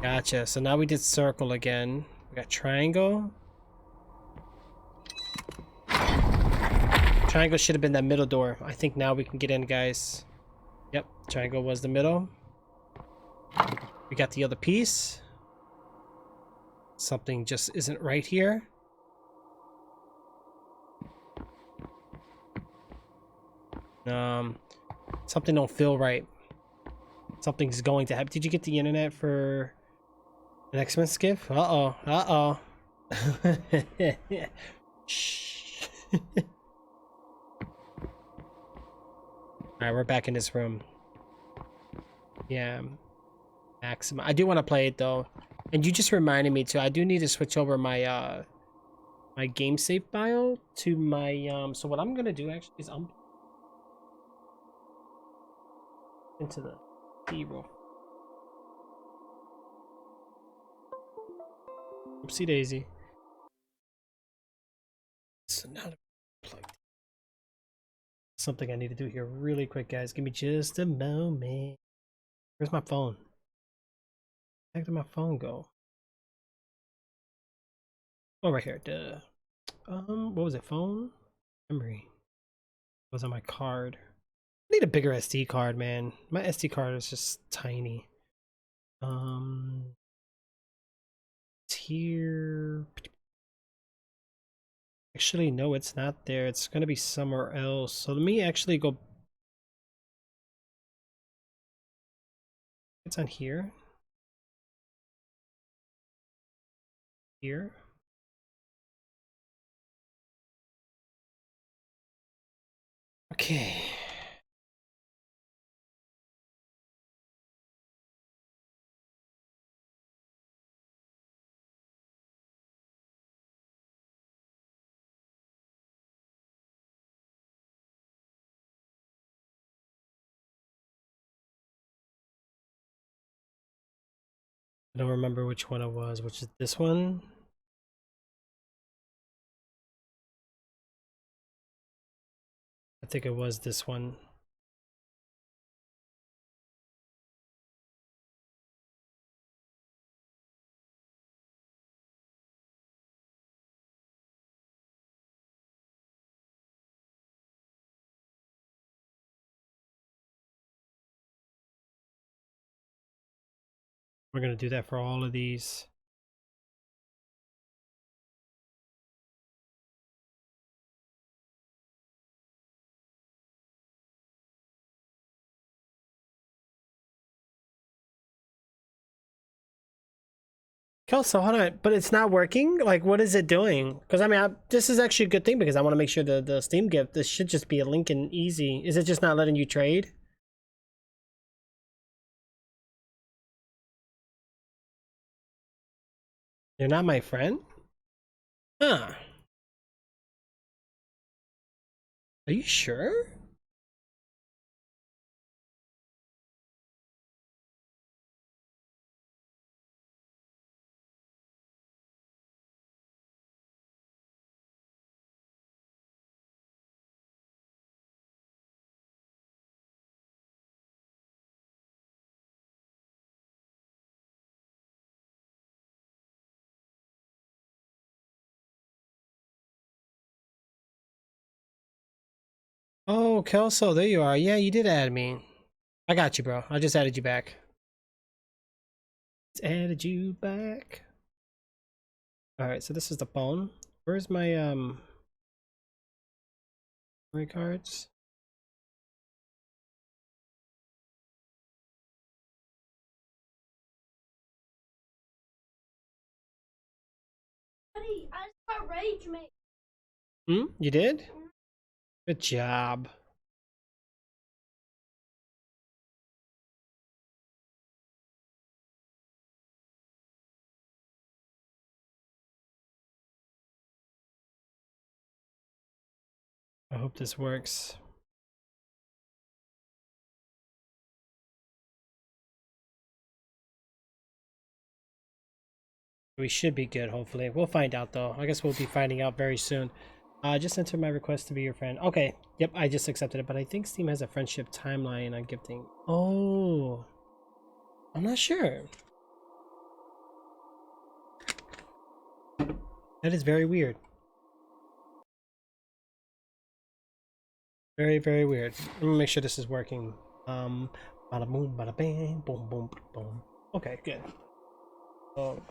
Gotcha. So now we did circle again. We got triangle. Triangle should have been that middle door. I think now we can get in, guys. Yep. Triangle was the middle. We got the other piece. Something just isn't right here. Something don't feel right. Something's going to happen. Did you get the internet for an Xmas gift? Uh-oh. Uh-oh. Shh. Alright, we're back in this room. Yeah. Maximum. I do want to play it though. And you just reminded me too. I do need to switch over my my game save file to my so what I'm gonna do actually is I'm into the B-roll. Oopsie daisy. So now to plug something I need to do here really quick, guys. Give me just a moment. Where's my phone? Where did my phone go? Oh, right here. Duh. What was it? Phone? Memory. It was on my card. I need a bigger SD card, man. My SD card is just tiny. It's here. Actually, no, it's not there. It's gonna be somewhere else. So let me actually go. It's on here. Here. Okay. I don't remember which one it was, which is this one. I think it was this one. We're gonna do that for all of these. Kelso, hold on, but it's not working? Like, what is it doing? Because, I mean, this is actually a good thing because I want to make sure the Steam gift, this should just be a link and easy. Is it just not letting you trade? You're not my friend? Huh. Are you sure? Oh, Kelso, there you are. Yeah, you did add me. I got you, bro. I just added you back. It's added you back. Alright, so this is the phone. Where's my memory cards? Buddy, I just got rage mate. You did? Good job. I hope this works. We should be good, hopefully. We'll find out, though. I guess we'll be finding out very soon. Just enter my request to be your friend. Okay. Yep, I just accepted it, but I think Steam has a friendship timeline on gifting. Oh. I'm not sure. That is very weird. Very, very weird. Let me make sure this is working. Bada boom, bada bang, boom, boom, boom. Okay, good. Oh.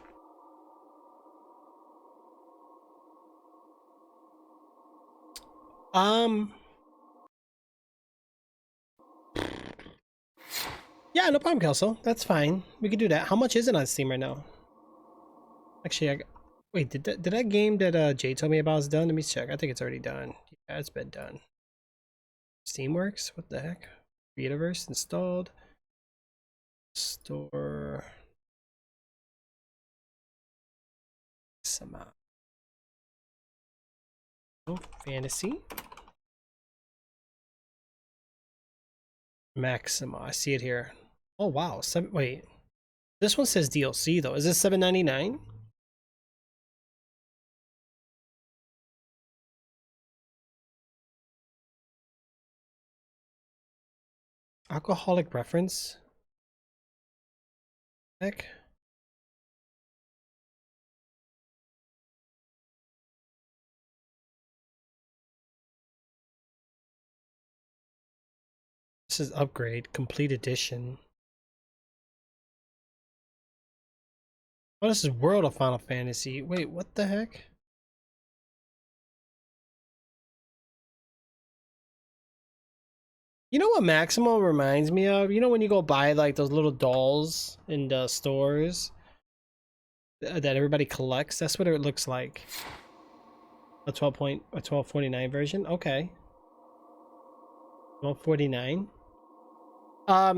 Yeah, no problem, Kelso. That's fine. We can do that. How much is it on Steam right now? Actually, wait, did that game that Jay told me about is done? Let me check. I think it's already done. Yeah, it's been done. Steamworks? What the heck? Betaverse installed. Store. Some oh, fantasy. Maxima. I see it here. Oh wow. Wait. This one says DLC though. Is this $7.99? Alcoholic reference? Heck. This is upgrade, complete edition. Oh, this is World of Final Fantasy. Wait, what the heck? You know what Maximo reminds me of? You know when you go buy like those little dolls in the stores that everybody collects? That's what it looks like. A 1249 version? Okay. 1249.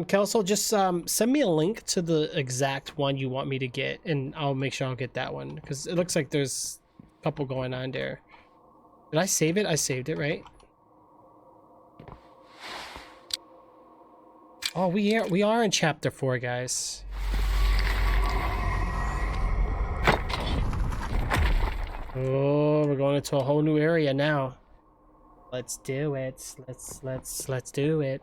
Kelso, just send me a link to the exact one you want me to get, and I'll make sure I'll get that one because it looks like there's a couple going on there. Did I save it? I saved it, right? Oh, we are in chapter 4, guys. Oh, we're going into a whole new area now. Let's do it. Let's do it.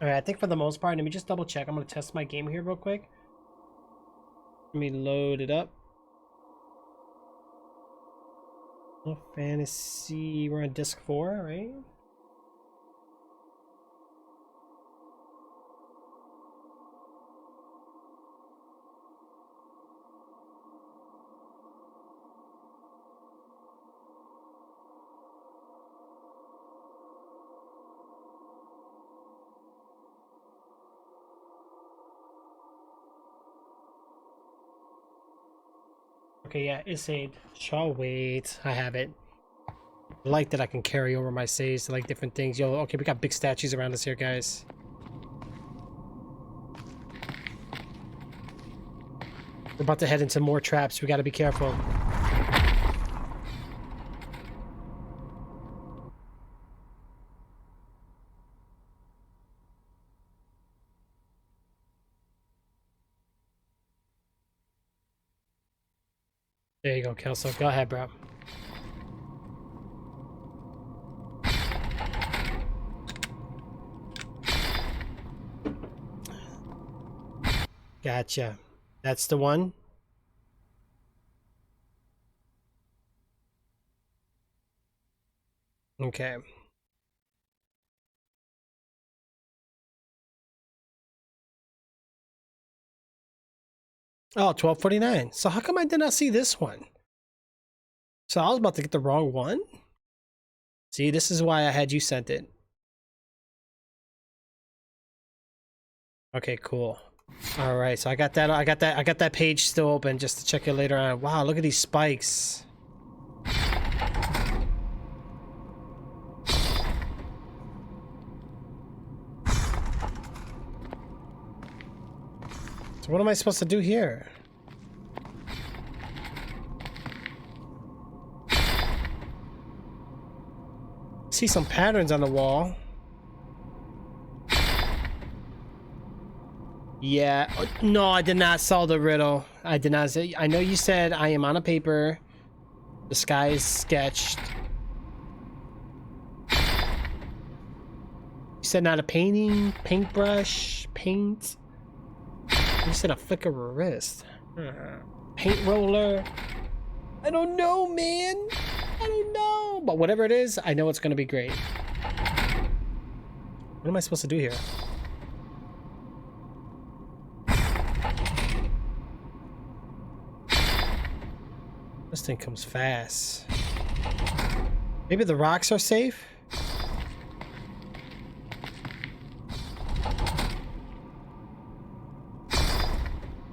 All right, I think for the most part, let me just double check. I'm gonna test my game here real quick. Let me load it up. Oh, fantasy. We're on disc 4, right? Okay, yeah, it's saved. Shall wait. I have it. I like that I can carry over my saves to like different things. Yo, okay, we got big statues around us here, guys. We're about to head into more traps. We gotta be careful. There you go, Kelso. Go ahead, bro. Gotcha. That's the one? Okay. Oh, 12:49. So how come I did not see this one? So I was about to get the wrong one. See, this is why I had you sent it. Okay, cool. All right, so I got that page still open just to check it later on. Wow, look at these spikes. So what am I supposed to do here? See some patterns on the wall. Yeah. No, I did not solve the riddle. I did not say. I know you said I am on a paper. The sky is sketched. You said not a painting, paintbrush, paint. You said a flick of a wrist. Paint roller. I don't know, man. I don't know. But whatever it is, I know it's going to be great. What am I supposed to do here? This thing comes fast. Maybe the rocks are safe?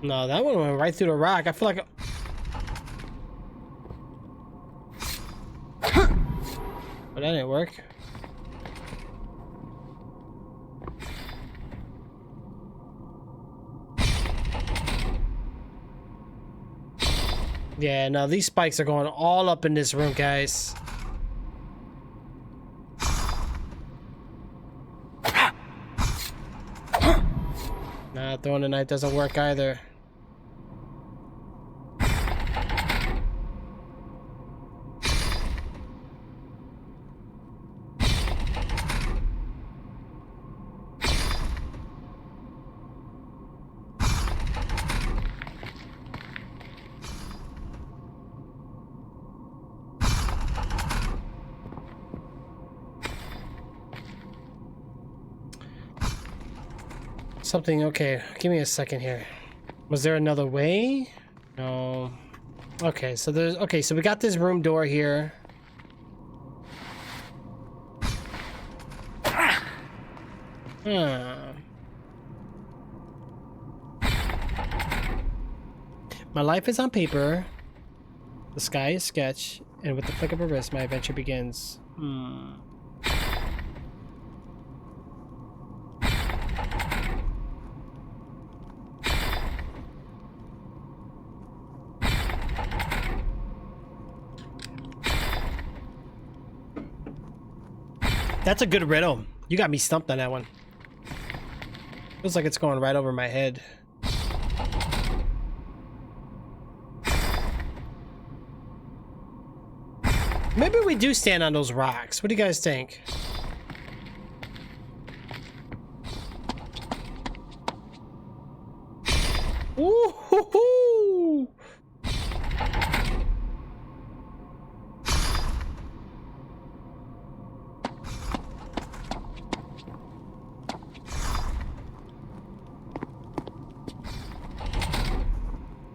No, that one went right through the rock. I feel like... But that didn't work. Yeah, no, these spikes are going all up in this room, guys. Nah, throwing a knife doesn't work either. Something, okay, give me a second here. Was there another way? No. Okay, so there's, okay, so we got this room door here. My life is on paper. The sky is sketch, and with the flick of a wrist, my adventure begins. That's a good riddle. You got me stumped on that one. Feels like it's going right over my head. Maybe we do stand on those rocks. What do you guys think? Ooh-hoo-hoo!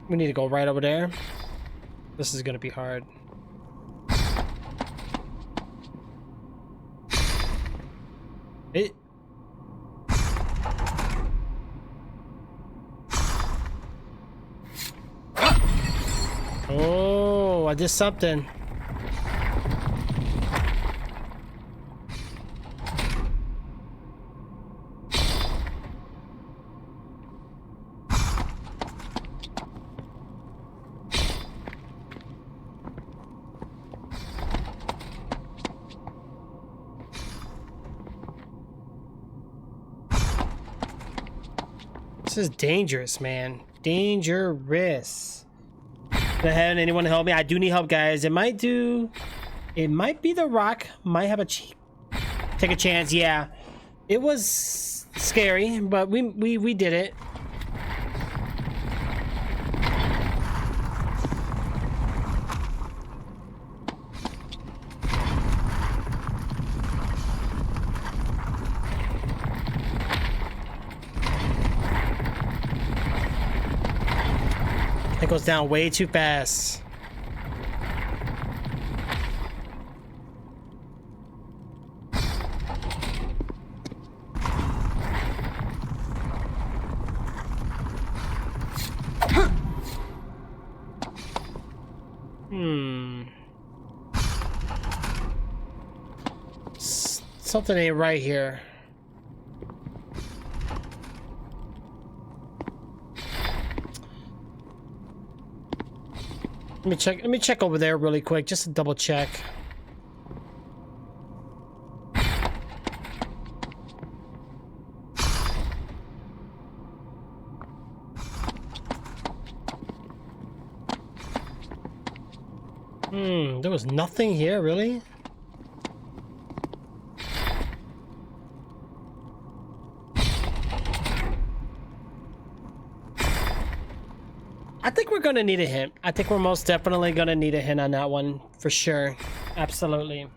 We need to go right over there. This is gonna be hard. It. Oh, I did something. This is dangerous, man. Dangerous. Go ahead, anyone help me? I do need help, guys. It might be the rock. Might have a take a chance. Yeah, it was scary, but we did it. It goes down way too fast. Something ain't right here. Let me check over there really quick, just to double check. There was nothing here, really? I think we're gonna need a hint. I think we're most definitely gonna need a hint on that one, for sure. Absolutely.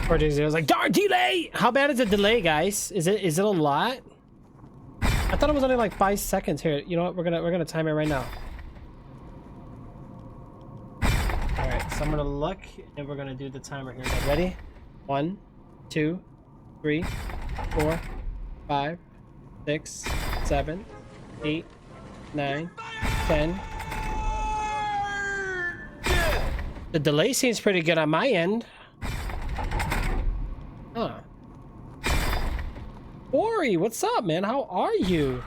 Project Zero's like, darn delay! How bad is the delay, guys? Is it a lot? I thought it was only like 5 seconds here. You know what? We're gonna time it right now. Alright, so I'm gonna look and we're gonna do the timer here. Okay, ready? 1, 2, 3, 4, 5, 6, 7, 8, 9, 10. The delay seems pretty good on my end. Huh. Ori, what's up, man? How are you?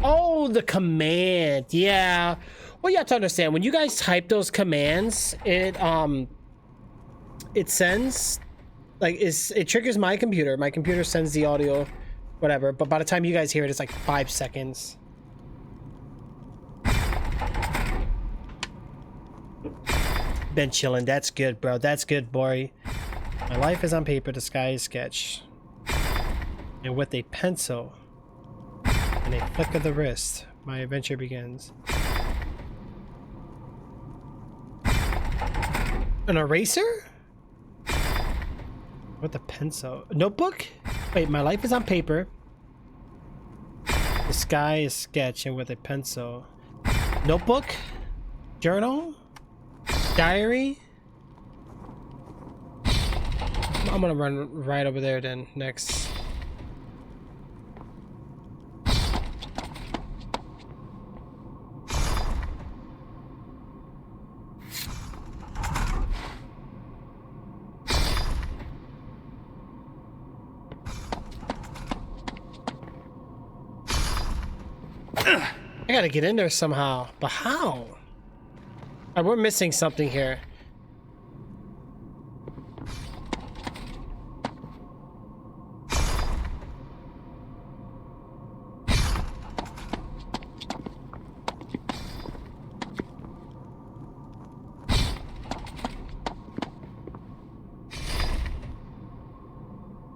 Oh, the command. Yeah. Well, you have to understand, when you guys type those commands, it sends, like, it triggers my computer. My computer sends the audio, whatever. But by the time you guys hear it, it's like 5 seconds. Been chilling. That's good, bro. That's good, boy. My life is on paper. The sky is sketch. And with a pencil and a flick of the wrist, my adventure begins. An eraser? With a pencil. A notebook? Wait, my life is on paper. The sky is sketch and with a pencil. Notebook? Journal? Diary? I'm gonna run right over there then, next. I gotta get in there somehow, but how? We're missing something here.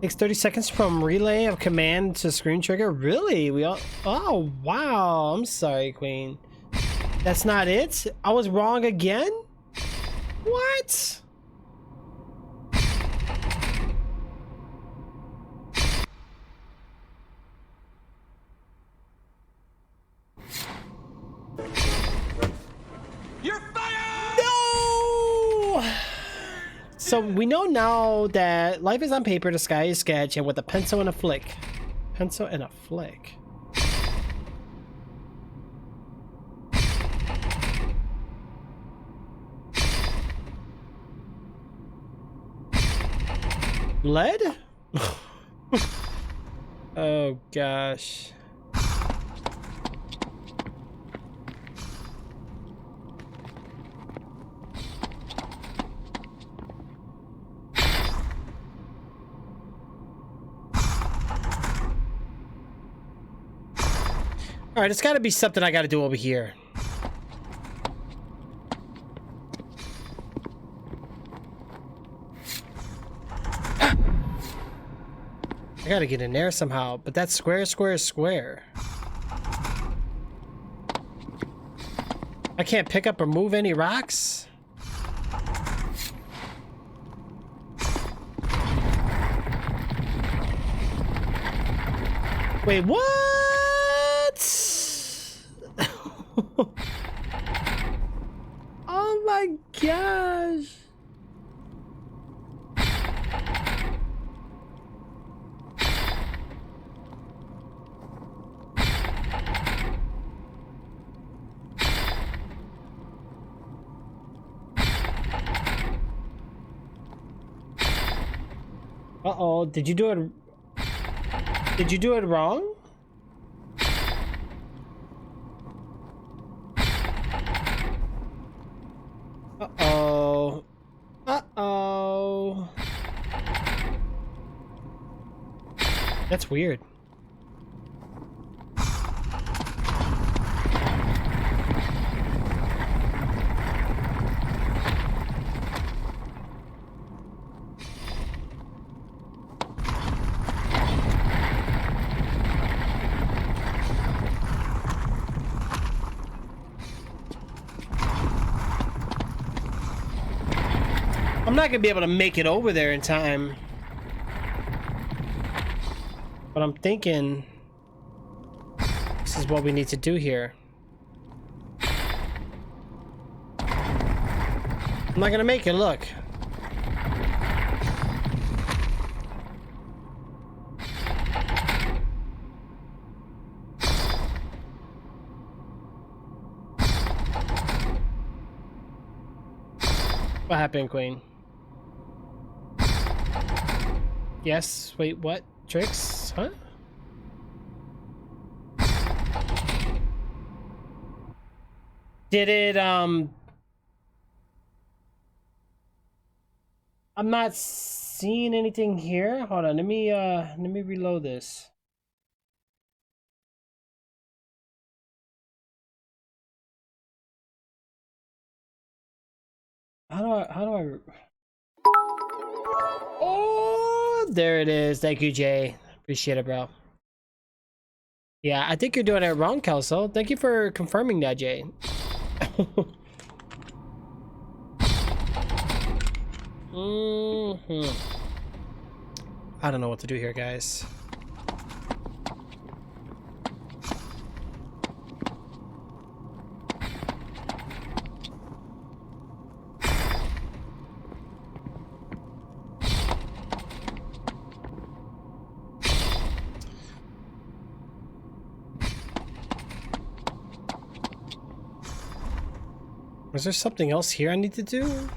Takes 30 seconds from relay of command to screen trigger. Really? We all... Oh, wow. I'm sorry, Queen. That's not it? I was wrong again? What? You're fired! No! So we know now that life is on paper, the sky is sketch, and with a pencil and a flick. Pencil and a flick. Lead? Oh gosh. All right, it's got to be something I got to do over here. I gotta get in there somehow, but that's square, square, square. I can't pick up or move any rocks? Wait, what? Oh my gosh. Uh-oh, did you do it? Did you do it wrong? Uh-oh. Uh-oh. That's weird. I'm not gonna be able to make it over there in time. But I'm thinking this is what we need to do here. I'm not gonna make it, look. What happened, Queen? Yes, wait, what? Tricks? Huh? Did it, I'm not seeing anything here. Hold on, let me reload this. How do I Oh, there it is. Thank you, Jay. Appreciate it, bro. Yeah, I think you're doing it wrong, Kelso. Thank you for confirming that, Jay. I don't know what to do here, guys. Was there something else here I need to do?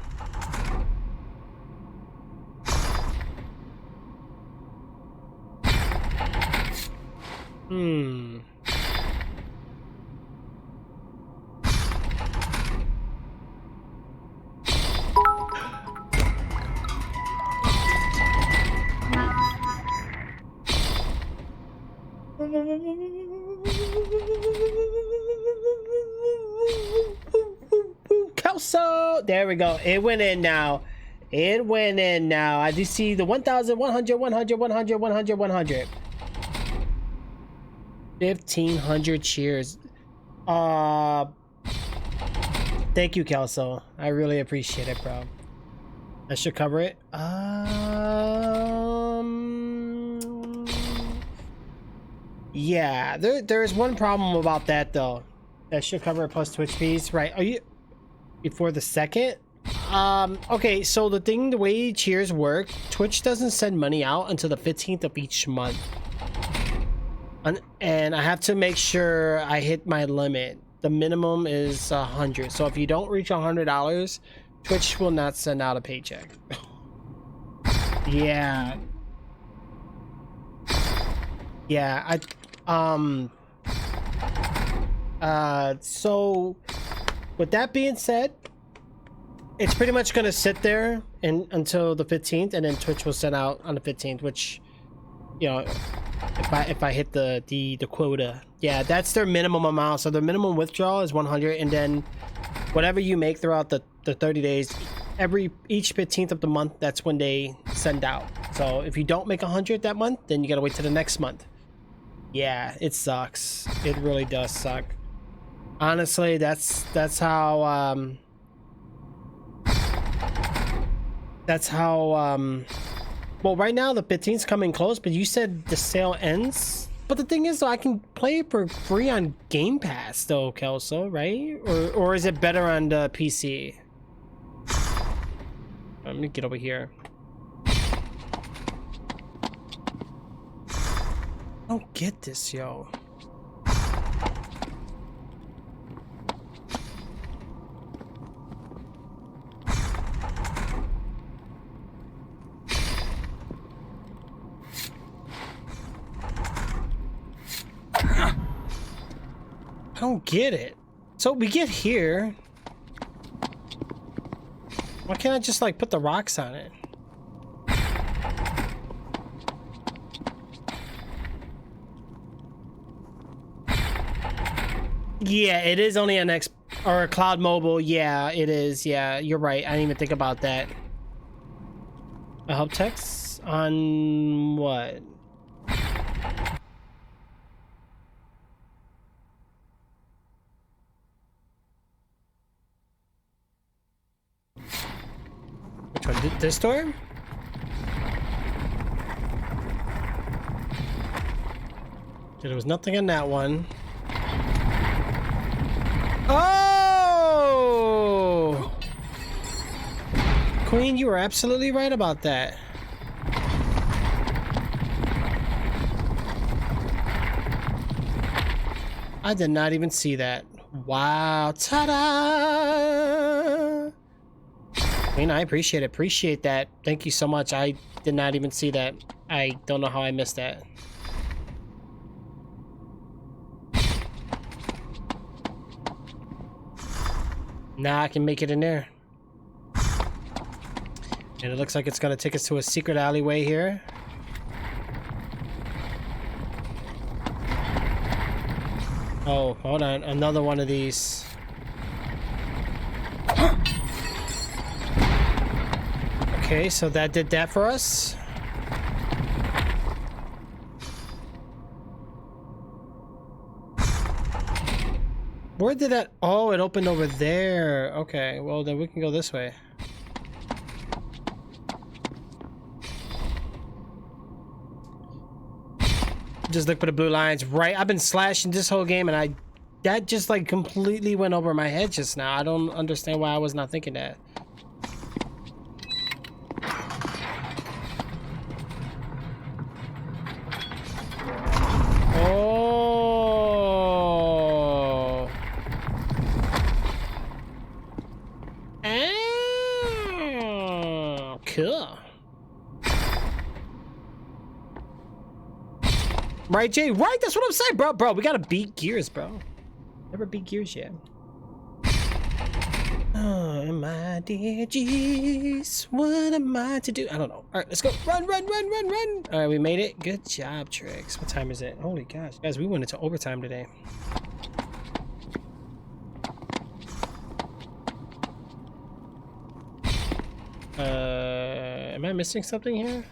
Kelso! There we go. It went in now. It went in now. I do see the 1,100, 100, 100, 100, 100. 1,500 cheers. Thank you, Kelso. I really appreciate it, bro. That should cover it. Yeah, there's one problem about that though. That should cover it plus Twitch fees, right? Are you before the second? Okay, so the way cheers work, Twitch doesn't send money out until the 15th of each month. And I have to make sure I hit my limit. The minimum is 100. So if you don't reach $100, Twitch will not send out a paycheck. Yeah. Yeah, so with that being said, it's pretty much gonna sit there until the 15th, and then Twitch will send out on the 15th, which, you know, if I hit the quota. Yeah, that's their minimum amount. So the minimum withdrawal is 100, and then whatever you make throughout the 30 days each 15th of the month, that's when they send out. So if you don't make 100 that month, then you gotta wait till the next month. Yeah, it sucks. It really does suck. Honestly, that's how well, right now the 15th's coming close, but you said the sale ends. But the thing is, though, I can play it for free on Game Pass, though, Kelso, right? Or is it better on the PC? Let me get over here. I don't get this, yo. I don't get it. So we get here. Why can't I just like put the rocks on it? Yeah, it is only an X or a cloud mobile. Yeah, it is. Yeah, you're right. I didn't even think about that. A help text on what? Which one? This door? There was nothing in that one. Oh! Queen, you were absolutely right about that. I did not even see that. Wow. Ta-da! Queen, I appreciate it. Appreciate that. Thank you so much. I did not even see that. I don't know how I missed that. Now I can make it in there. And it looks like it's gonna take us to a secret alleyway here. Oh, hold on. Another one of these. Okay, so that did that for us. Where did that... Oh, it opened over there. Okay, well then we can go this way. Just look for the blue lines, right? I've been slashing this whole game and that just like completely went over my head just now. I don't understand why I was not thinking that. Cool. Right, Jay? Right, that's what I'm saying, bro. Bro, we gotta beat Gears, bro. Never beat Gears yet. Oh, my dear G's, what am I to do? I don't know. All right, let's go. Run, run, run, run, run. All right, we made it. Good job, Trix. What time is it? Holy gosh. Guys, we went into overtime today. Am I missing something here?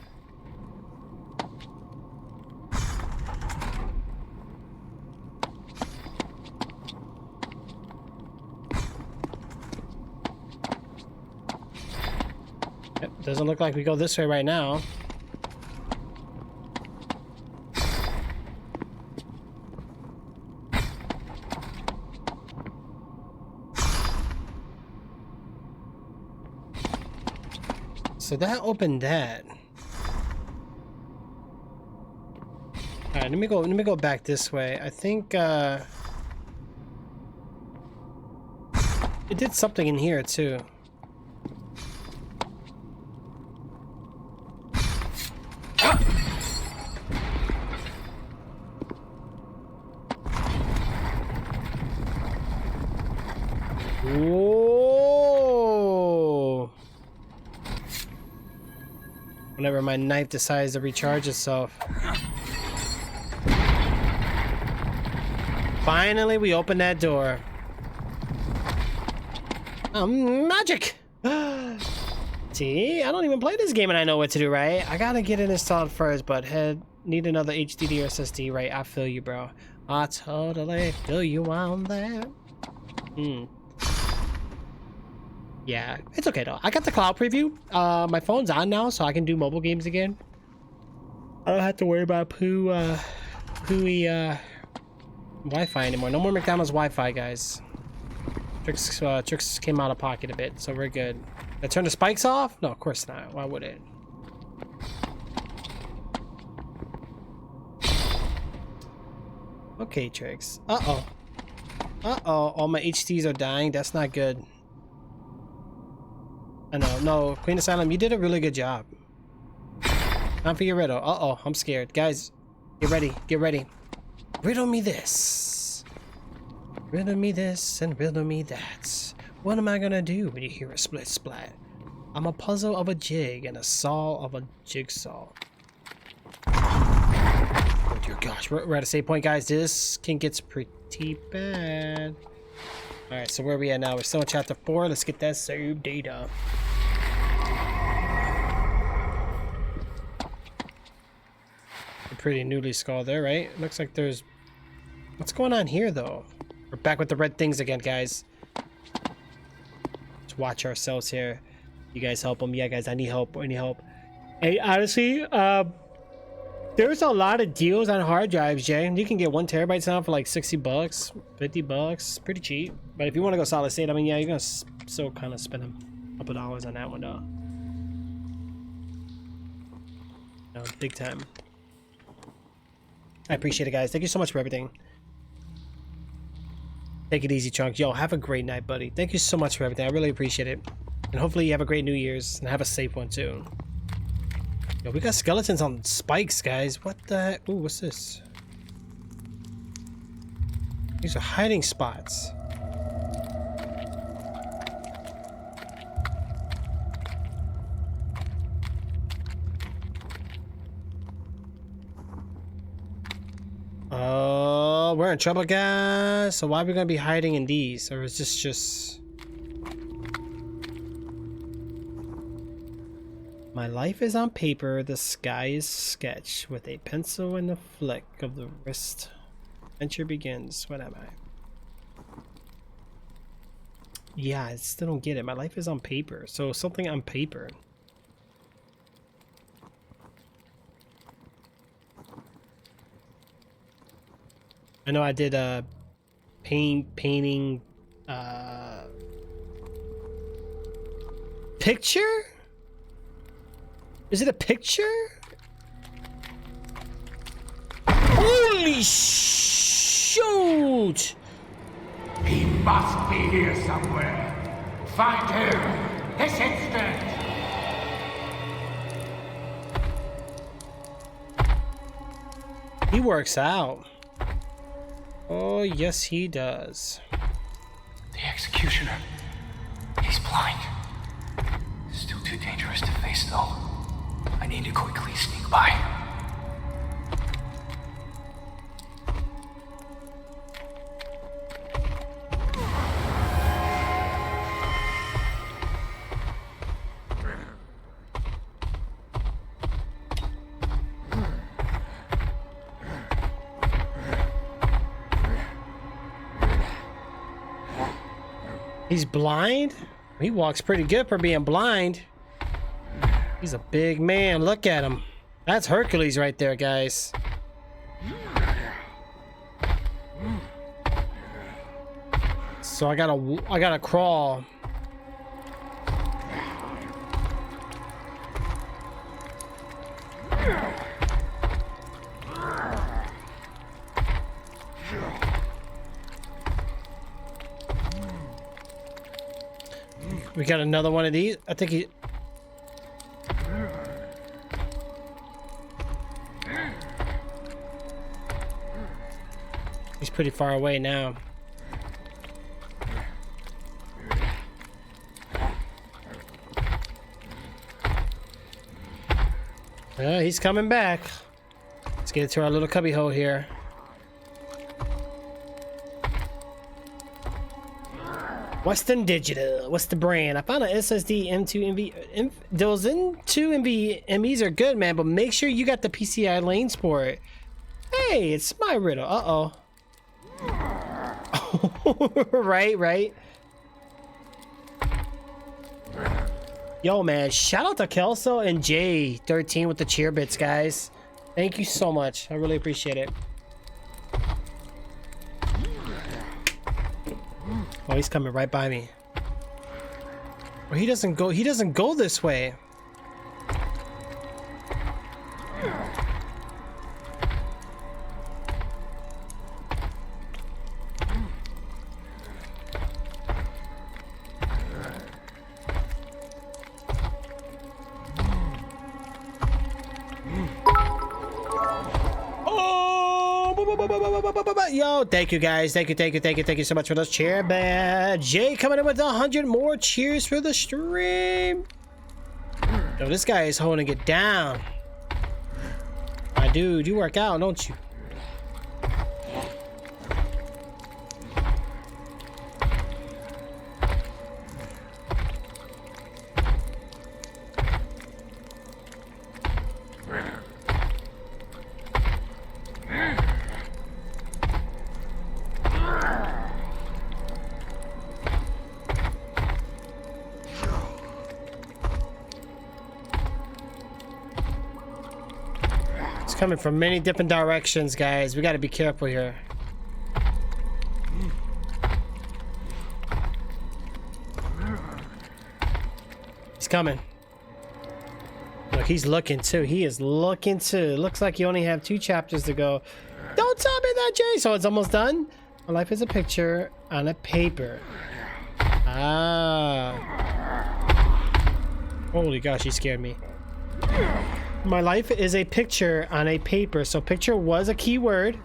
Yep, doesn't look like we go this way right now. So that opened that. All right, let me go back this way. I think it did something in here too. Whoa! Whenever my knife decides to recharge itself. Finally, we open that door. Magic! See, I don't even play this game and I know what to do, right? I gotta get it installed first, but need another HDD or SSD, right? I feel you, bro. I totally feel you on that. Yeah, it's okay though. I got the cloud preview. My phone's on now, so I can do mobile games again. I don't have to worry about pooey Wi-Fi anymore. No more McDonald's Wi-Fi, guys. Trix came out of pocket a bit, so we're good. Did I turn the spikes off? No, of course not. Why would it? Okay, Trix. Uh-oh. Uh-oh. All my HDs are dying. That's not good. I know. No, Queen Asylum, you did a really good job. Time for your riddle. Uh-oh. I'm scared. Guys, get ready. Get ready. Riddle me this. Riddle me this and riddle me that. What am I gonna do when you hear a split splat? I'm a puzzle of a jig and a saw of a jigsaw. Oh dear gosh, we're at a save point, guys. This can get pretty bad. Alright, so where are we at now? We're still in chapter 4. Let's get that save data. A pretty newly skull there, right? Looks like there's... What's going on here, though? We're back with the red things again, guys. Let's watch ourselves here. You guys help them. Yeah, guys, I need help. I need help. Hey, honestly, there's a lot of deals on hard drives, Jay. You can get 1 terabyte now for like 60 bucks, 50 bucks. Pretty cheap. But if you want to go solid state, I mean, yeah, you're going to still kind of spend a couple dollars on that one, though. No, big time. I appreciate it, guys. Thank you so much for everything. Take it easy, Chunk. Yo, have a great night, buddy. Thank you so much for everything. I really appreciate it. And hopefully you have a great New Year's and have a safe one, too. Yo, we got skeletons on spikes, guys. What the heck? Ooh, what's this? These are hiding spots. Oh, we're in trouble, guys. So why are we gonna be hiding in these? Or is this just... My life is on paper, the sky is sketch, with a pencil and a flick of the wrist. Adventure begins. What am I? Yeah, I still don't get it. My life is on paper. So something on paper. I know I did a painting picture? Is it a picture? Holy shoot! He must be here somewhere. Find him this instant. He works out. Oh, yes, he does. The executioner. He's blind. Still too dangerous to face, though. I need to quickly sneak by. He's blind? He walks pretty good for being blind. He's a big man. Look at him. That's Hercules right there, guys. So I gotta crawl. We got another one of these. I think he... He's pretty far away now. He's coming back. Let's get to our little cubby hole here. Western Digital. What's the brand? I found an SSD M2 MV. Those M2 NVMEs are good, man, but make sure you got the PCI lanes for it. Hey, it's my riddle. Uh-oh. Right. Yo, man, shout out to Kelso and J13 with the cheer bits, guys. Thank you so much. I really appreciate it. Oh, he's coming right by me. Well, he doesn't go this way. Yo, thank you guys. Thank you so much for those cheer bad. Jay coming in with 100 more cheers for the stream. Yo, this guy is holding it down. My dude, you work out, don't you? Coming from many different directions, guys. We got to be careful here. He's coming. Look, he's looking too. He is looking too. Looks like you only have 2 chapters to go. Don't tell me that, Jay. So it's almost done. My life is a picture on a paper. Ah. Holy gosh, he scared me. My life is a picture on a paper. So picture was a key word.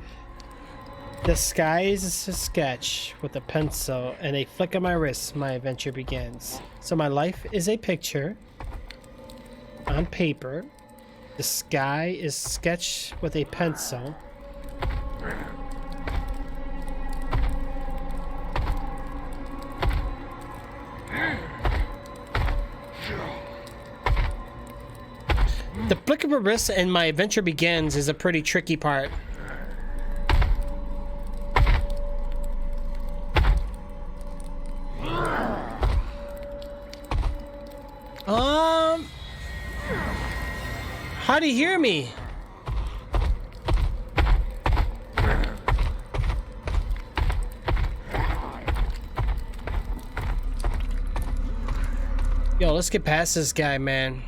The sky is a sketch with a pencil and a flick of my wrist. My adventure begins. So my life is a picture on paper. The sky is sketched with a pencil. The flick of a wrist and my adventure begins is a pretty tricky part. How do you hear me? Yo, let's get past this guy, man.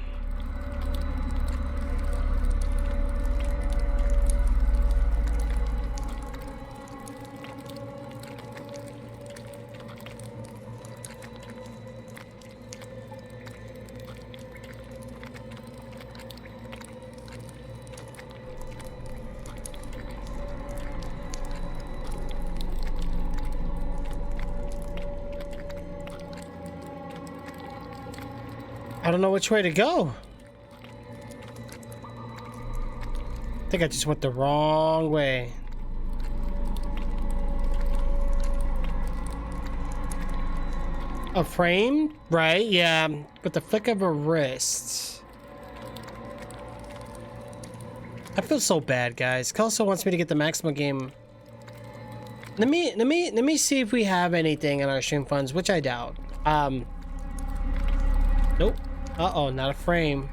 I don't know which way to go. I think I just went the wrong way. A frame? Right, yeah. With the flick of a wrist. I feel so bad, guys. Kelso wants me to get the maximum game. Let me see if we have anything in our stream funds, which I doubt. Nope. Uh-oh, not a frame.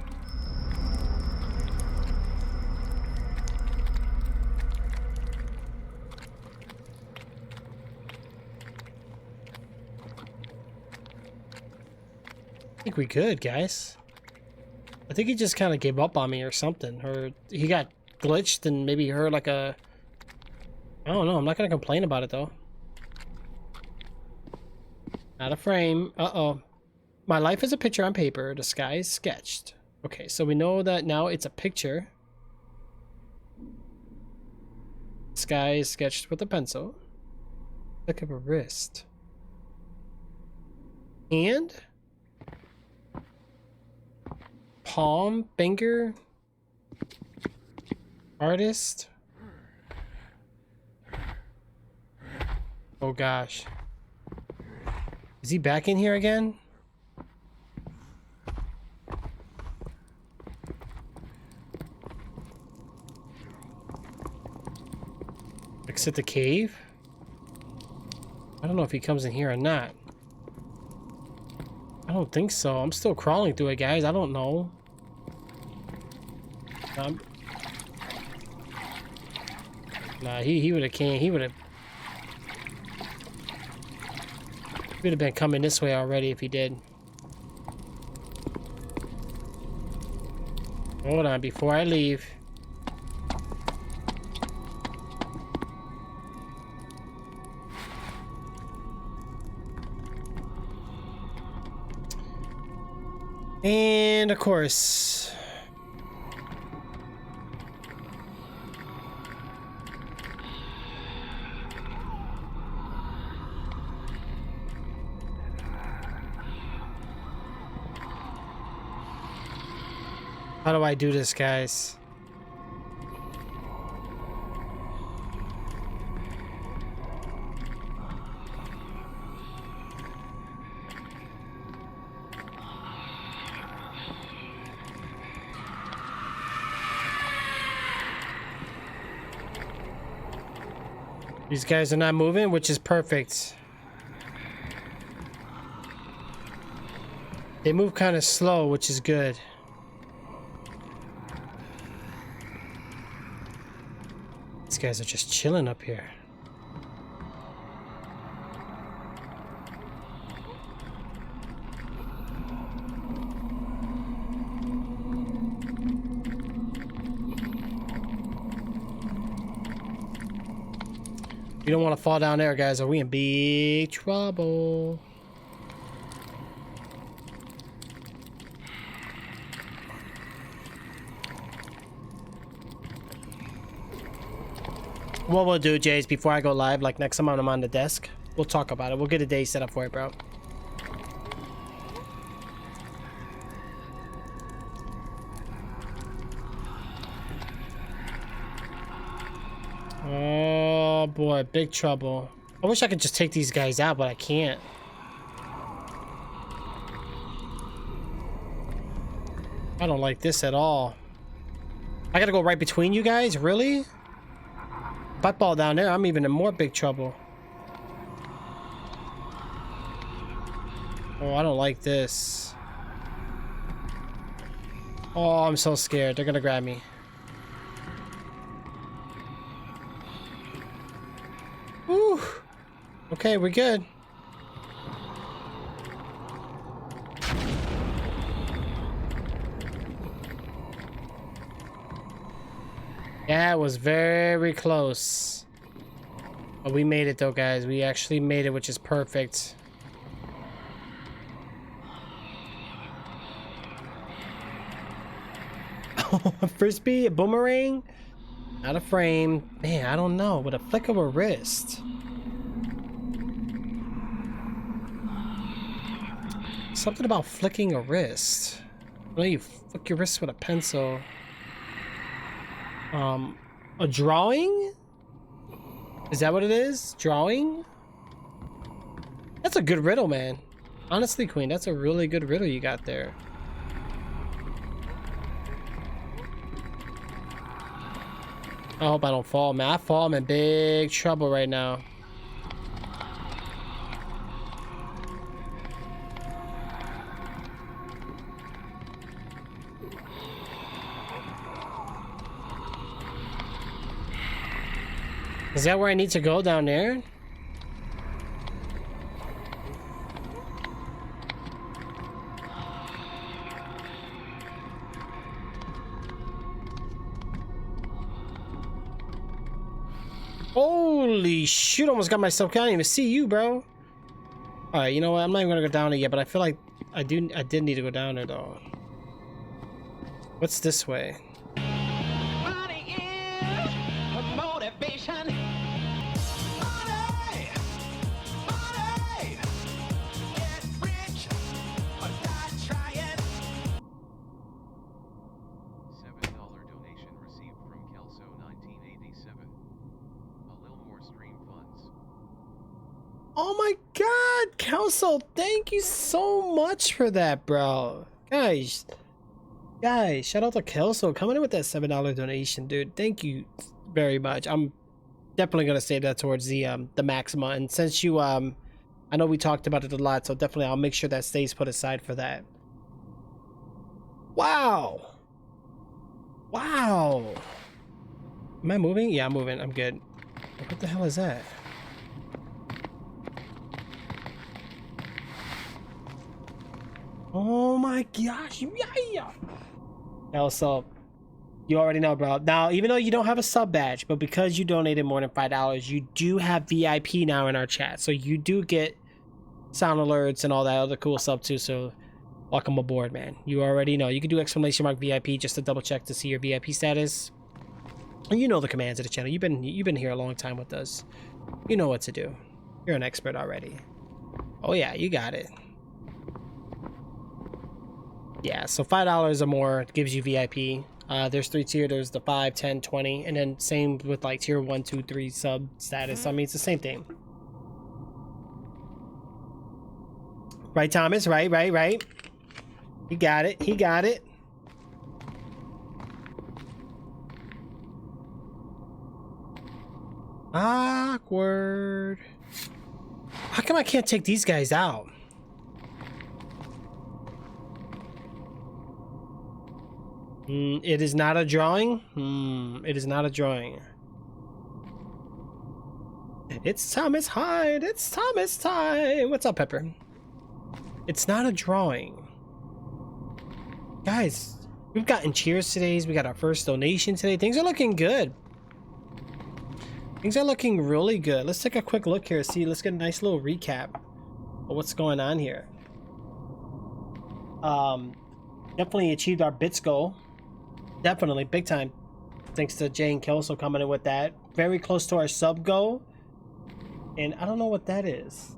I think we good, guys. I think he just kind of gave up on me or something. Or he got glitched and maybe heard like a... I don't know. I'm not going to complain about it, though. Not a frame. Uh-oh. My life is a picture on paper. The sky is sketched. Okay, so we know that now it's a picture. Sky is sketched with a pencil. Look of a wrist. And... palm, finger, artist. Oh gosh. Is he back in here again? Exit the cave? I don't know if he comes in here or not. I don't think so. I'm still crawling through it, guys. I don't know. Nah, he would have came. He would have been coming this way already if he did. Hold on, before I leave. And of course. How do I do this, guys? These guys are not moving, which is perfect. They move kind of slow, which is good. These guys are just chilling up here. We don't want to fall down there, guys, or we in big trouble. What we'll do, Jays, before I go live, like next time I'm on the desk, we'll talk about it. We'll get a day set up for it, bro. Oh boy, big trouble. I wish I could just take these guys out, but I can't. I don't like this at all. I gotta go right between you guys? Really? If I fall down there, I'm even in more big trouble. Oh, I don't like this. Oh, I'm so scared. They're gonna grab me. Whew. Okay, we're good. That was very close. But we made it though, guys. We actually made it, which is perfect. A frisbee, a boomerang, not a frame. Man, I don't know. With a flick of a wrist. Something about flicking a wrist. Well, you flick your wrist with a pencil. A drawing? Is that what it is? Drawing? That's a good riddle, man. Honestly, Queen, that's a really good riddle you got there. I hope I don't fall, man. I fall, I'm in big trouble right now. Is that where I need to go down there? Holy shoot, almost got myself. Can't even see you, bro. Alright, you know what? I'm not even gonna go down there yet, but I feel like I did need to go down there though. What's this way? Money is motivation. Money, money. Get rich or die trying. $7 donation received from Kelso 1987. A little more stream funds. Oh my god! God, Kelso, thank you so much for that, bro. Guys, shout out to Kelso coming in with that $7 donation, dude. Thank you very much. I'm definitely gonna save that towards the Maxima, and since you I know we talked about it a lot, so definitely I'll make sure that stays put aside for that. Wow. Wow. Am I moving? Yeah, I'm moving. I'm good. What the hell is that? Oh my gosh. Yeah. Also, you already know, bro. Now, even though you don't have a sub badge, but because you donated more than $5, you do have VIP now in our chat. So you do get sound alerts and all that other cool stuff too. So welcome aboard, man. You already know. You can do ! VIP just to double check to see your VIP status. And you know the commands of the channel. You've been here a long time with us. You know what to do. You're an expert already. Oh yeah, you got it. Yeah, so $5 or more gives you VIP. There's 3 tier. There's the 5, 10, 20, and then same with like tier 1, 2, 3 sub status. I mean, it's the same thing. Right, Thomas? Right. He got it. Awkward. How come I can't take these guys out? It is not a drawing? It is not a drawing. It's Thomas Hyde. It's Thomas time. What's up, Pepper? It's not a drawing. Guys, we've gotten cheers today. We got our first donation today. Things are looking good. Things are looking really good. Let's take a quick look here. See, let's get a nice little recap of what's going on here. Definitely achieved our bits goal. Definitely, big time. Thanks to Jay and Kelso coming in with that. Very close to our sub goal. And I don't know what that is.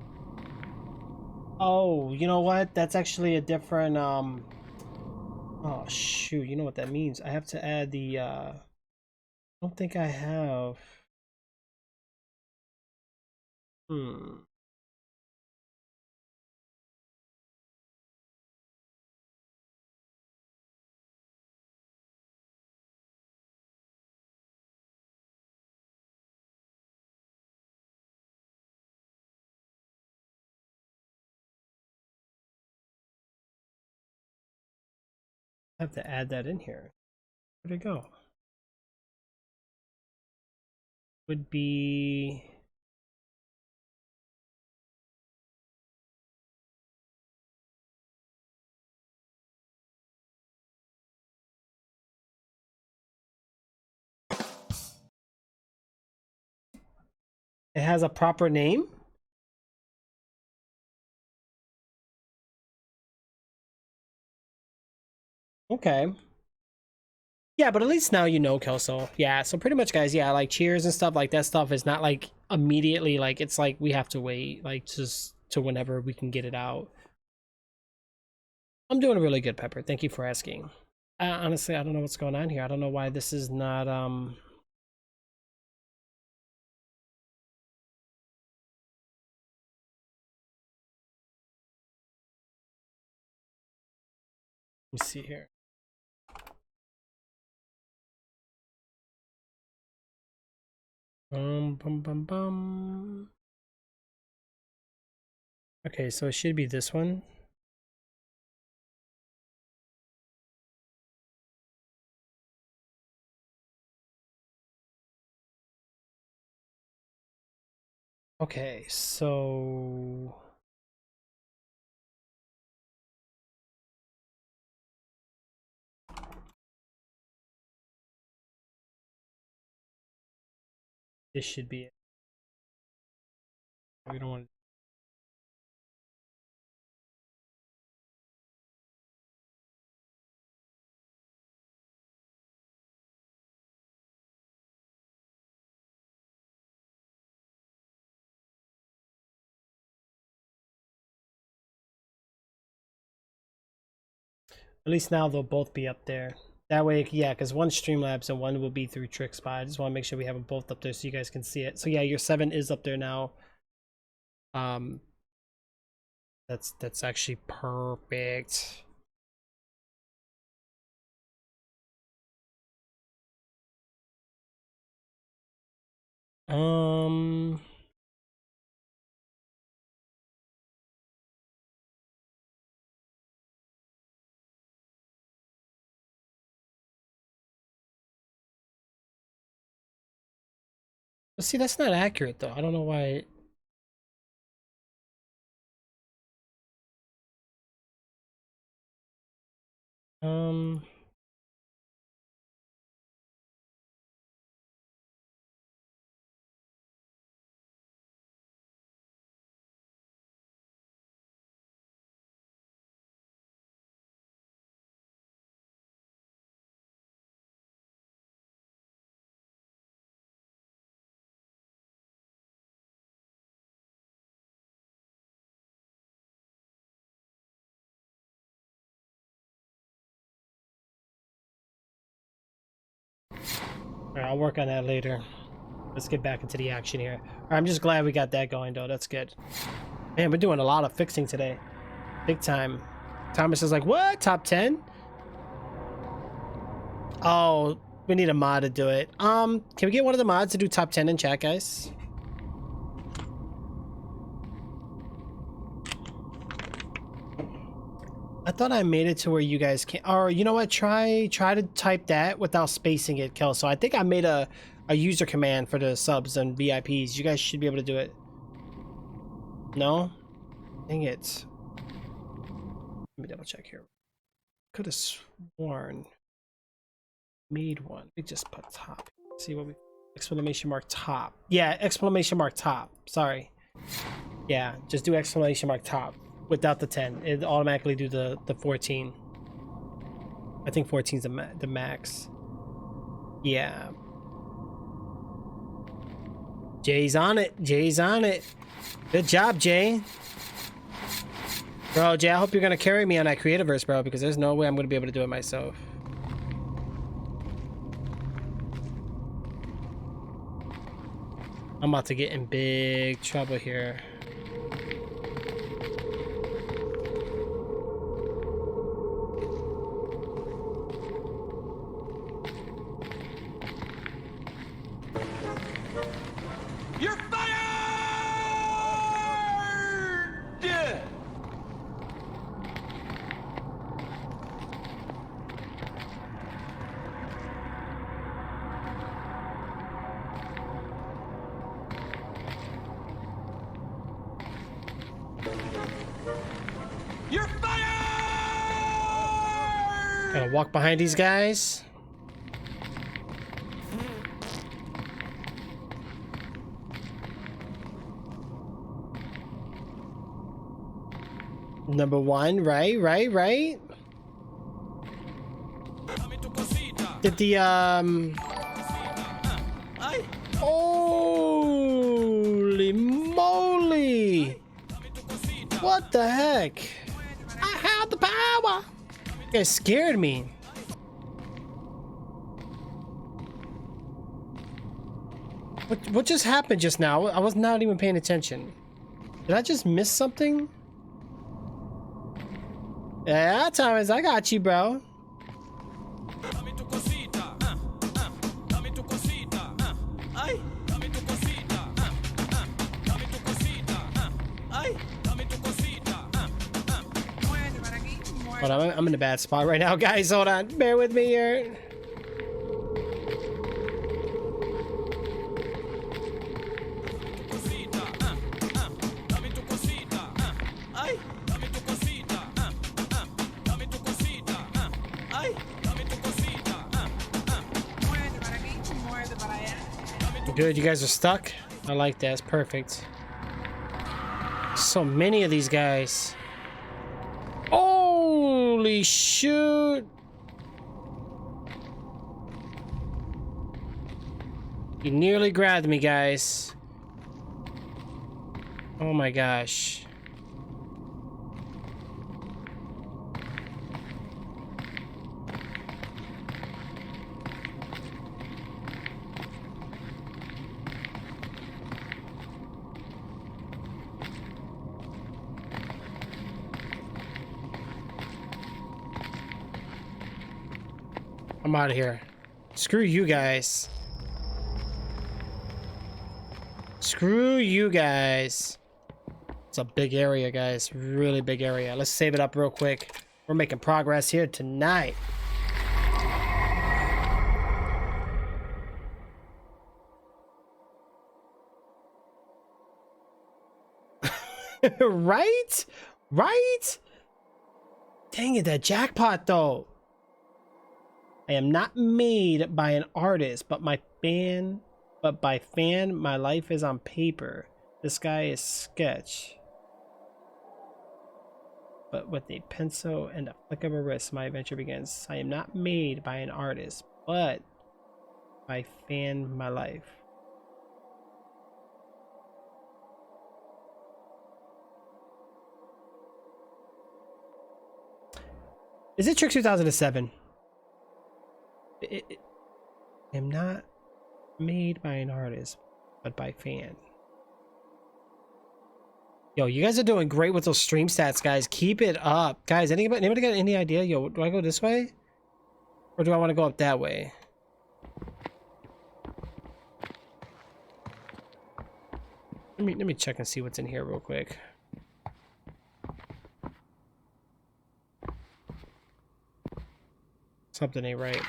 Oh, you know what? That's actually a different, oh, shoot. You know what that means? I have to add the, I don't think I have. I have to add that in here. Where'd it go? Would be... It has a proper name? Okay. Yeah, but at least now you know, Kelso. Yeah, so pretty much, guys, yeah, like cheers and stuff, like that stuff is not like immediately, like it's like we have to wait, like just to whenever we can get it out. I'm doing really good, Pepper. Thank you for asking. Honestly, I don't know what's going on here. I don't know why this is not, let me see here. Bum. Okay, so it should be this one. Okay, so this should be it. We don't want. At least now they'll both be up there. That way, yeah, because one Streamlabs and one will be through Trixzbot. I just want to make sure we have them both up there so you guys can see it. So yeah, your 7 is up there now. That's actually perfect. Um, but see, that's not accurate though. I don't know why. Um, alright, I'll work on that later. Let's get back into the action here. Alright, I'm just glad we got that going though. That's good. Man, we're doing a lot of fixing today. Big time. Thomas is like, what? Top 10? Oh, we need a mod to do it. Can we get one of the mods to do top 10 in chat, guys? I thought I made it to where you guys can, or you know what, try to type that without spacing it, Kel. So I think I made a user command for the subs and VIPs. You guys should be able to do it. No? Dang it. Let me double check here. Could have sworn made one. We just put top. See what we, exclamation mark top. Yeah, exclamation mark top. Sorry. Yeah, just do exclamation mark top without the 10. It automatically do the 14. I think 14 is the max. Yeah. Jay's on it. Jay's on it. Good job, Jay. Bro, Jay, I hope you're gonna carry me on that Creativerse, bro, because there's no way I'm gonna be able to do it myself. I'm about to get in big trouble here. You're fired! You're fired! Gotta walk behind these guys. Number one, right. Get the holy moly! What the heck? I have the power! You guys scared me. What just happened just now? I was not even paying attention. Did I just miss something? Yeah, Thomas, I got you, bro. Hold on, I'm in a bad spot right now, guys. Hold on, bear with me here. Good, you guys are stuck. I like that. It's perfect. So many of these guys. Holy shoot! You nearly grabbed me, guys. Oh my gosh. I'm out of here. Screw you guys. Screw you guys. It's a big area, guys. Really big area. Let's save it up real quick. We're making progress here tonight. Right? Right? Dang it, that jackpot though. I am not made by an artist, but by fan, my life is on paper. This guy is sketch. But with a pencil and a flick of a wrist, my adventure begins. I am not made by an artist, but by fan my life. Is it Trick 2007? I am not made by an artist, but by fan. Yo, you guys are doing great with those stream stats, guys. Keep it up. Guys, anybody got any idea? Yo, do I go this way? Or do I want to go up that way? Let me check and see what's in here real quick. Something ain't right.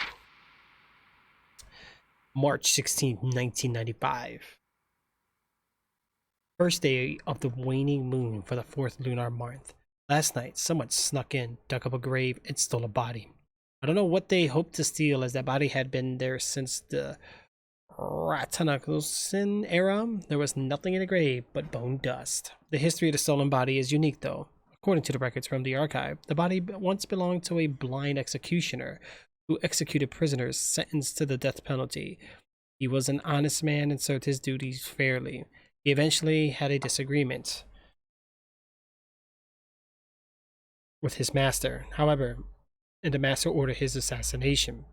March 16th, 1995. First day of the waning moon for the 4th lunar month. Last night, someone snuck in, dug up a grave, and stole a body. I don't know what they hoped to steal, as that body had been there since the Ratanakosin era. There was nothing in the grave but bone dust. The history of the stolen body is unique, though. According to the records from the archive, the body once belonged to a blind executioner who executed prisoners sentenced to the death penalty. He was an honest man and served his duties fairly. He eventually had a disagreement with his master, however, and the master ordered his assassination.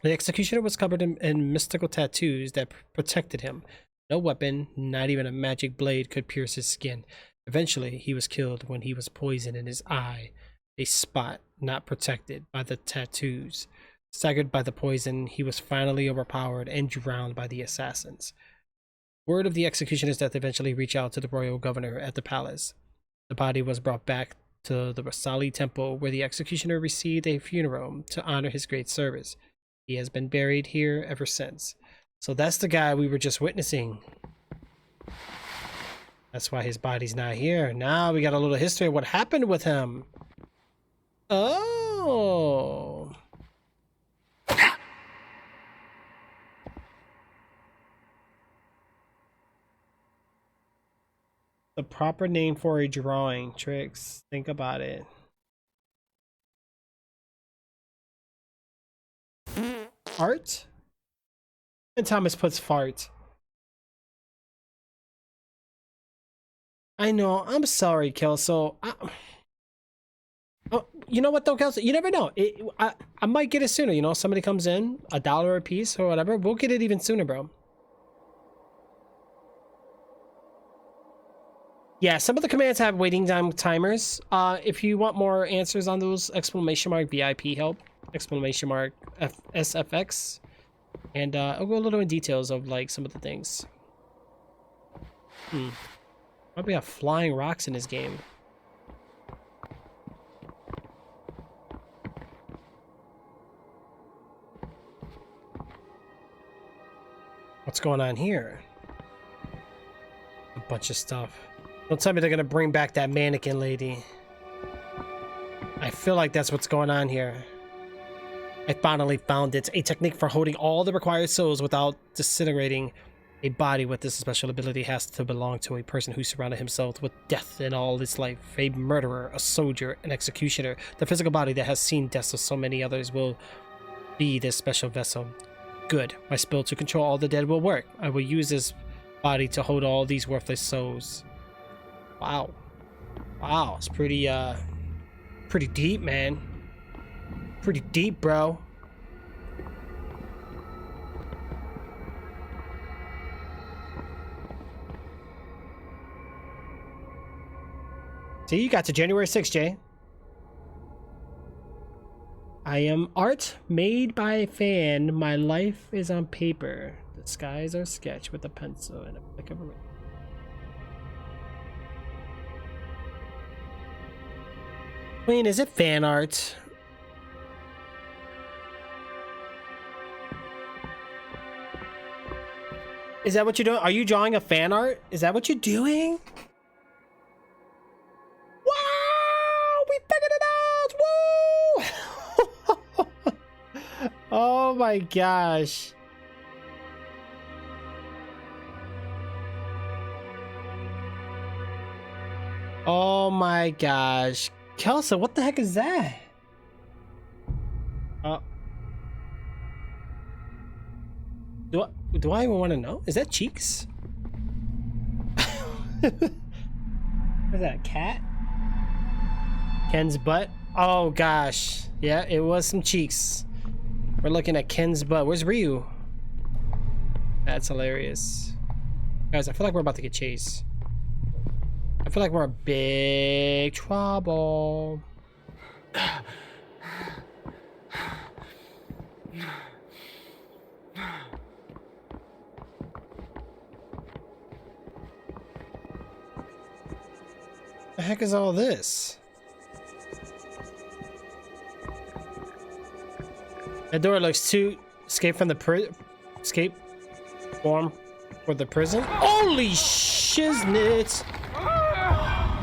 The executioner was covered in mystical tattoos that protected him. No weapon, not even a magic blade, could pierce his skin. Eventually, he was killed when he was poisoned in his eye, a spot not protected by the tattoos. Staggered by the poison, he was finally overpowered and drowned by the assassins. Word of the executioner's death eventually reached out to the royal governor at the palace. The body was brought back to the Rasali temple, where the executioner received a funeral to honor his great service. He has been buried here ever since. So that's the guy we were just witnessing. That's why his body's not here. Now we got a little history of what happened with him. Oh. The proper name for a drawing, Trix. Think about it. Art? And Thomas puts fart. I know. I'm sorry, Kelso. Oh, you know what though, Kelso? You never know. I might get it sooner. You know, somebody comes in, $1 a piece or whatever. We'll get it even sooner, bro. Yeah, some of the commands have waiting time timers. If you want more answers on those, exclamation mark VIP help, exclamation mark SFX, and I'll go a little in details of like some of the things. Might be have flying rocks in this game. What's going on here? A bunch of stuff. Don't tell me they're gonna bring back that mannequin lady. I feel like that's what's going on here. I finally found it. A technique for holding all the required souls without disintegrating. A body with this special ability has to belong to a person who surrounded himself with death in all his life. A murderer, a soldier, an executioner. The physical body that has seen deaths of so many others will be this special vessel. Good. My spell to control all the dead will work. I will use this body to hold all these worthless souls. Wow. Wow, it's pretty deep, man. Pretty deep, bro. See, you got to January 6th, Jay. I am art made by a fan. My life is on paper. The skies are sketched with a pencil and a flick of a ring. Queen, is it fan art? Is that what you're doing? Are you drawing a fan art? Is that what you're doing? Wow! We figured it out! Woo! Oh my gosh. Oh my gosh. Kelsa, what the heck is that? Do I even want to know? Is that cheeks? Is that a cat? Ken's butt? Oh gosh. Yeah, it was some cheeks. We're looking at Ken's butt. Where's Ryu? That's hilarious. Guys, I feel like we're about to get chased. I feel like we're in big trouble. The heck is all this? That door looks too escape from the escape form for the prison. Holy shiznit!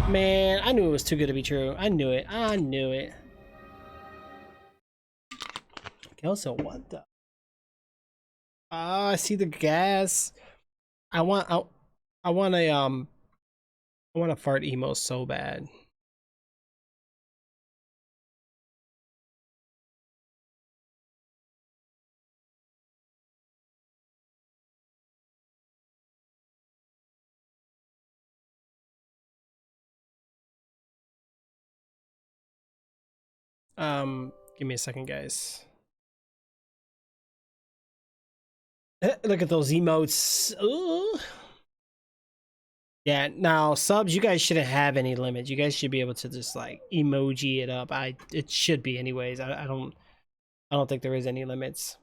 Man, I knew it was too good to be true. I knew it. I knew it. Also, what the? Ah, I see the gas. I want a fart emo so bad. Give me a second, guys. Look at those emotes. Ooh. Yeah, now subs, you guys shouldn't have any limits. You guys should be able to just like emoji it up. It should be anyways. I don't think there is any limits.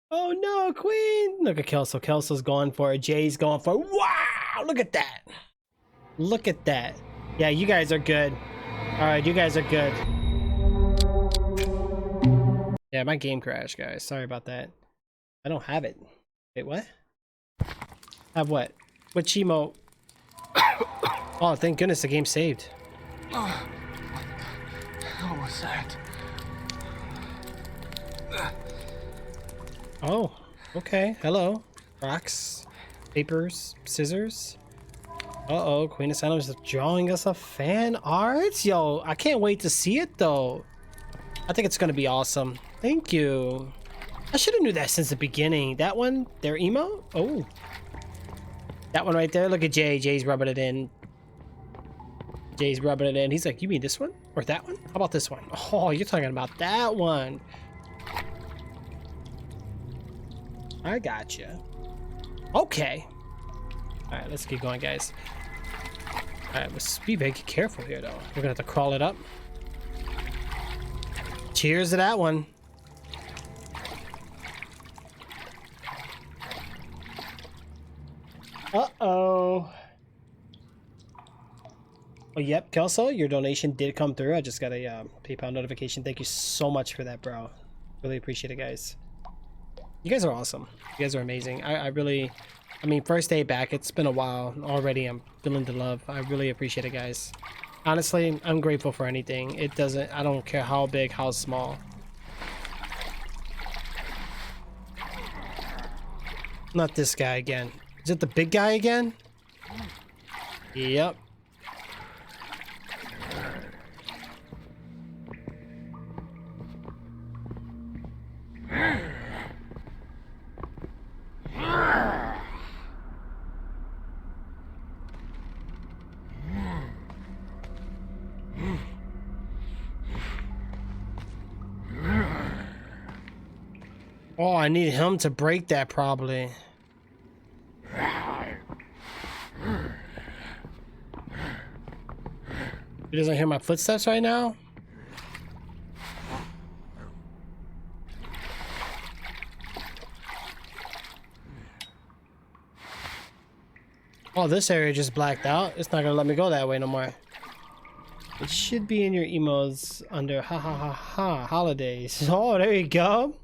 Oh no, Queen! Look at Kelso. Kelso's going for it. Jay's going for it. Wow! Look at that. Look at that. Yeah, you guys are good. Alright, you guys are good. Yeah, my game crashed, guys. Sorry about that. I don't have it. Wait, what? Have what? What emote? Oh, thank goodness the game saved. What the hell was that? Oh, okay. Hello. Rocks, papers, scissors. Uh-oh, Queen of Silence is drawing us a fan art. Yo, I can't wait to see it though. I think it's gonna be awesome. Thank you. I should have knew that since the beginning. That one, their emo? Oh. That one right there. Look at Jay. Jay's rubbing it in. Jay's rubbing it in. He's like, you mean this one? Or that one? How about this one? Oh, you're talking about that one. I gotcha. Okay. Alright, let's keep going, guys. Alright, let's be very careful here, though. We're gonna have to crawl it up. Cheers to that one. Uh-oh. Oh, yep, Kelso, your donation did come through. I just got a PayPal notification. Thank you so much for that, bro. Really appreciate it, guys. You guys are awesome. You guys are amazing. I mean, first day back, it's been a while already. I'm feeling the love. I really appreciate it, guys. Honestly, I'm grateful for anything. I don't care how big, how small. Not this guy again. Is it the big guy again? Yep. Oh, I need him to break that probably. He doesn't hear my footsteps right now? Oh, this area just blacked out. It's not gonna let me go that way no more. It should be in your emails under ha ha ha ha holidays. Oh, there you go.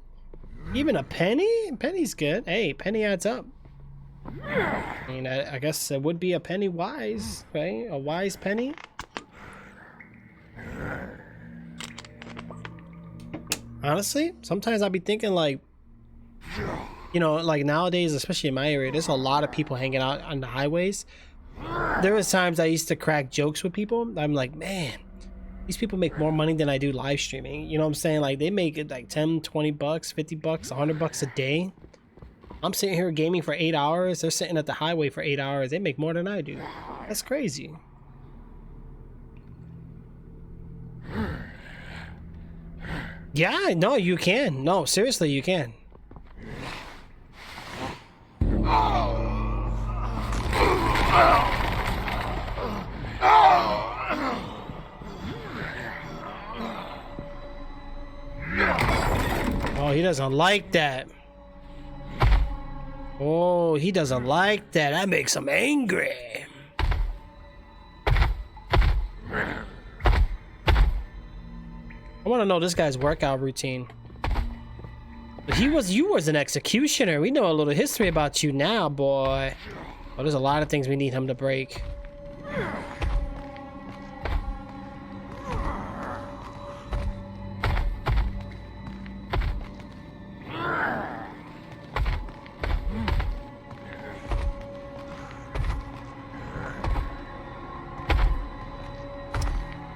Even a penny? Penny's good. Hey, penny adds up. I mean, I guess it would be a penny wise, right? A wise penny. Honestly, sometimes I'll be thinking like, you know, like nowadays, especially in my area, there's a lot of people hanging out on the highways. There was times I used to crack jokes with people. I'm like, man, these people make more money than I do live streaming. You know what I'm saying? Like they make it like 10, 20 bucks, 50 bucks, 100 bucks a day. I'm sitting here gaming for 8 hours. They're sitting at the highway for 8 hours. They make more than I do. That's crazy. Yeah, no, you can. No, seriously, you can. Oh, he doesn't like that. Oh, he doesn't like that. That makes him angry. I want to know this guy's workout routine. But you was an executioner. We know a little history about you now, boy. Oh, there's a lot of things we need him to break.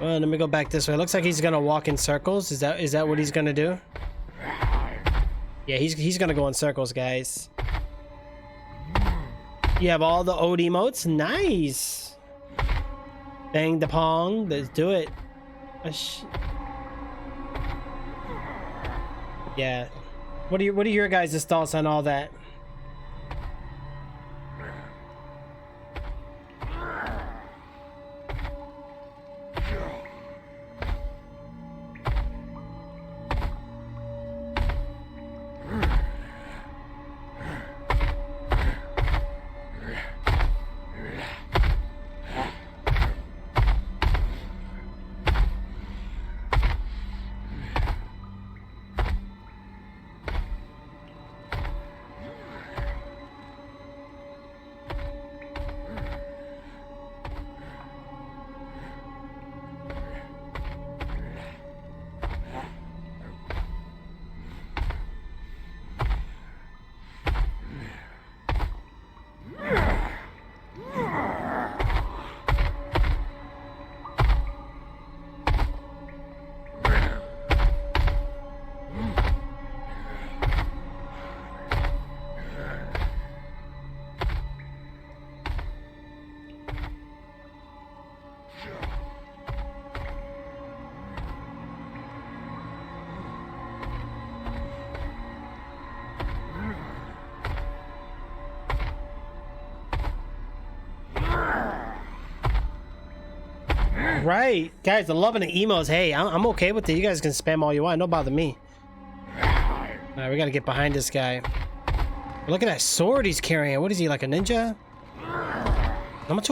Let me go back this way. It looks like he's gonna walk in circles. Is that what he's gonna do? Yeah, he's gonna go in circles, guys. You have all the ode emotes. Nice. Bang the pong. Let's do it. Yeah. What are your guys' thoughts on all that? Right, guys, I'm loving the emos. Hey, I'm okay with it. You guys can spam all you want. Don't bother me. All right, we gotta get behind this guy. Look at that sword he's carrying. What is he, like a ninja? How much?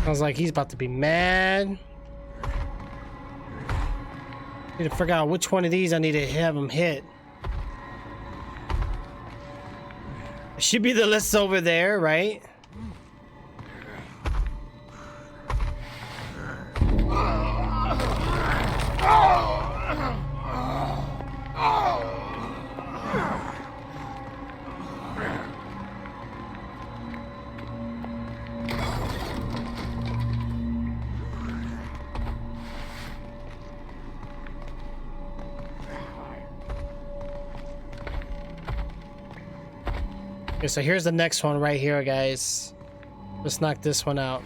I was like, he's about to be mad. Need to figure out which one of these I need to have him hit. It should be the list over there, right? Okay, so here's the next one right here, guys. Let's knock this one out.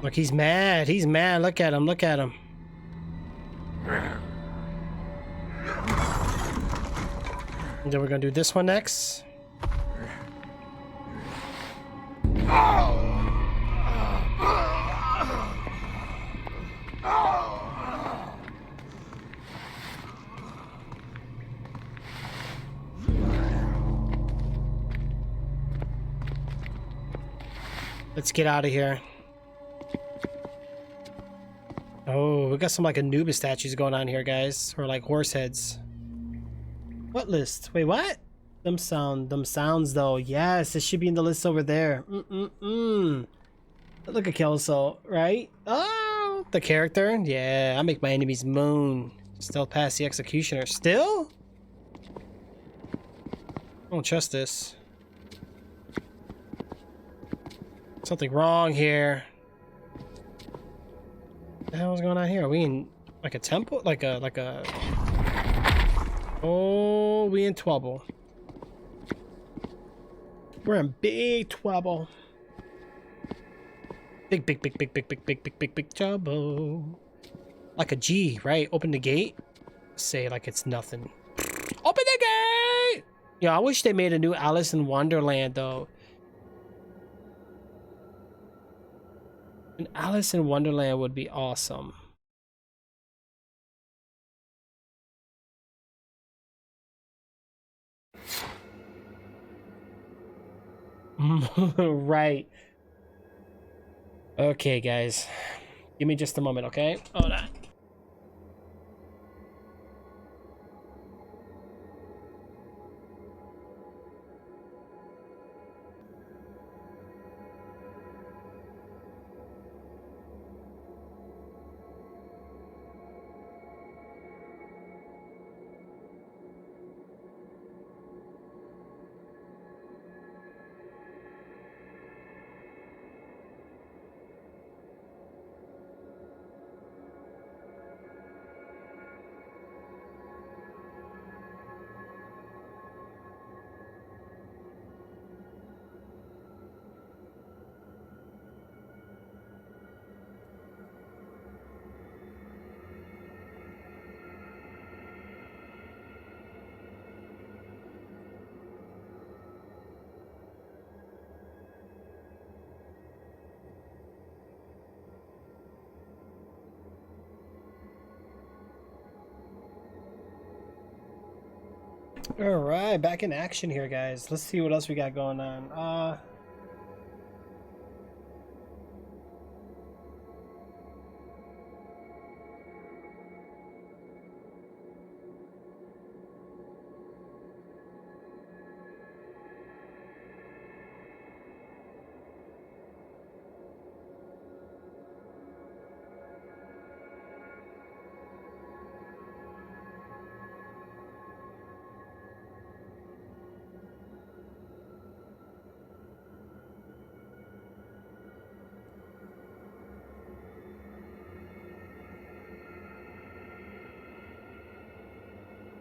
Look, he's mad. He's mad. Look at him. Look at him. And then we're gonna do this one next. Let's get out of here. Oh, we got some like Anubis statues going on here, guys. Or like horse heads. What list? Wait, what? Them sounds though. Yes, it should be in the list over there. Look at Kelso, right? Oh, the character. Yeah, I make my enemies moan. Still past the executioner. Still? I don't trust this. Something wrong here. What the hell is going on here? Are we in like a temple? Like a Oh, we in trouble. We're in big trouble. Big trouble. Like a G, right? Open the gate. Say like it's nothing. Open the gate! Yeah, I wish they made a new Alice in Wonderland though. An Alice in Wonderland would be awesome. Right. Okay, guys. Give me just a moment, okay? Hold on. All right, back in action here, guys. Let's see what else we got going on.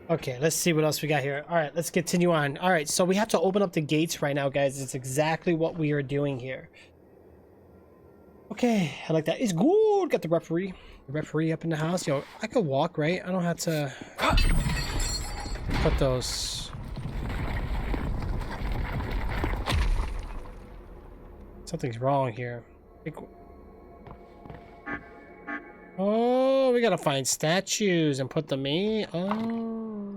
Okay, let's see what else we got here. All right, let's continue on. All right, so we have to open up the gates right now, guys. It's exactly what we are doing here. Okay, I like that. It's good. Got the referee. The referee up in the house. Yo, I could walk, right? I don't have to put those. Something's wrong here. Oh, we gotta find statues and put them in. Oh.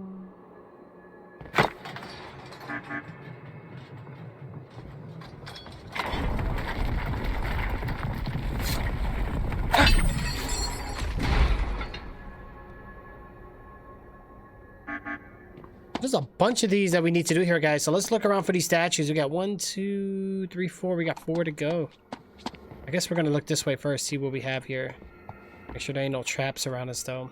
There's a bunch of these that we need to do here, guys. So let's look around for these statues. We got 1, 2, 3, 4. We got 4 to go. I guess we're gonna look this way first, see what we have here. Make sure there ain't no traps around us, though.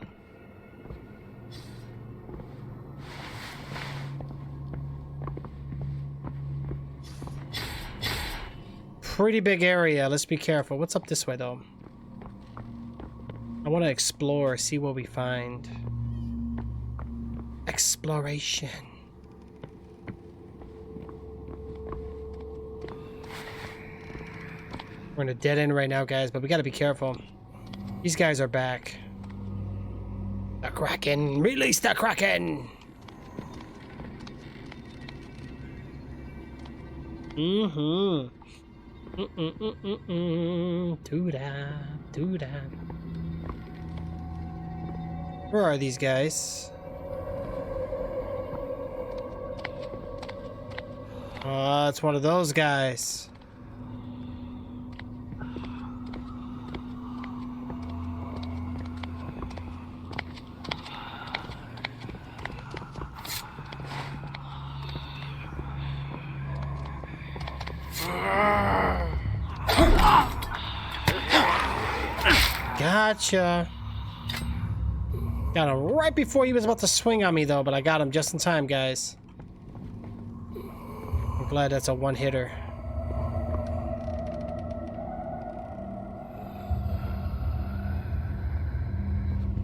Pretty big area. Let's be careful. What's up this way, though? I want to explore, see what we find. Exploration. We're in a dead end right now, guys, but we gotta be careful. These guys are back. The Kraken! Release the Kraken! Doo-da. Where are these guys? Oh, it's one of those guys. Gotcha. Got him right before he was about to swing on me, though, but I got him just in time, guys. I'm glad that's a one-hitter.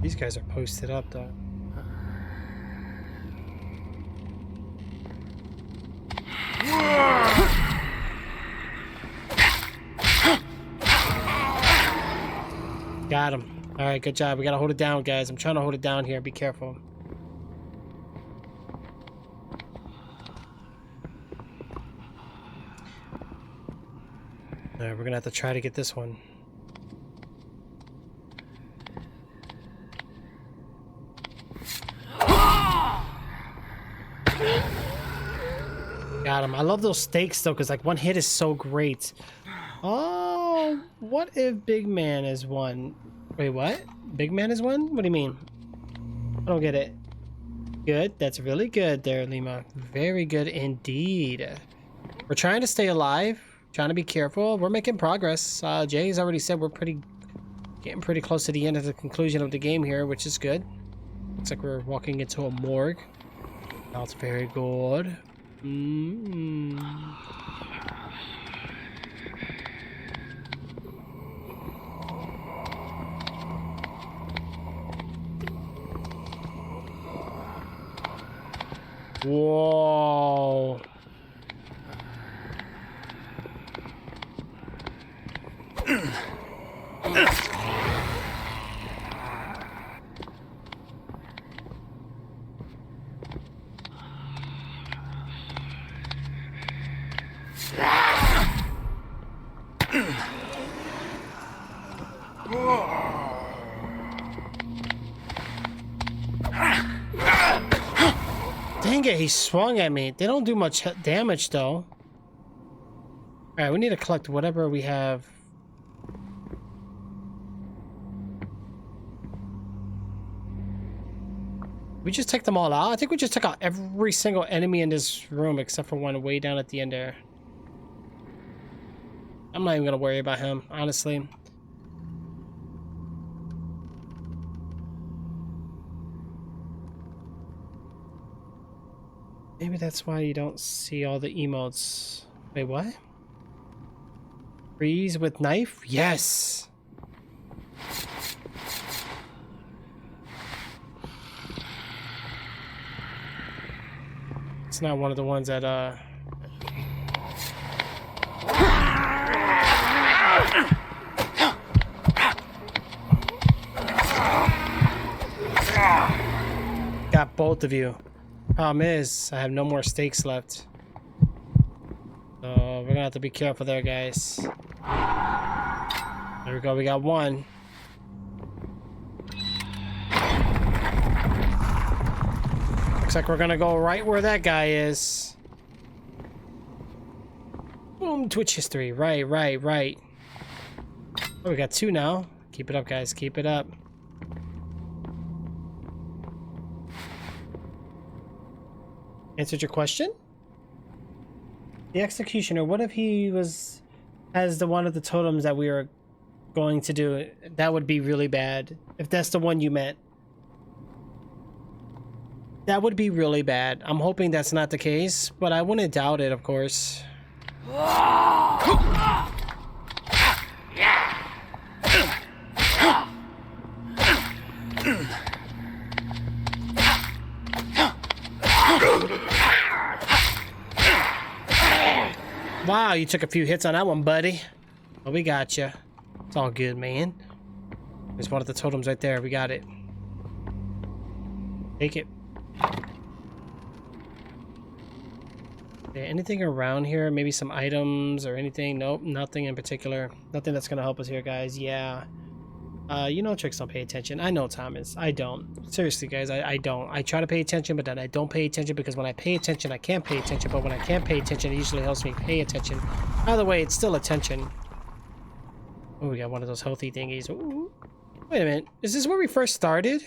These guys are posted up, though. Got him. All right, good job. We gotta hold it down, guys. I'm trying to hold it down here. Be careful. All right, we're gonna have to try to get this one. Got him. I love those stakes though, because like one hit is so great. Oh, what if Big Man is one? Wait, what? Big Man is one? What do you mean? I don't get it. Good. That's really good there, Lima. Very good indeed. We're trying to stay alive. Trying to be careful. We're making progress. Jay's already said we're getting pretty close to the end of the conclusion of the game here, which is good. Looks like we're walking into a morgue. That's very good. Whoa. Dang it, he swung at me. They don't do much damage though. Alright, we need to collect whatever we have. We just take them all out? I think we just took out every single enemy in this room except for one way down at the end there. I'm not even gonna worry about him, honestly. Maybe that's why you don't see all the emotes. Wait, what? Freeze with knife? Yes! It's not one of the ones that, got both of you. Problem is, I have no more stakes left. So we're gonna have to be careful there, guys. There we go, we got one. Looks like we're gonna go right where that guy is. Boom, Twitch history. Right. Oh, we got 2 now. Keep it up, guys. Keep it up. Answered your question? The executioner, what if he has the one of the totems that we are going to do? That would be really bad. If that's the one you meant. That would be really bad. I'm hoping that's not the case, but I wouldn't doubt it, of course. Wow, you took a few hits on that one, buddy. Well, we got you. It's all good, man. There's one of the totems right there. We got it. Take it. Okay, anything around here? Maybe some items or anything? Nope, nothing in particular. Nothing that's gonna help us here, guys. Yeah. You know Trix don't pay attention. I know Thomas. I don't. Seriously, guys, I don't. I try to pay attention, but then I don't pay attention because when I pay attention, I can't pay attention. But when I can't pay attention, it usually helps me pay attention. Either way, it's still attention. Oh, we got one of those healthy thingies. Ooh. Wait a minute. Is this where we first started?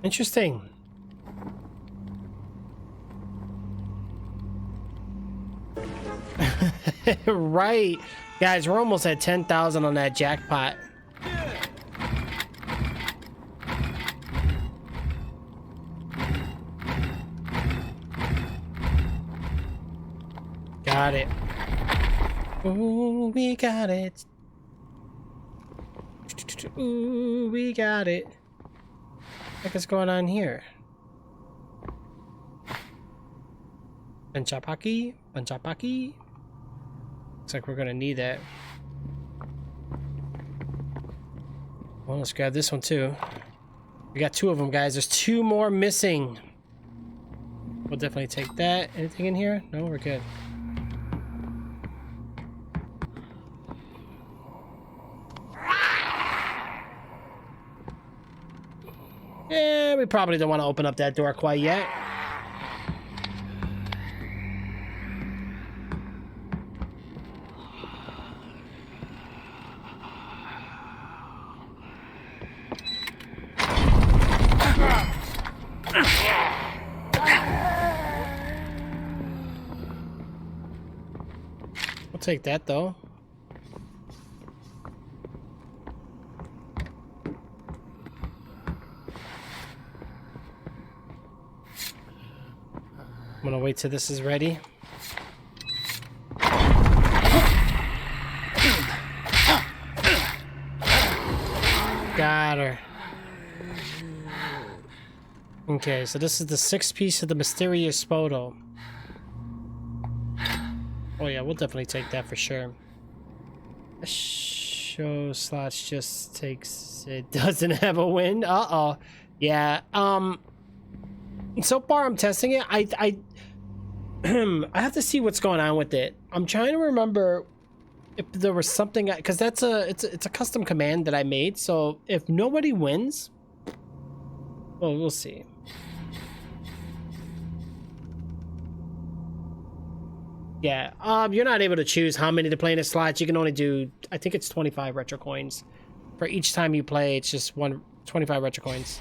Interesting. Right. Guys, we're almost at 10,000 on that jackpot. Got it. Ooh, we got it. Ooh, we got it. What is going on here? Panchapaki? Panchapaki? Looks like we're gonna need that. Well, let's grab this one too. We got 2 of them, guys. There's 2 more missing. We'll definitely take that. Anything in here? No, we're good. Yeah, we probably don't want to open up that door quite yet. We'll take that though. I'm gonna wait till this is ready. Got her. Okay, so this is the 6th piece of the mysterious photo. Oh yeah, we'll definitely take that for sure. Show slots just takes... It doesn't have a win. Uh-oh. Yeah, so far I'm testing it. I have to see what's going on with it. I'm trying to remember if there was something, because it's a custom command that I made. So if nobody wins, well, we'll see. Yeah, you're not able to choose how many to play in a slot. You can only do, I think it's 25 retro coins. For each time you play, it's just 25 retro coins.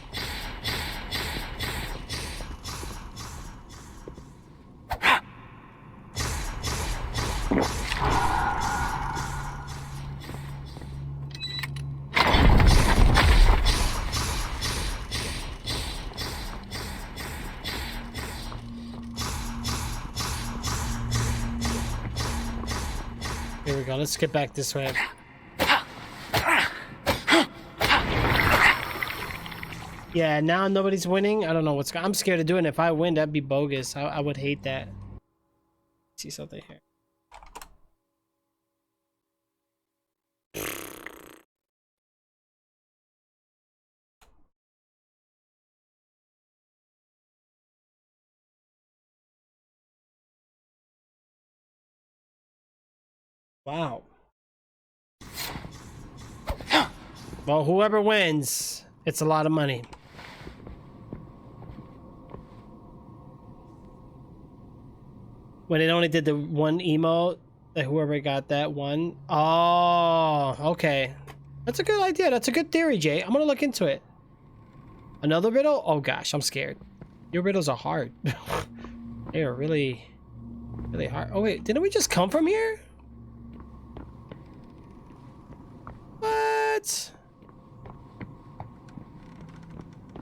Here we go. Let's get back this way. Yeah, now nobody's winning. I don't know what's going on. I'm scared of doing it. If I win, that'd be bogus. I would hate that. See something here. Wow. Well, whoever wins, it's a lot of money. When it only did the one emote, that whoever got that one. Oh, okay. That's a good idea. That's a good theory, Jay. I'm gonna look into it. Another riddle? Oh gosh, I'm scared. Your riddles are hard. They are really, really hard. Oh wait, didn't we just come from here? What?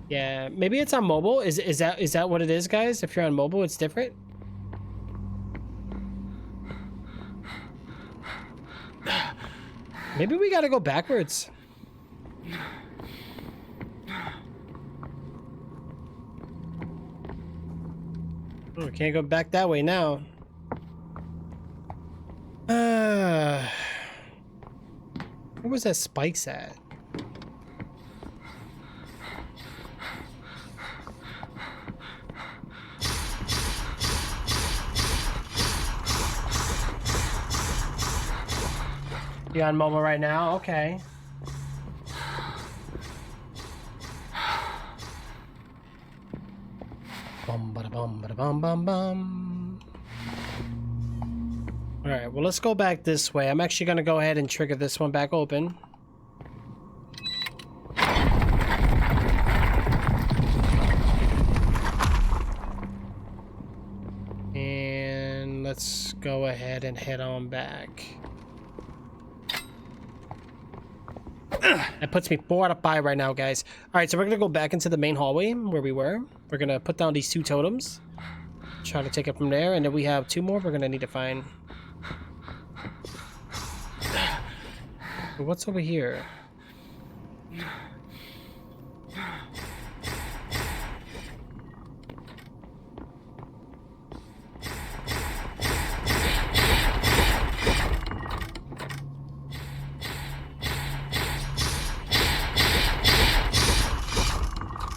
Yeah, maybe it's on mobile. Is that what it is, guys? If you're on mobile, it's different. Maybe we gotta go backwards. Oh, we can't go back that way now. Where was that spikes at? You on mobile right now? Okay. Bum bada bum bada bum bum bum. All right, well, let's go back this way. I'm actually gonna go ahead and trigger this one back open. And let's go ahead and head on back. That puts me 4 out of 5 right now, guys. All right, so we're gonna go back into the main hallway where we were. We're gonna put down these 2 totems, try to take it from there, and then we have 2 more we're gonna need to find. But what's over here?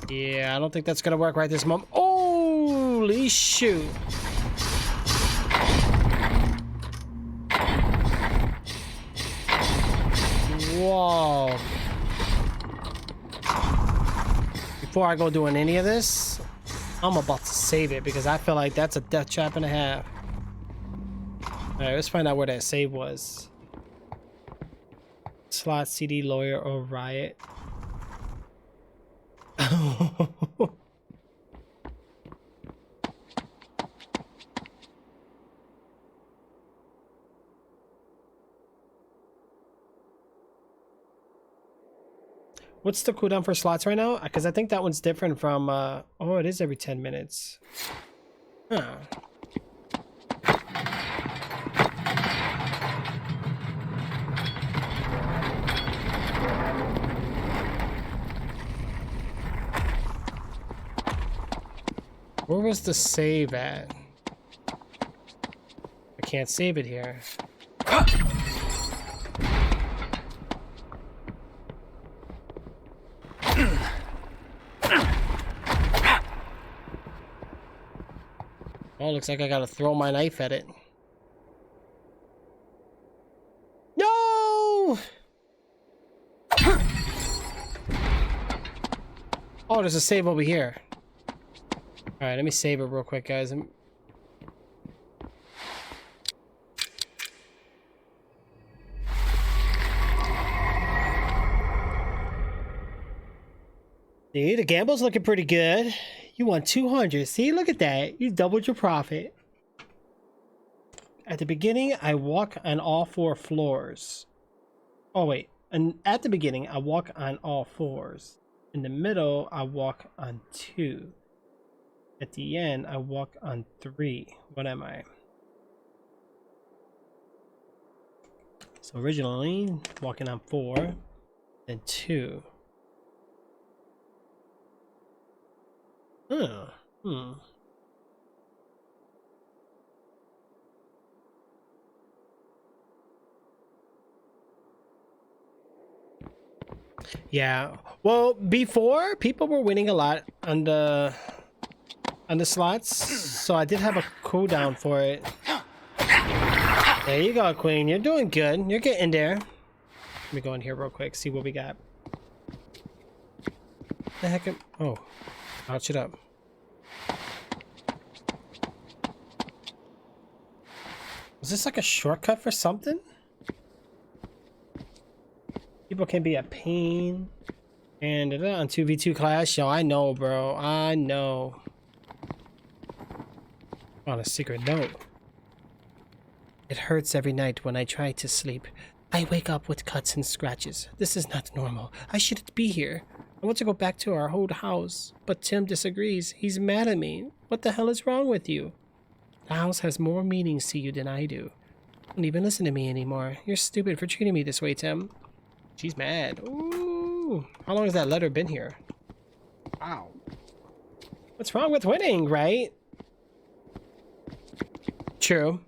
Yeah, I don't think that's gonna work right this moment. Holy shoot. Whoa. Before I go doing any of this, I'm about to save it because I feel like that's a death trap and a half. Alright, let's find out where that save was. Slot, CD, lawyer, or riot. What's the cooldown for slots right now? Because I think that one's different from oh, it is every 10 minutes. Huh. Where was the save at? I can't save it here. Oh, looks like I gotta throw my knife at it. No! Oh, there's a save over here. Alright, let me save it real quick, guys. See, the gamble's looking pretty good. You won 200. See, look at that. You doubled your profit. At the beginning, I walk on all 4 floors. Oh, wait. And at the beginning, I walk on all 4s. In the middle, I walk on 2. At the end, I walk on 3. What am I? So originally, walking on 4, then 2. Yeah. Well, before people were winning a lot on the slots, so I did have a cooldown for it. There you go, Queen. You're doing good. You're getting there. Let me go in here real quick, see what we got. The heck am... Oh. Ouch it up. Is this like a shortcut for something? People can be a pain. And on 2v2 clash, yo, I know, bro. I know. On a secret note. It hurts every night when I try to sleep. I wake up with cuts and scratches. This is not normal. I shouldn't be here. I want to go back to our old house, but Tim disagrees. He's mad at me. What the hell is wrong with you? The house has more meanings to you than I do. Don't even listen to me anymore. You're stupid for treating me this way, Tim. She's mad. Ooh. How long has that letter been here? Wow. What's wrong with winning, right? True.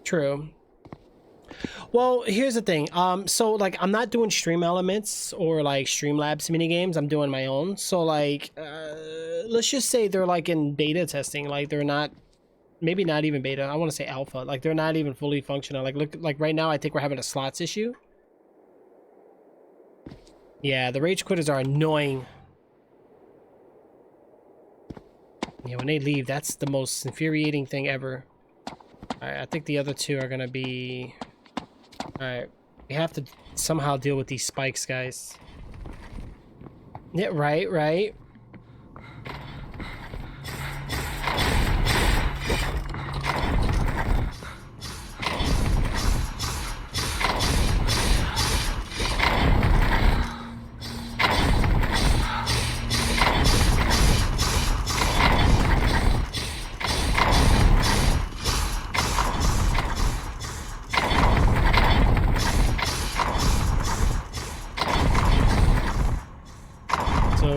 True. Well, here's the thing. So like I'm not doing stream elements or like Streamlabs mini games. I'm doing my own. So like let's just say they're like in beta testing. Like they're not, maybe not even beta. I want to say alpha. Like they're not even fully functional. Like look, like right now I think we're having a slots issue. Yeah, the rage quitters are annoying. Yeah, when they leave, that's the most infuriating thing ever. Alright, I think the other two are gonna be... Alright, we have to somehow deal with these spikes, guys. Yeah, right.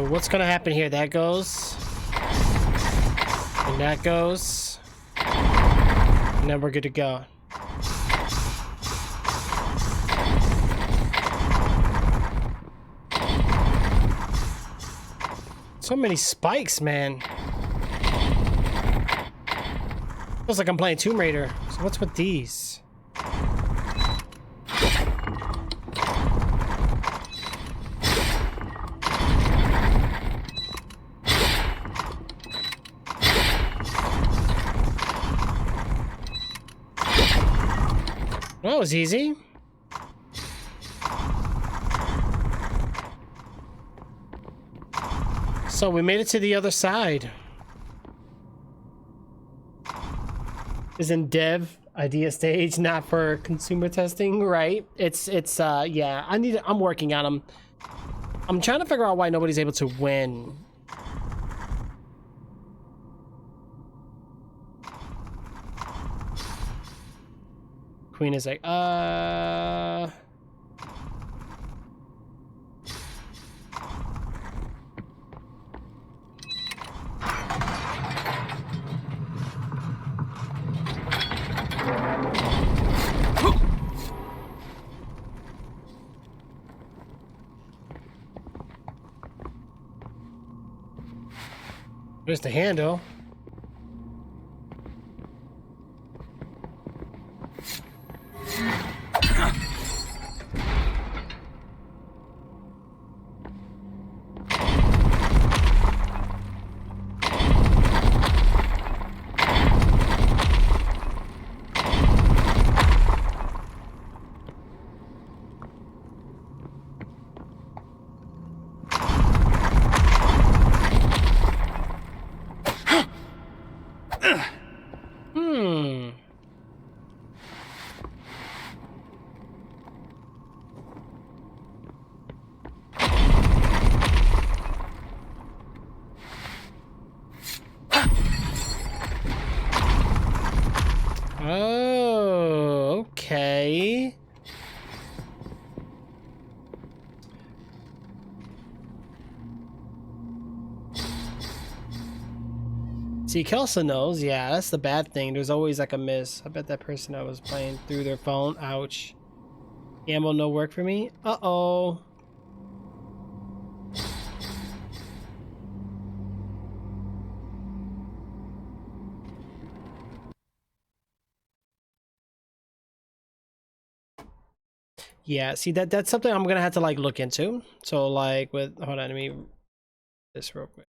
What's gonna happen here? That goes, and that goes, and then we're good to go. So many spikes, man. Feels like I'm playing Tomb Raider. So what's with these? That was easy. So we made it to the other side. Is in dev idea stage, not for consumer testing, right? It's yeah, I'm working on them. I'm trying to figure out why nobody's able to win. Queen is like, There's the handle. Oh, okay. See, Kelsa knows. Yeah, that's the bad thing. There's always like a miss. I bet that person that was playing through their phone. Ouch. Ammo no work for me. Uh-oh. Yeah, see that's something I'm gonna have to like look into. So like with hold on, let me this real quick.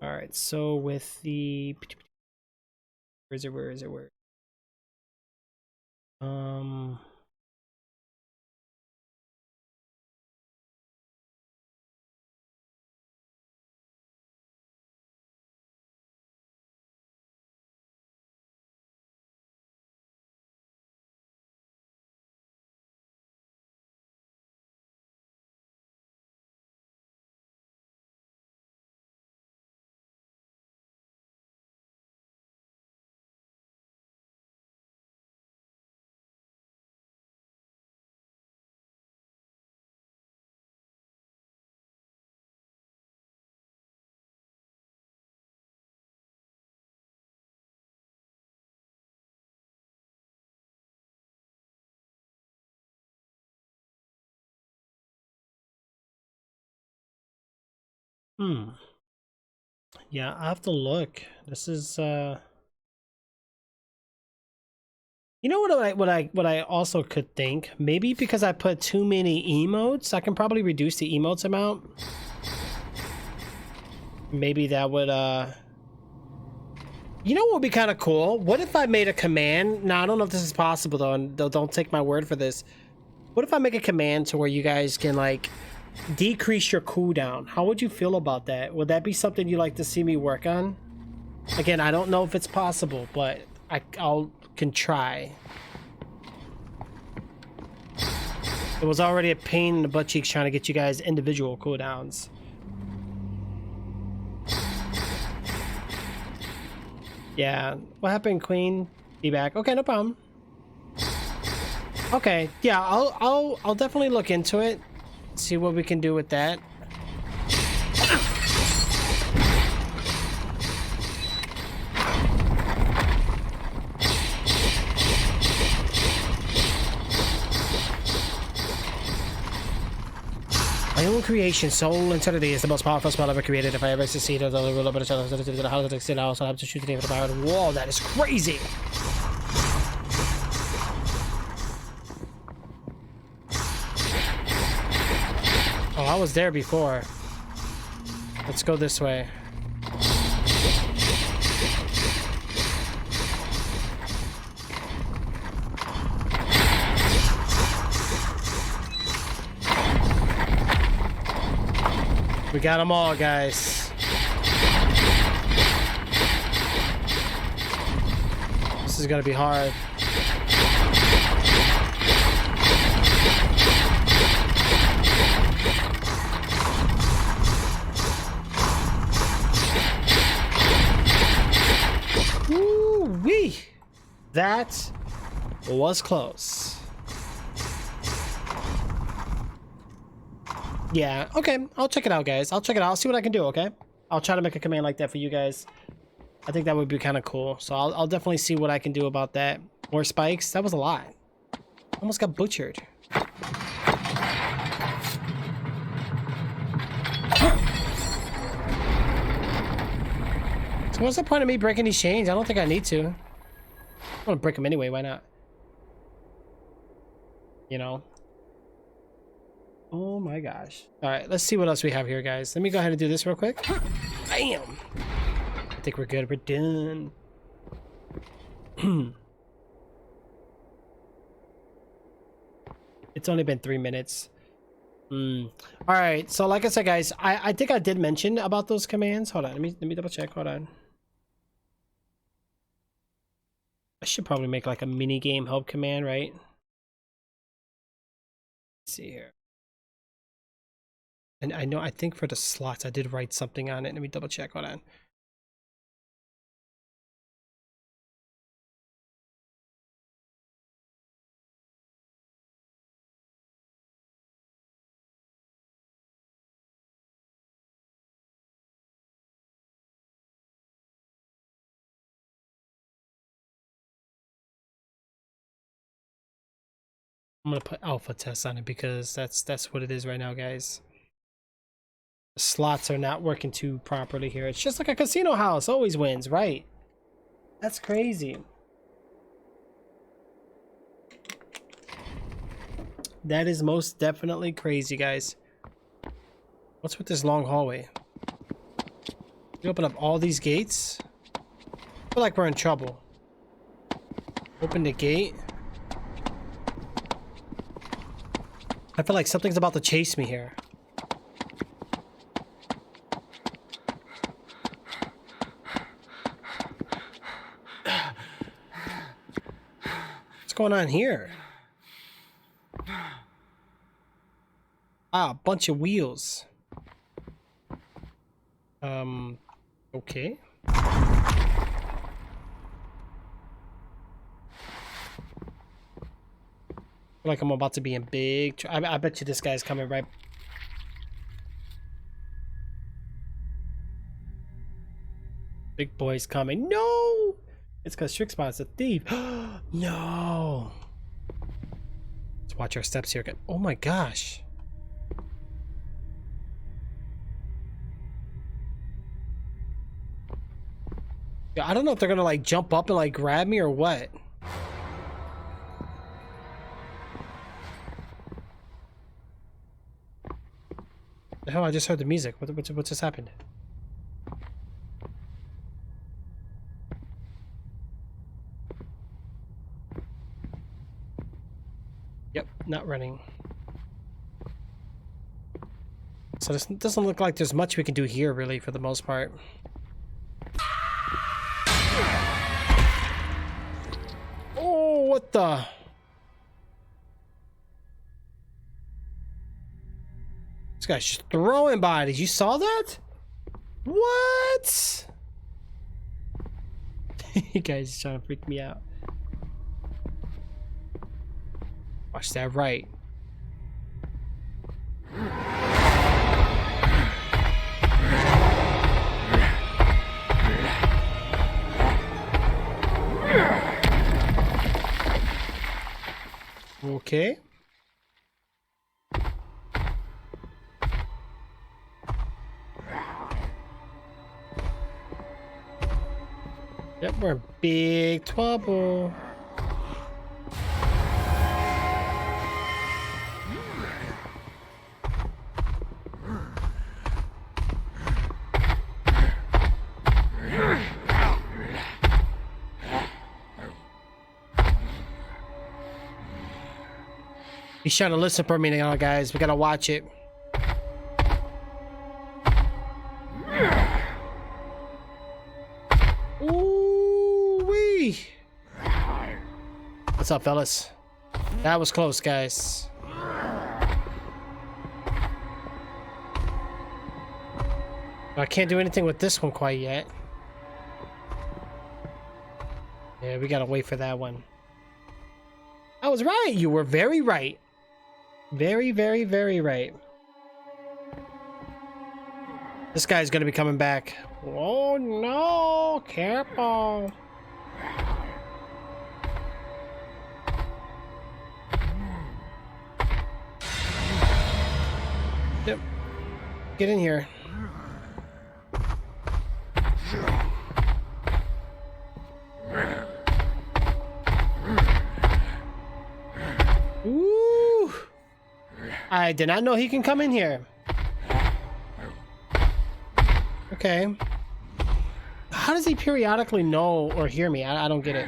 All right, so with the where is it? Um hmm. Yeah, I have to look. This is you know what I also could think? Maybe because I put too many emotes, I can probably reduce the emotes amount. Maybe that would you know what would be kind of cool? What if I made a command? Now I don't know if this is possible though, and don't take my word for this. What if I make a command to where you guys can like decrease your cooldown? How would you feel about that? Would that be something you'd like to see me work on? Again, I don't know if it's possible, but I'll can try. It was already a pain in the butt cheeks trying to get you guys individual cooldowns. Yeah, what happened, Queen? Be back. Okay, no problem. Okay, yeah, I'll definitely look into it. See what we can do with that. My own creation, Soul Eternity, is the most powerful spell ever created. If I ever succeed, I'll deliver a little bit of challenge to the house to I also have to shoot the name of the power. Whoa, that is crazy! Oh, I was there before. Let's go this way. We got them all, guys. This is gonna be hard. Woo-wee! That was close. Yeah, okay. I'll check it out, guys. I'll check it out. I'll see what I can do, okay? I'll try to make a command like that for you guys. I think that would be kind of cool. So I'll definitely see what I can do about that. More spikes? That was a lot. Almost got butchered. So what's the point of me breaking these chains? I don't think I need to. I want to break them anyway. Why not? You know? Oh my gosh. All right, let's see what else we have here, guys. Let me go ahead and do this real quick. Bam! I think we're good. We're done. It's only been 3 minutes. All right, so like I said, guys, I think I did mention about those commands. Hold on, let me double check. Hold on. I should probably make like a mini game help command, right? Let's see here. And I think for the slots, I did write something on it. Let me double check. Hold on. I'm gonna put alpha test on it because that's what it is right now, guys. The slots are not working too properly here. It's just like a casino house, always wins, right? That's crazy. That is most definitely crazy, guys. What's with this long hallway? We open up all these gates. I feel like we're in trouble. Open the gate. I feel like something's about to chase me here. What's going on here? Ah, a bunch of wheels. Okay. Feel like I'm about to be in big I bet you this guy's coming right. Big boy's coming. No! It's because Trixzbot's a thief. No! Let's watch our steps here. Oh my gosh. Yeah, I don't know if they're gonna like jump up and like grab me or what. The hell, I just heard the music. What just happened? Yep, not running. So this doesn't look like there's much we can do here, really, for the most part. Oh, what the? This guy's just throwing bodies. You saw that? What? You guys are trying to freak me out. Watch that right. Okay. Yep, we're in big trouble. He's trying to listen for me now, guys. We gotta watch it. Ooh-wee. What's up, fellas? That was close, guys. I can't do anything with this one quite yet. Yeah, we gotta wait for that one. I was right. You were very right. Very, very, very right. This guy's gonna be coming back. Oh no! Careful. Yep. Get in here. Ooh! I did not know he can come in here. Okay. How does he periodically know or hear me? I don't get it.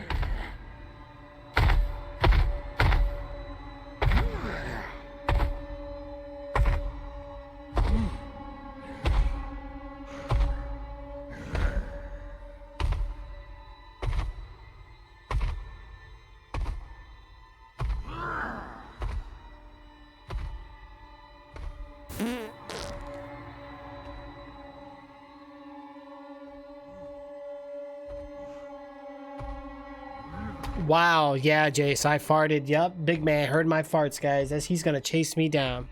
Wow, yeah, Jace, I farted. Yup, big man heard my farts, guys, as he's gonna chase me down.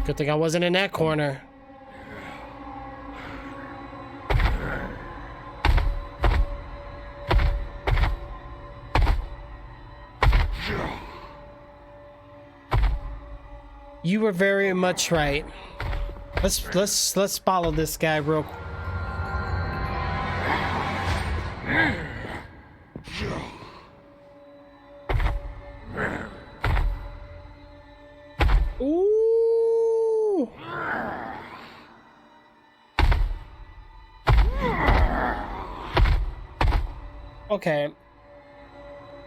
Good thing I wasn't in that corner. You were very much right. Let's follow this guy real. Ooh. Okay.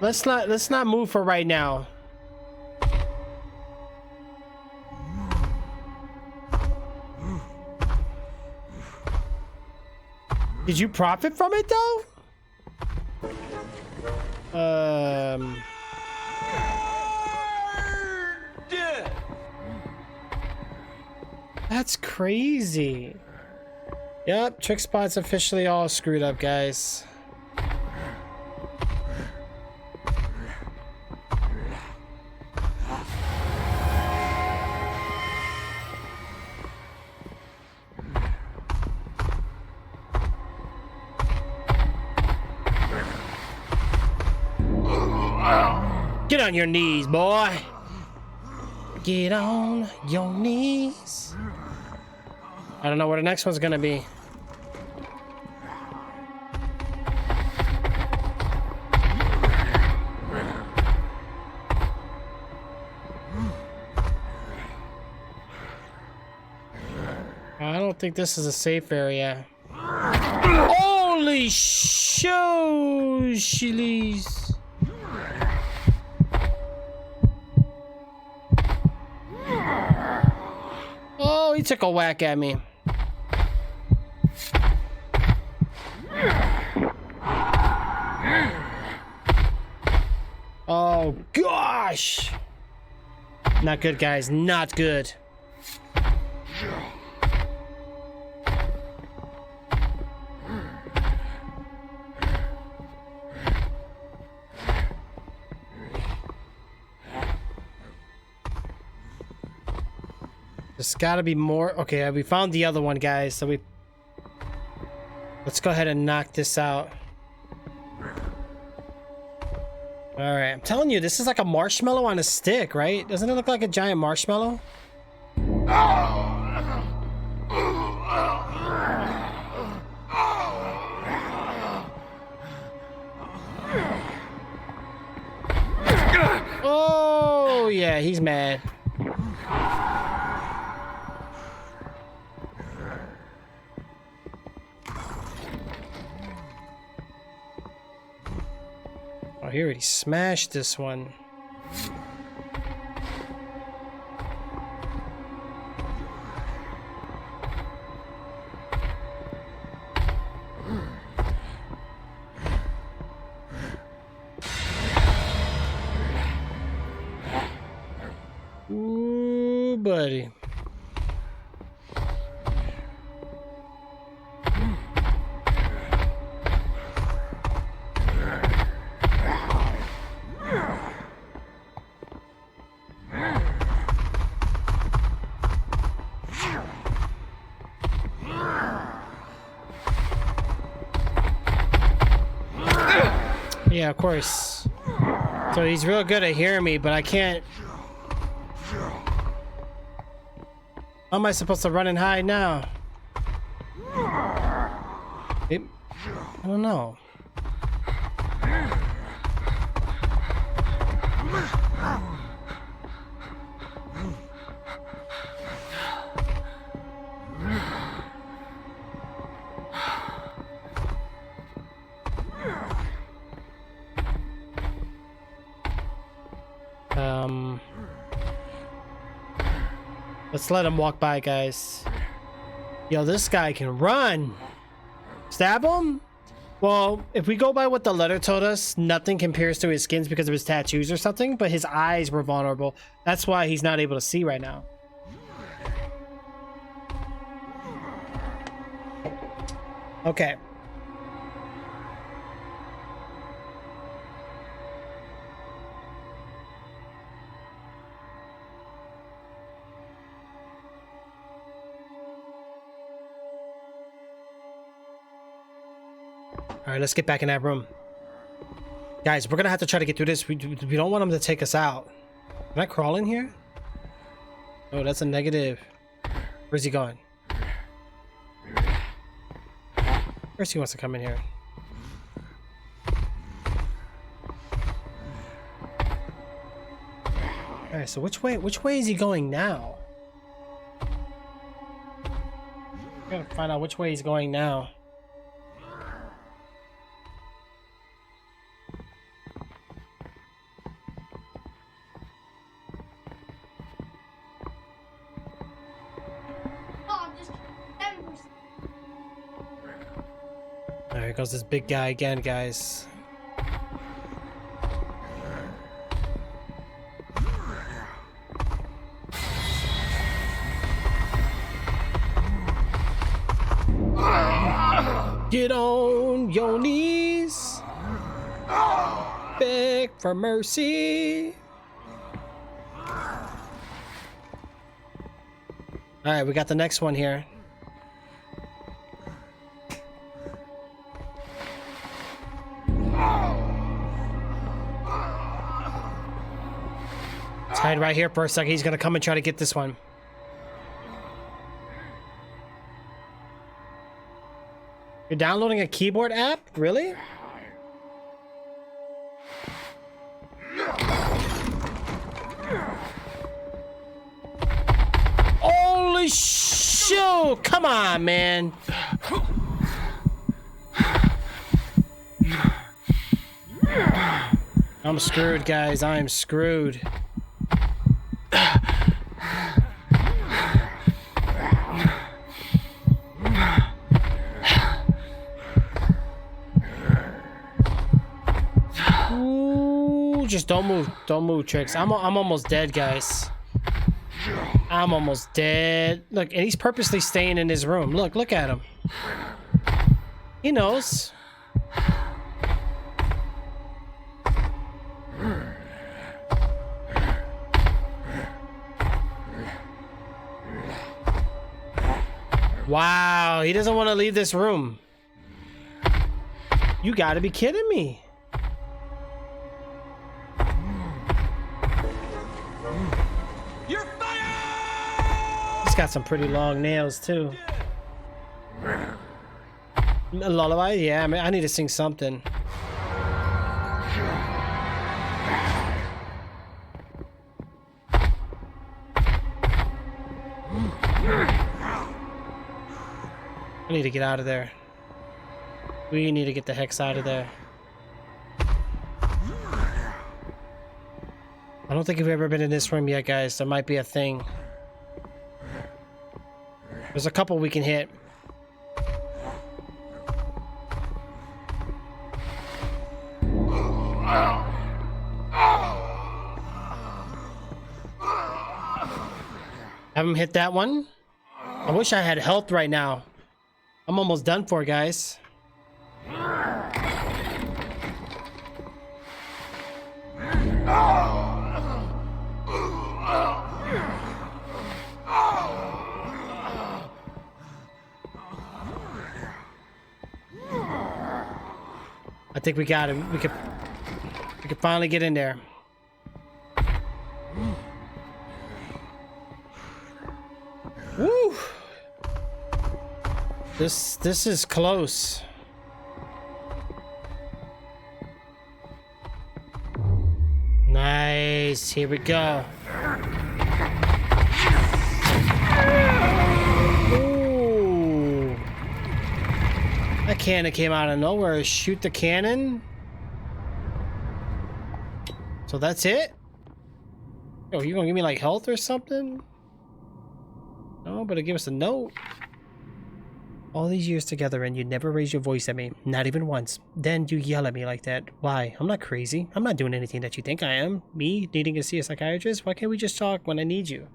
Let's not move for right now. Did you profit from it though? That's crazy. Yep, Trixzbot's officially all screwed up, guys. Get on your knees, boy. Get on your knees. I don't know where the next one's gonna be. I don't think this is a safe area. Holy shillys. Oh, he took a whack at me. Oh, gosh. Not good, guys. Not good. There's gotta be more. Okay, we found the other one, guys. So let's go ahead and knock this out. All right, I'm telling you, this is like a marshmallow on a stick, right? Doesn't it look like a giant marshmallow? Oh yeah, he's mad. Oh, he already smashed this one. Ooh, buddy. Yeah, of course. So he's real good at hearing me, but I can't. How am I supposed to run and hide now? I don't know. Let's let him walk by, guys. Yo, this guy can run. Stab him? Well, if we go by what the letter told us, nothing compares to his skins because of his tattoos or something, but his eyes were vulnerable. That's why he's not able to see right now. Okay. All right, let's get back in that room. Guys, we're gonna have to try to get through this. We don't want him to take us out. Can I crawl in here? Oh, that's a negative. Where's he going? First he wants to come in here. Alright, so which way is he going now? Gotta find out which way he's going now. Oh, just There goes this big guy again, guys. Get on your knees. Beg for mercy. Alright, we got the next one here. Let's hide right here for a second. He's gonna come and try to get this one. You're downloading a keyboard app? Really? Holy shoot! Come on, man. I'm screwed, guys. I'm screwed. Ooh, just don't move. Don't move, Trix. I'm almost dead, guys. I'm almost dead. Look, and he's purposely staying in his room. Look at him. He knows. Wow, he doesn't want to leave this room. You gotta be kidding me. You're fired! He's got some pretty long nails too. A lullaby? Yeah, I mean, I need to sing something. I need to get out of there. We need to get the hex out of there. I don't think we've ever been in this room yet, guys. There might be a thing. There's a couple we can hit. Haven't hit that one. I wish I had health right now. I'm almost done for, guys. I think we got him. We could finally get in there. Woo! This is close. Nice. Here we go. Ooh. That cannon came out of nowhere. Shoot the cannon. So that's it? Oh, you gonna give me like health or something? No, but give us a note. All these years together and you never raise your voice at me, not even once. Then you yell at me like that. Why? I'm not crazy. I'm not doing anything that you think I am. Me needing to see a psychiatrist? Why can't we just talk when I need you?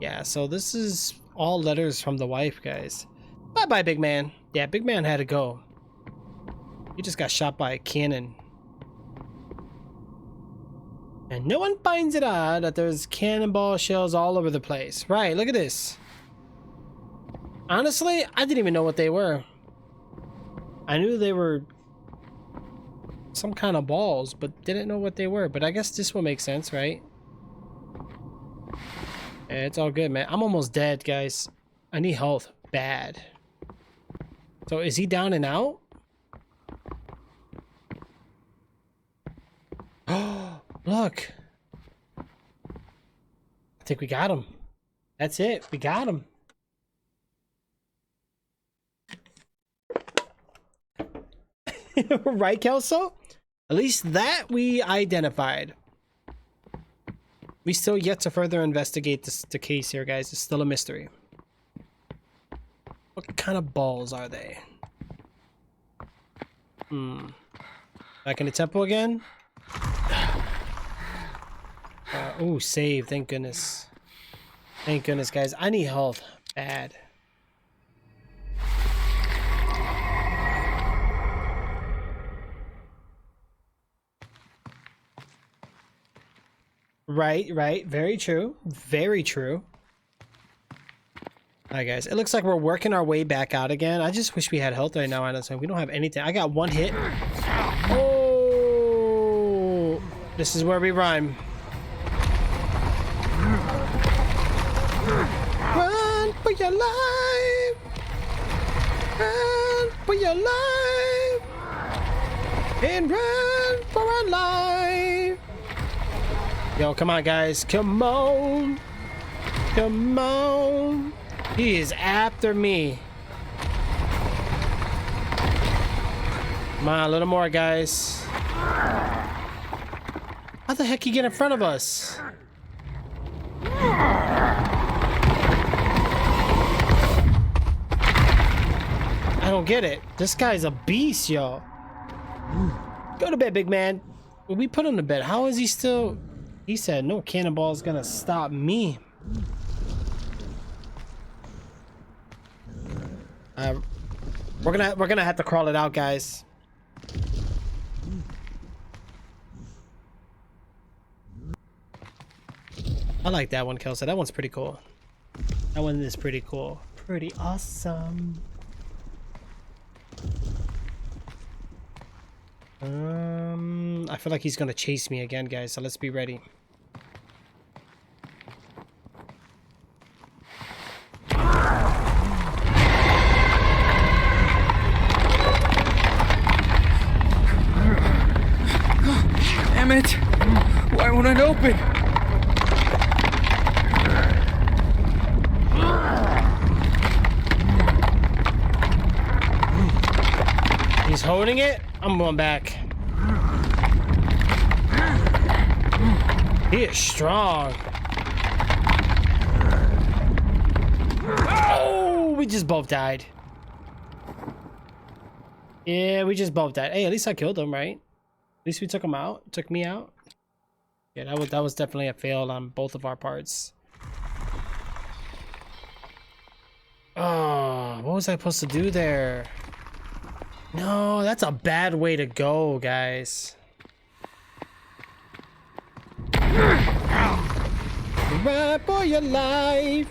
Yeah, so this is all letters from the wife, guys. Bye-bye, big man. Yeah, big man had to go. He just got shot by a cannon. And no one finds it odd that there's cannonball shells all over the place. Right, look at this. Honestly, I didn't even know what they were. I knew they were some kind of balls, but didn't know what they were. But I guess this will make sense, right? Yeah, it's all good, man. I'm almost dead, guys. I need health bad. So is he down and out? Oh, look. I think we got him. That's it. We got him. Right, Kelso? At least that we identified. We still yet to further investigate the case here, guys. It's still a mystery. What kind of balls are they? Back in the temple again? Oh, save. Thank goodness. Thank goodness, guys. I need health. Bad. Right. Very true. Very true. Alright, guys. It looks like we're working our way back out again. I just wish we had health right now. Honestly, we don't have anything. I got one hit. Oh! This is where we rhyme. Run for your life! Run for your life! And run for our life! Yo, come on, guys. Come on. Come on. He is after me. Come on, a little more, guys. How the heck he get in front of us? I don't get it. This guy's a beast, yo. Go to bed, big man. We put him to bed. How is he still... He said no cannonball is gonna stop me. We're gonna have to crawl it out, guys. I like that one, Kelso. That one's pretty cool. That one is pretty cool. Pretty awesome. I feel like he's gonna chase me again, guys, so let's be ready. Damn it! Why won't it open? He's holding it. I'm going back. He is strong. Oh, we just both died. Yeah, we just both died. Hey, at least I killed him, right? At least we took him out. Took me out. Yeah, that was definitely a fail on both of our parts. Oh, what was I supposed to do there? No, that's a bad way to go, guys. Run for your life.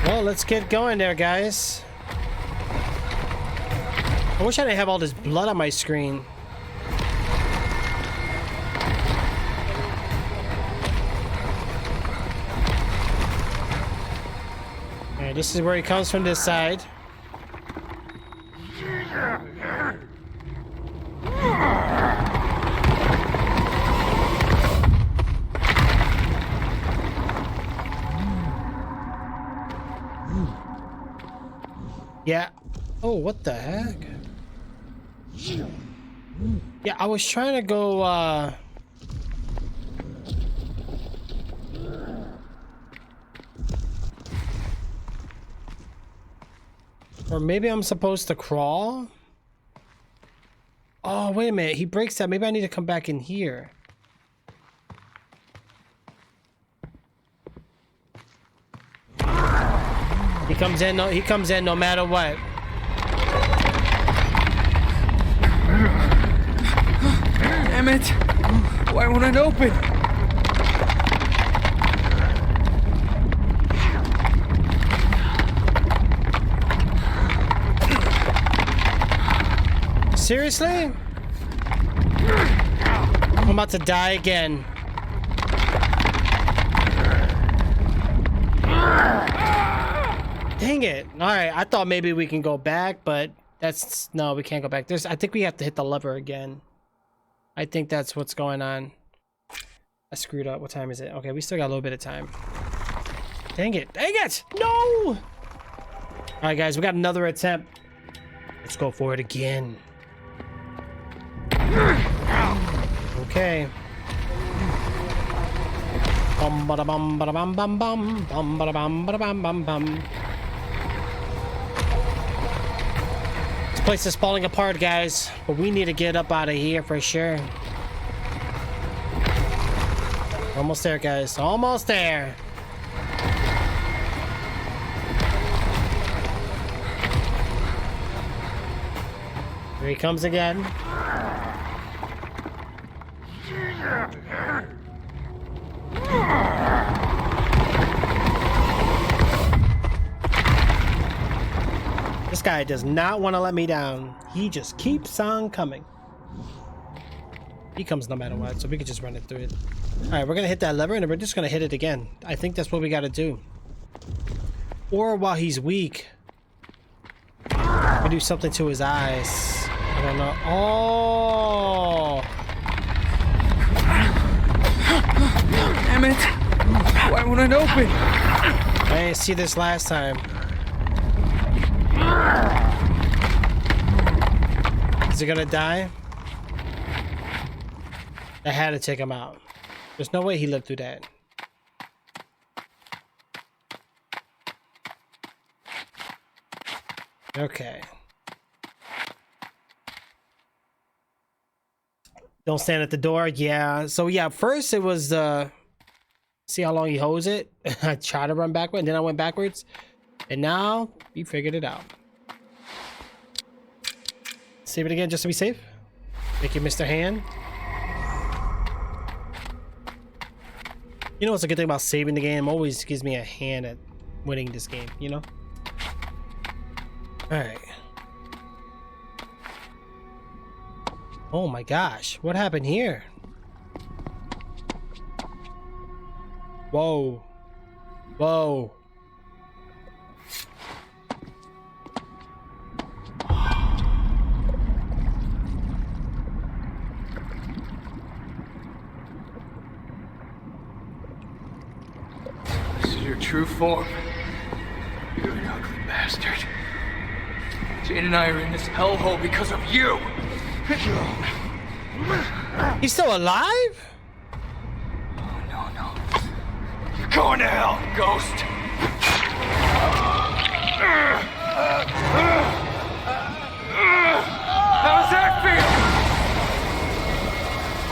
Well, let's get going there, guys. I wish I didn't have all this blood on my screen. Okay, this is where he comes from this side. Yeah. Oh, what the heck? Yeah, I was trying to go, or maybe I'm supposed to crawl? Oh, wait a minute. He breaks that. Maybe I need to come back in here. He comes in no matter what. Damn it! Why won't it open? Seriously? I'm about to die again. Dang it. Alright, I thought maybe we can go back, but that's... No, we can't go back. I think we have to hit the lever again. I think that's what's going on. I screwed up. What time is it? Okay, we still got a little bit of time. Dang it. Dang it! No! Alright, guys, we got another attempt. Let's go for it again. Okay. Bum bada bum bada bum bum bum bum bada bum bada bum bum bum. This place is falling apart, guys, but we need to get up out of here for sure. Almost there, guys. Almost there. Here he comes again. This guy does not want to let me down. He just keeps on coming. He comes no matter what, so we can just run it through it. Alright, we're gonna hit that lever and we're just gonna hit it again. I think that's what we gotta do. Or while he's weak, we do something to his eyes. I don't know. Oh! Damn it! Why won't it open? I didn't see this last time. Is he gonna die? I had to take him out. There's no way he lived through that. Okay. Don't stand at the door. Yeah. So yeah, first it was see how long he holds it. I tried to run backward and then I went backwards. And now we figured it out. Save it again just to be safe. Thank you, Mr. Hand. You know what's a good thing about saving the game? Always gives me a hand at winning this game, you know? Alright. Oh my gosh, what happened here? Whoa. Whoa. This is your true form. You're an ugly bastard. Jane and I are in this hellhole because of you. He's still alive? Oh, no. You're going to hell, ghost. How's that feel?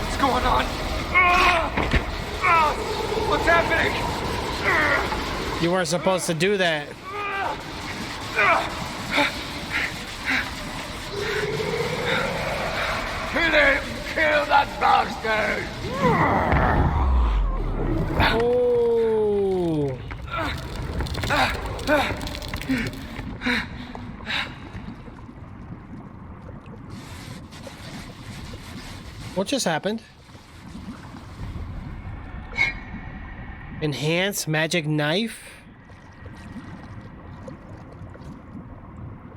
What's going on? What's happening? You weren't supposed to do that. Kill him! Kill that bastard! Oh. What just happened? Enhanced magic knife?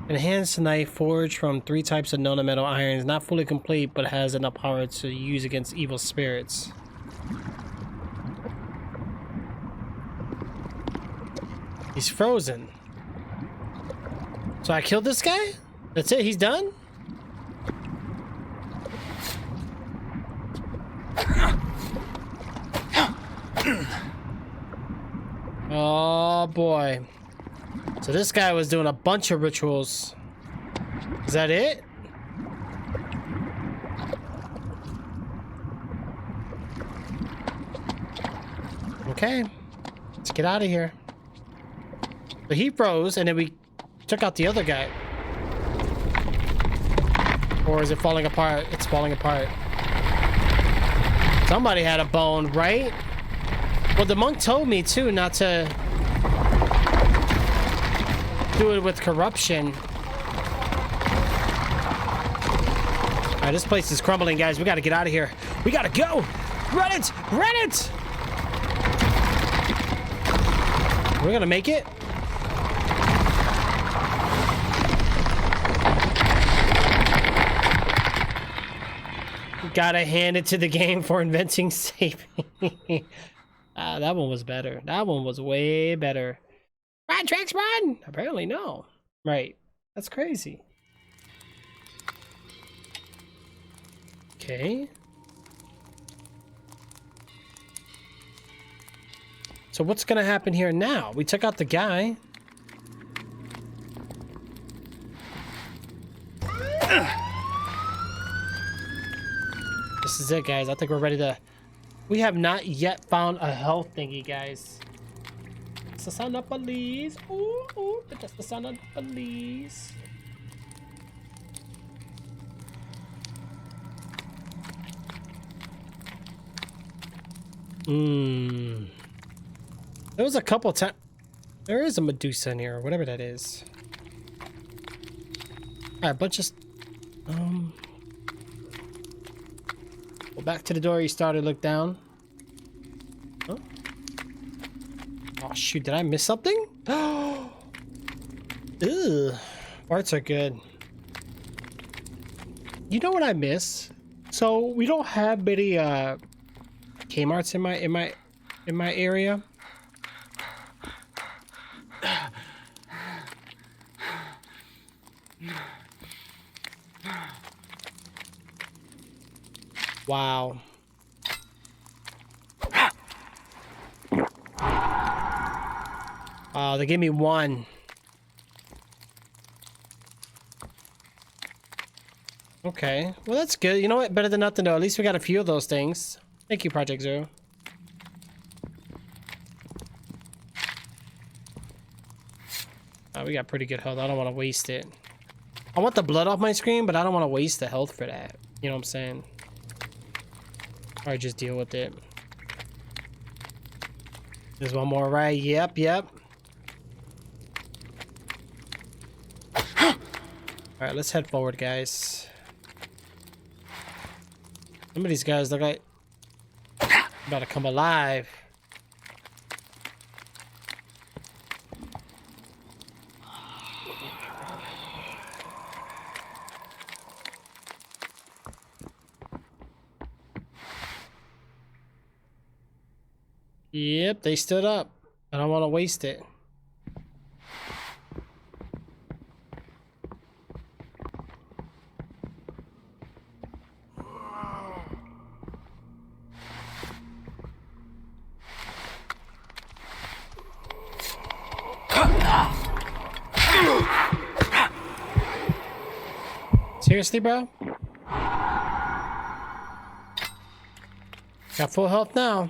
Enhanced knife forged from 3 types of known metal irons, not fully complete, but has enough power to use against evil spirits. He's frozen. So I killed this guy? That's it? He's done? Oh boy. So this guy was doing a bunch of rituals. Is that it? Okay. Let's get out of here. So he froze and then we took out the other guy. Or is it falling apart? It's falling apart. Somebody had a bone, right? Well, the monk told me too not to do it with corruption. Alright, this place is crumbling, guys. We gotta get out of here. We gotta go! Run it! Run it! We're gonna make it. Gotta hand it to the game for inventing saving. That one was better. That one was way better. Run, Trix, run! Apparently, no. Right. That's crazy. Okay. So what's gonna happen here now? We took out the guy. This is it, guys. I think we're ready to... We have not yet found a health thingy, guys. It's the sound of police. Ooh, ooh, that's the sound of police. There was a couple times... There is a Medusa in here, or whatever that is. Alright, but just... Go back to the door you started, look down. Huh? Oh shoot, did I miss something? Ugh. Parts are good. You know what I miss? So we don't have many Kmarts in my area. Wow. Wow, they gave me one. Okay, well that's good. You know what? Better than nothing though. At least we got a few of those things. Thank you, Project Zero. Oh, we got pretty good health. I don't want to waste it. I want the blood off my screen, but I don't want to waste the health for that. You know what I'm saying? Or just deal with it. There's one more, right? Yep, yep. Alright, let's head forward, guys. Some of these guys look like about to come alive. Yep, they stood up. I don't want to waste it. Seriously, bro? Got full health now.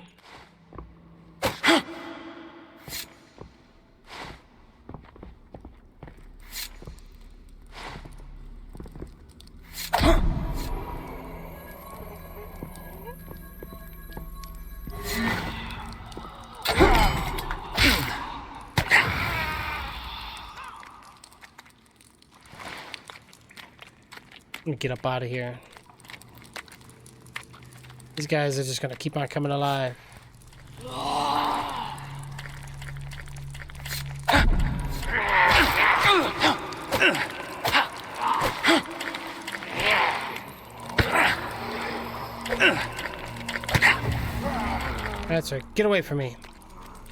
Let me get up out of here. These guys are just gonna keep on coming alive. That's right. Get away from me.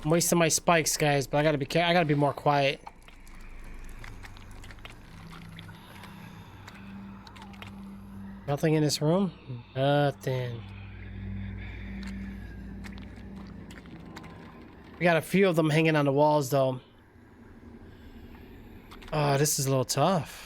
I'm wasting my spikes, guys, but I gotta be careful. I gotta be more quiet. Nothing in this room? Nothing. We got a few of them hanging on the walls, though. Oh, this is a little tough.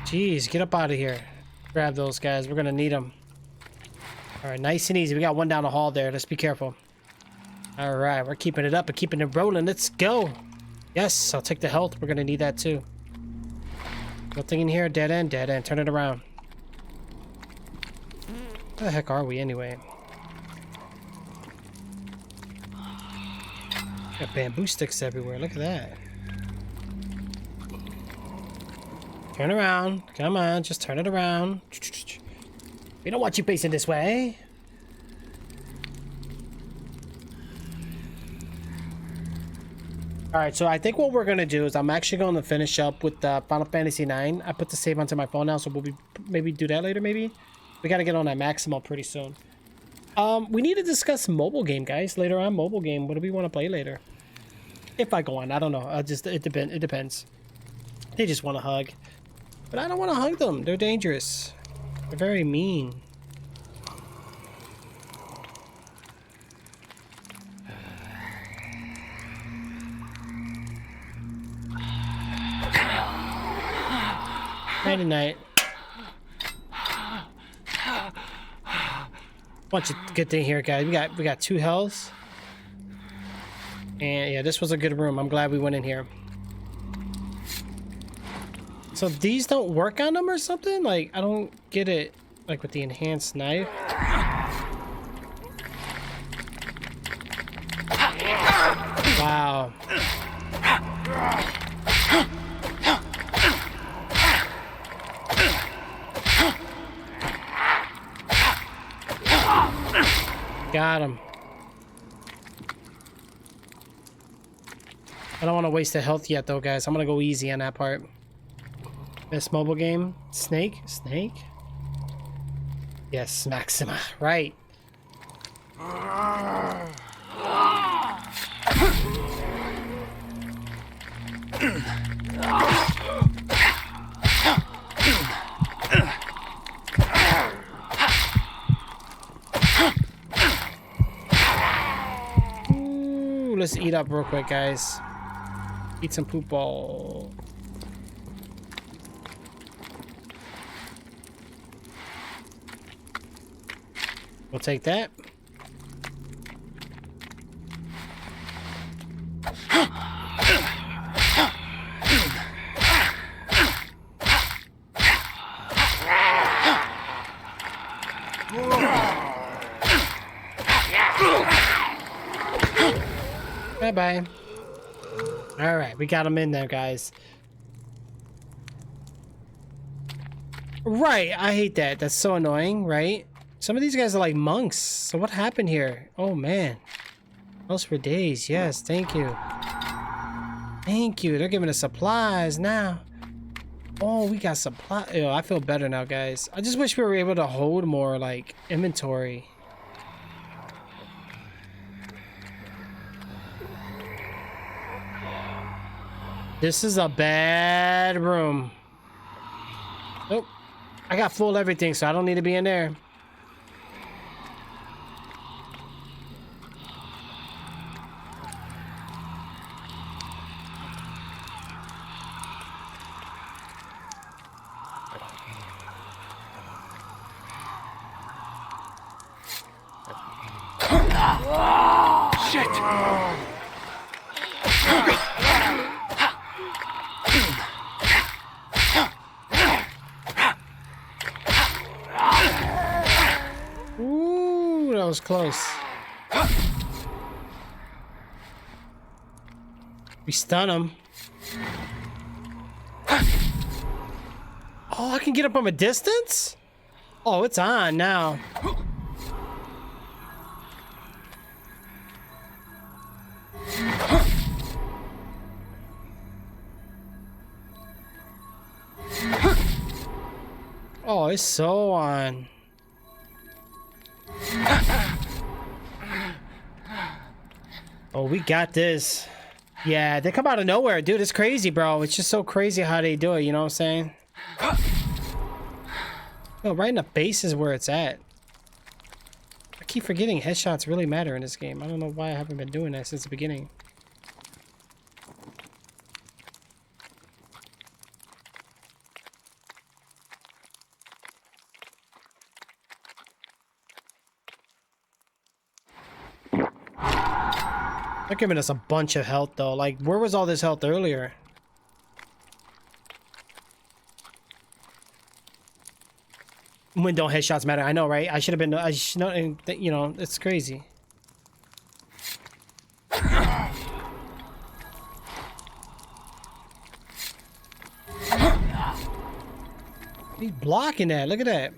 Jeez, get up out of here. Grab those guys. We're gonna need them. All right, nice and easy. We got one down the hall there. Let's be careful. All right, we're keeping it up and keeping it rolling. Let's go. Yes, I'll take the health. We're gonna need that too. Nothing in here. Dead end, dead end. Turn it around. Where the heck are we anyway? Got bamboo sticks everywhere. Look at that. Turn around. Come on, just turn it around. We don't want you facing this way. Alright, so I think what we're going to do is I'm actually going to finish up with Final Fantasy IX. I put the save onto my phone now, so we'll maybe do that later, maybe? We got to get on that Maximal pretty soon. We need to discuss mobile game, guys. Later on, mobile game. What do we want to play later? If I go on, I don't know. It depends. They just want to hug. But I don't want to hug them. They're dangerous. They're very mean. Nighty night. Bunch of good thing here, guys. We got 2 healths. And yeah, this was a good room. I'm glad we went in here. So these don't work on them or something? Like, I don't get it. Like with the enhanced knife. Wow. Got him. I don't want to waste the health yet though, guys. I'm gonna go easy on that part. Best mobile game? Snake? Snake? Yes, Maxima. Right. Ooh, let's eat up real quick, guys. Eat some poop ball. We'll take that. Bye-bye. All right, we got them in there, guys. Right, I hate that. That's so annoying, right? Some of these guys are like monks. So what happened here? Oh, man. Else for days. Yes, thank you. Thank you. They're giving us supplies now. Oh, we got supply. Ew, I feel better now, guys. I just wish we were able to hold more, like, inventory. This is a bad room. Nope. I got full everything, so I don't need to be in there. Shit! Ooh, that was close. We stun him. Oh, I can get up from a distance? Oh, it's on now. Oh, it's so on. Oh, we got this. Yeah, they come out of nowhere, dude. It's crazy, bro. It's just so crazy how they do it, you know what I'm saying? Oh, right in the base is where it's at. I keep forgetting headshots really matter in this game. I don't know why I haven't been doing that since the beginning. They're giving us a bunch of health though. Like, where was all this health earlier? When don't headshots matter? I know, right? I should have been. I should know. You know, it's crazy. He's blocking that. Look at that.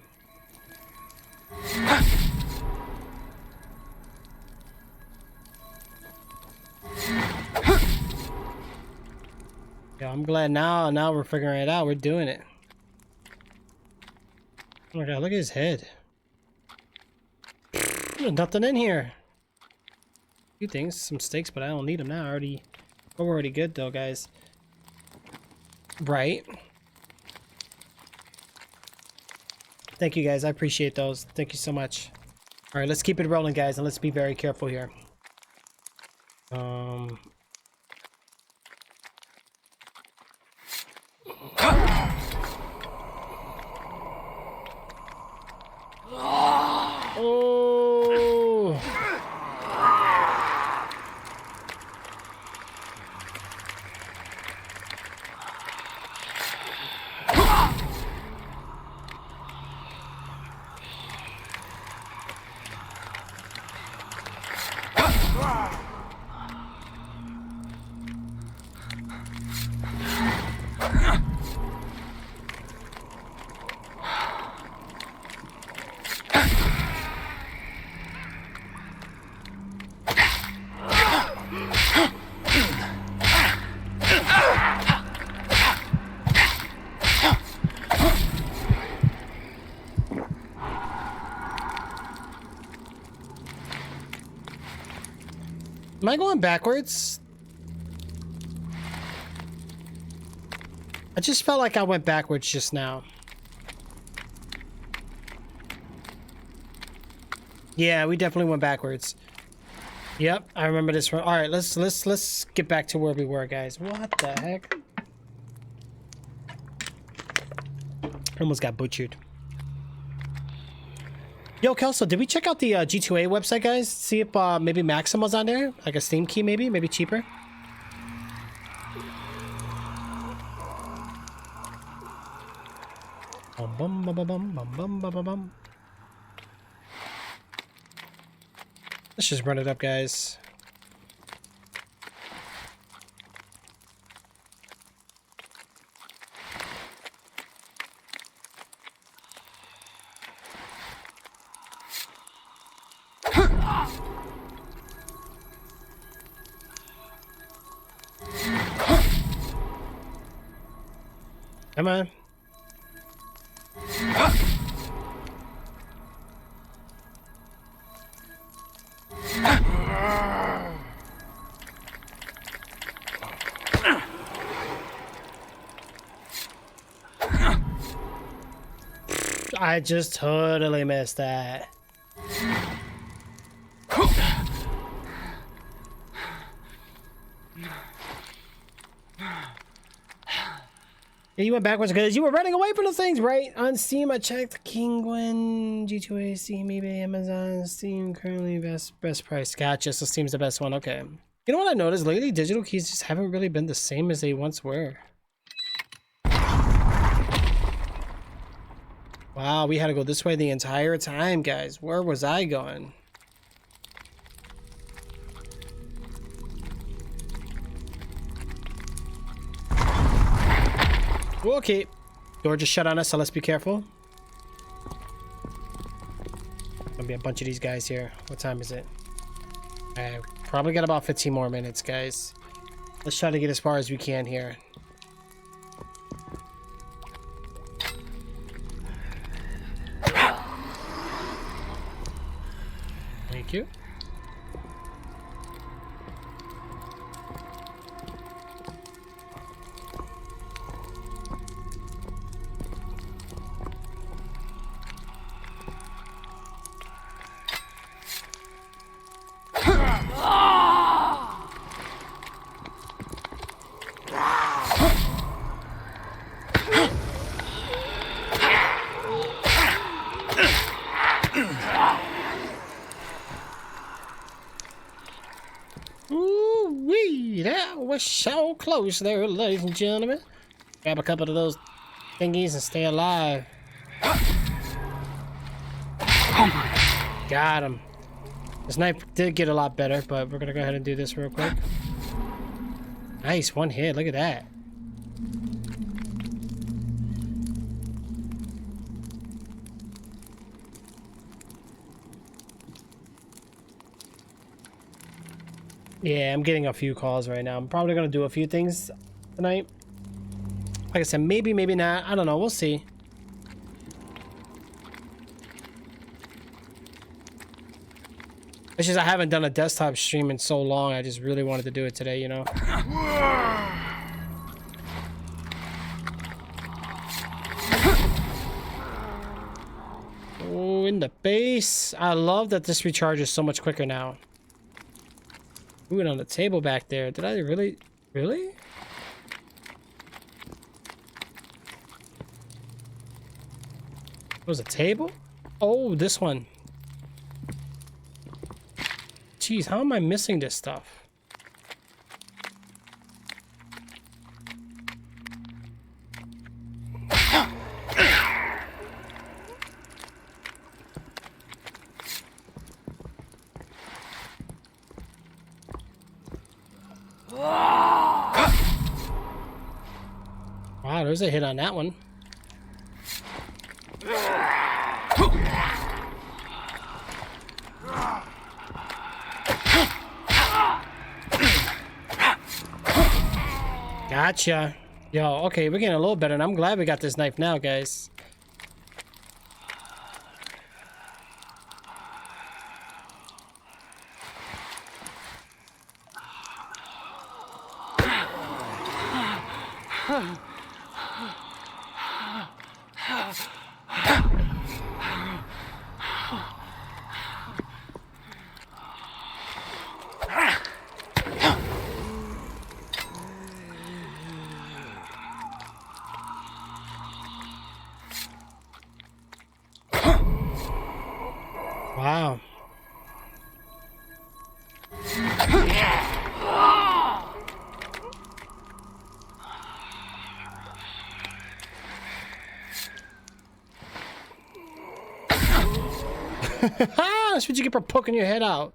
Yeah, I'm glad now we're figuring it out. We're doing it. Oh my god, look at his head. There's nothing in here. A few things, some steaks, but I don't need them now. We're already good though, guys. Right. Thank you guys, I appreciate those. Thank you so much. All right, let's keep it rolling, guys, and let's be very careful here. Oh. Am I going backwards? I just felt like I went backwards just now. Yeah, we definitely went backwards. Yep, I remember this one. All right, let's get back to where we were, guys. What the heck? Almost got butchered. Yo, Kelso, did we check out the G2A website, guys? See if maybe Maxim was on there? Like a Steam key, maybe cheaper? Bum, bum, bum, bum, bum, bum, bum, bum, bum. Let's just run it up, guys. Come on. I just totally missed that. Yeah, you went backwards because you were running away from those things, right? On Steam, I checked Kingwin, G2A, Steam, eBay, Amazon, Steam, currently best price. Gotcha, so Steam's the best one. Okay. You know what I noticed lately? Digital keys just haven't really been the same as they once were. Wow, we had to go this way the entire time, guys. Where was I going? Okay. Door just shut on us, so let's be careful. Gonna be a bunch of these guys here. What time is it? Alright, probably got about 15 more minutes, guys. Let's try to get as far as we can here. Thank you. Yeah, we're so close there, ladies and gentlemen. Grab a couple of those thingies and stay alive. Got him. This knife did get a lot better, but we're gonna go ahead and do this real quick. Nice, one hit. Look at that. Yeah, I'm getting a few calls right now. I'm probably gonna do a few things tonight. Like I said, maybe, maybe not. I don't know. We'll see. It's just I haven't done a desktop stream in so long. I just really wanted to do it today, you know? Oh, in the base. I love that this recharges so much quicker now. Ooh, and on the table back there. Did I really? Really? Was a table? Oh, this one. Jeez, how am I missing this stuff? Wow, there's a hit on that one. Gotcha. Yo, okay, we're getting a little better, and I'm glad we got this knife now, guys. Wow. That's what you get for poking your head out.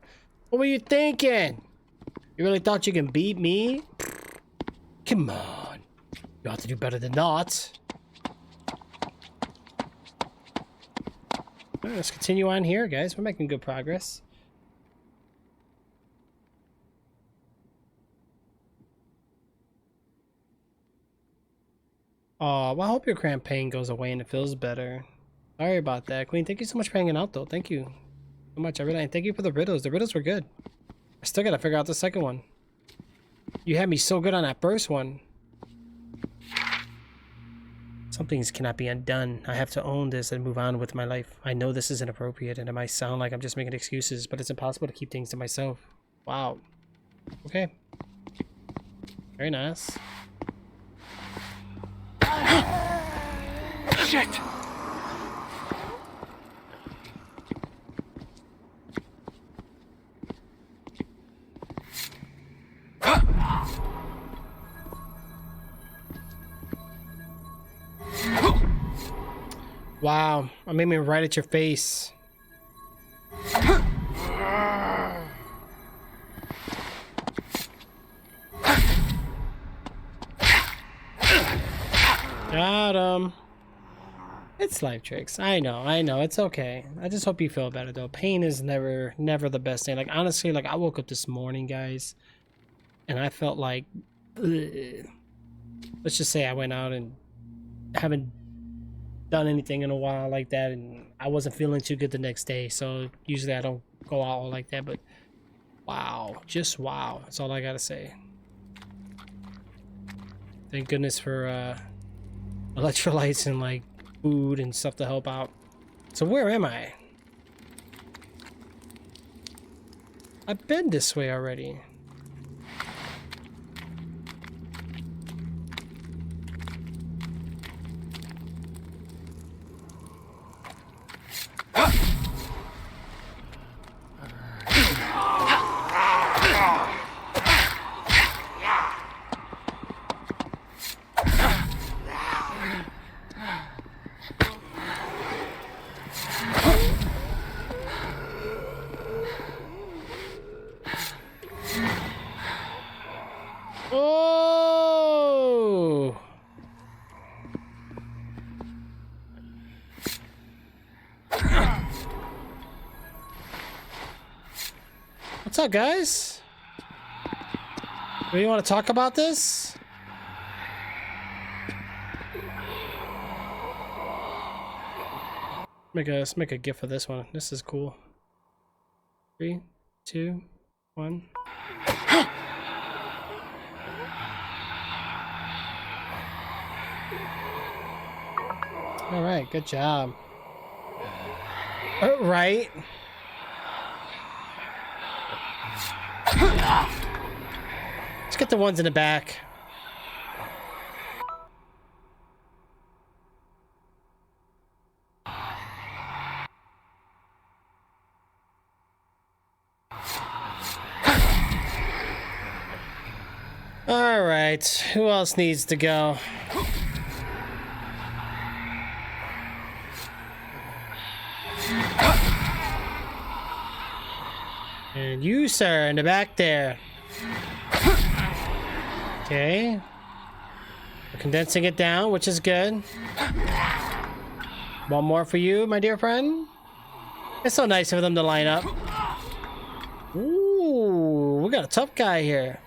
What were you thinking? You really thought you can beat me? Come on. You have to do better than that. Alright, let's continue on here, guys. We're making good progress. Oh, well, I hope your cramp pain goes away and it feels better. Sorry about that, Queen. Thank you so much for hanging out, though. Thank you so much. I really thank you for the riddles. The riddles were good. I still gotta figure out the second one. You had me so good on that first one. Some things cannot be undone. I have to own this and move on with my life. I know this is inappropriate and it might sound like I'm just making excuses, but it's impossible to keep things to myself. Wow. Okay. Very nice. Shit! Wow, I'm aiming right at your face. Got him. It's life tricks. I know, it's okay. I just hope you feel better though. Pain is never the best thing. Like honestly, like I woke up this morning, guys, and I felt like, ugh. Let's just say I went out and haven't done anything in a while like that, and I wasn't feeling too good the next day. So usually I don't go out like that, but wow, just wow. That's all I gotta say. Thank goodness for electrolytes and like food and stuff to help out. So where am I? I've been this way already. What's up, guys? Do you want to talk about this? Let's make a GIF of this one. This is cool. 3, 2, 1. All right, good job. Right. Let's get the ones in the back. All right, who else needs to go? And you, sir, in the back there. Okay. We're condensing it down, which is good. One more for you, my dear friend. It's so nice of them to line up. Ooh, we got a tough guy here.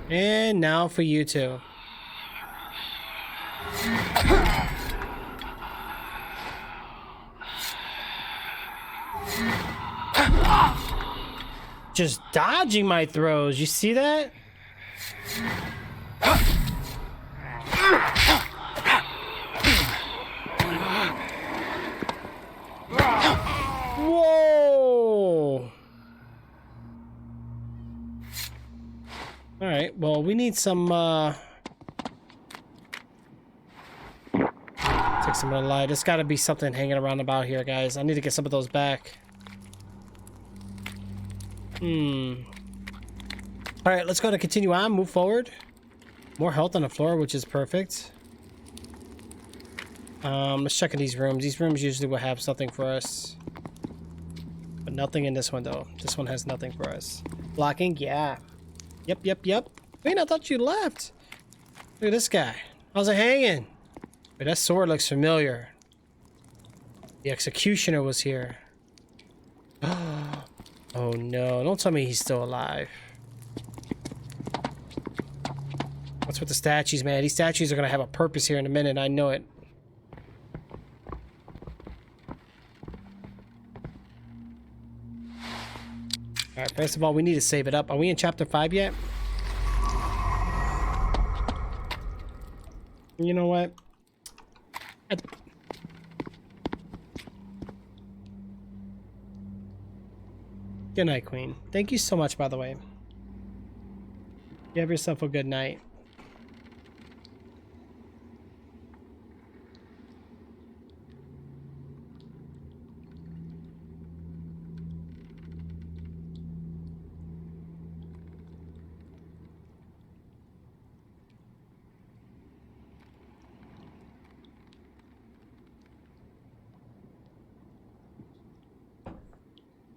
And now for you two. Just dodging my throws. You see that? Whoa! Alright, well, we need some, take some of the light. There's gotta be something hanging around about here, guys. I need to get some of those back. Alright, let's go to continue on, move forward. More health on the floor, which is perfect. Let's check in these rooms. These rooms usually will have something for us. But nothing in this one, though. This one has nothing for us. Blocking? Yeah. Yep. Wait, I thought you left. Look at this guy. How's it hanging? Wait, that sword looks familiar. The executioner was here. Oh no, don't tell me he's still alive. What's with the statues, man? These statues are gonna have a purpose here in a minute, I know it. Alright, first of all, we need to save it up. Are we in chapter 5 yet? You know what? Good night, Queen. Thank you so much, by the way. You have yourself a good night.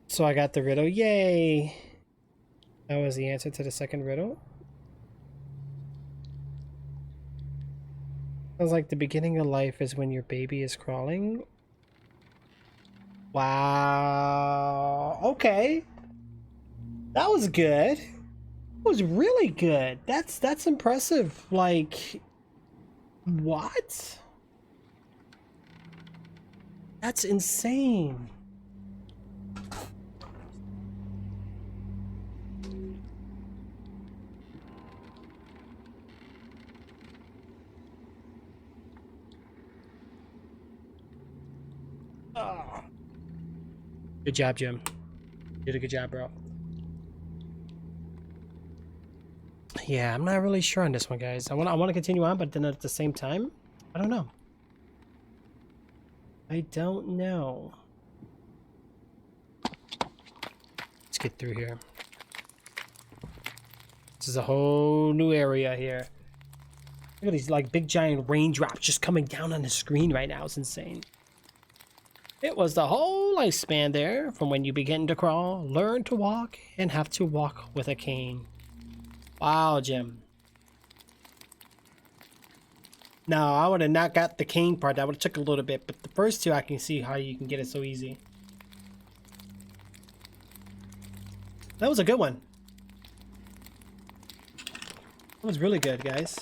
So I got the riddle. Yay! That was the answer to the second riddle. Sounds like the beginning of life is when your baby is crawling. Wow. Okay. That was good. That was really good. That's impressive. Like, what? That's insane. Good job, Jim. You did a good job, bro. Yeah, I'm not really sure on this one, guys. I want to continue on, but then at the same time, I don't know. I don't know. Let's get through here. This is a whole new area here. Look at these like big giant raindrops just coming down on the screen right now. It's insane. It was the whole lifespan there, from when you begin to crawl, learn to walk, and have to walk with a cane. Wow, Jim. No, I would have not got the cane part. That would have took a little bit, but the first two I can see how you can get it so easy. That was a good one. That was really good, guys.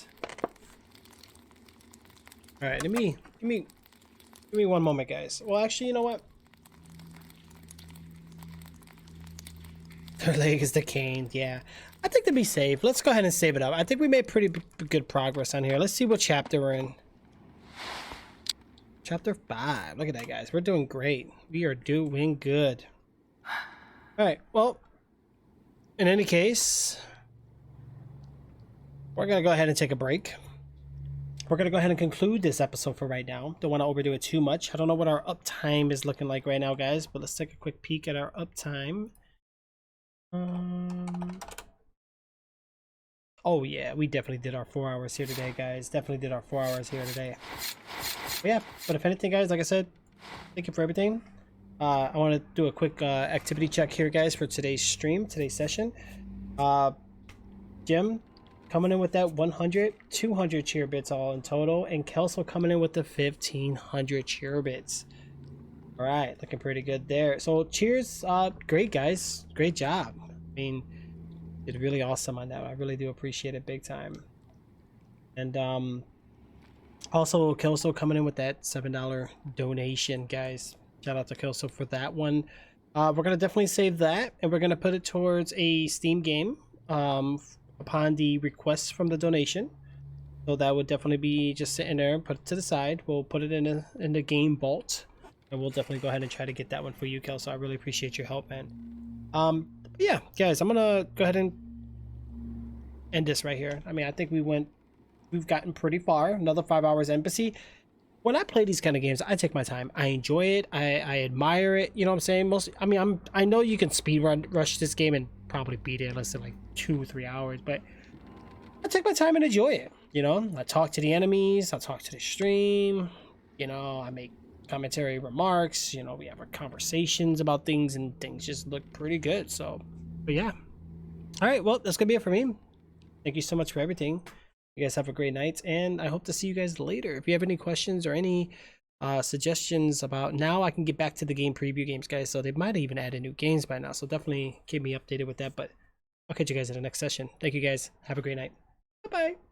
All right, give me one moment, guys. Well, actually, you know what? Third leg is the cane. Yeah, I think to be safe, let's go ahead and save it up. I think we made pretty good progress on here. Let's see what chapter we're in. Chapter 5. Look at that, guys. We're doing great. We are doing good. All right. Well, in any case, we're gonna go ahead and take a break. We're gonna go ahead and conclude this episode for right now. Don't want to overdo it too much. I don't know what our uptime is looking like right now, guys, but let's take a quick peek at our uptime. Oh yeah, we definitely did our 4 hours here today, guys. Definitely did our 4 hours here today. But yeah, but if anything, guys, like I said, thank you for everything. I want to do a quick activity check here, guys, for today's stream, today's session. Jim coming in with that 100, 200 cheer bits all in total, and Kelso coming in with the 1500 cheer bits. All right, looking pretty good there. So cheers, great guys, great job. I mean, did really awesome on that. I really do appreciate it big time. And also Kelso coming in with that $7 donation, guys. Shout out to Kelso for that one. We're gonna definitely save that, and we're gonna put it towards a Steam game upon the request from the donation. So that would definitely be just sitting there, put it to the side. We'll put it in the game vault, and we'll definitely go ahead and try to get that one for you, Kelso. I really appreciate your help, man. Yeah, guys, I'm gonna go ahead and end this right here. I mean, I think we've gotten pretty far. Another 5 hours embassy. When I play these kind of games, I take my time. I enjoy it. I admire it. You know what I'm saying? I know you can speed rush this game and probably beat it in less than like 2 or 3 hours, but I take my time and enjoy it. You know, I talk to the enemies. I talk to the stream. You know, I make commentary remarks. You know, we have our conversations about things, and things just look pretty good. So, but yeah. All right, well, that's gonna be it for me. Thank you so much for everything. You guys have a great night, and I hope to see you guys later. If you have any questions or any suggestions about, now I can get back to the game preview games, guys. So they might even add in new games by now, so definitely keep me updated with that. But I'll catch you guys in the next session. Thank you guys. Have a great night. Bye bye.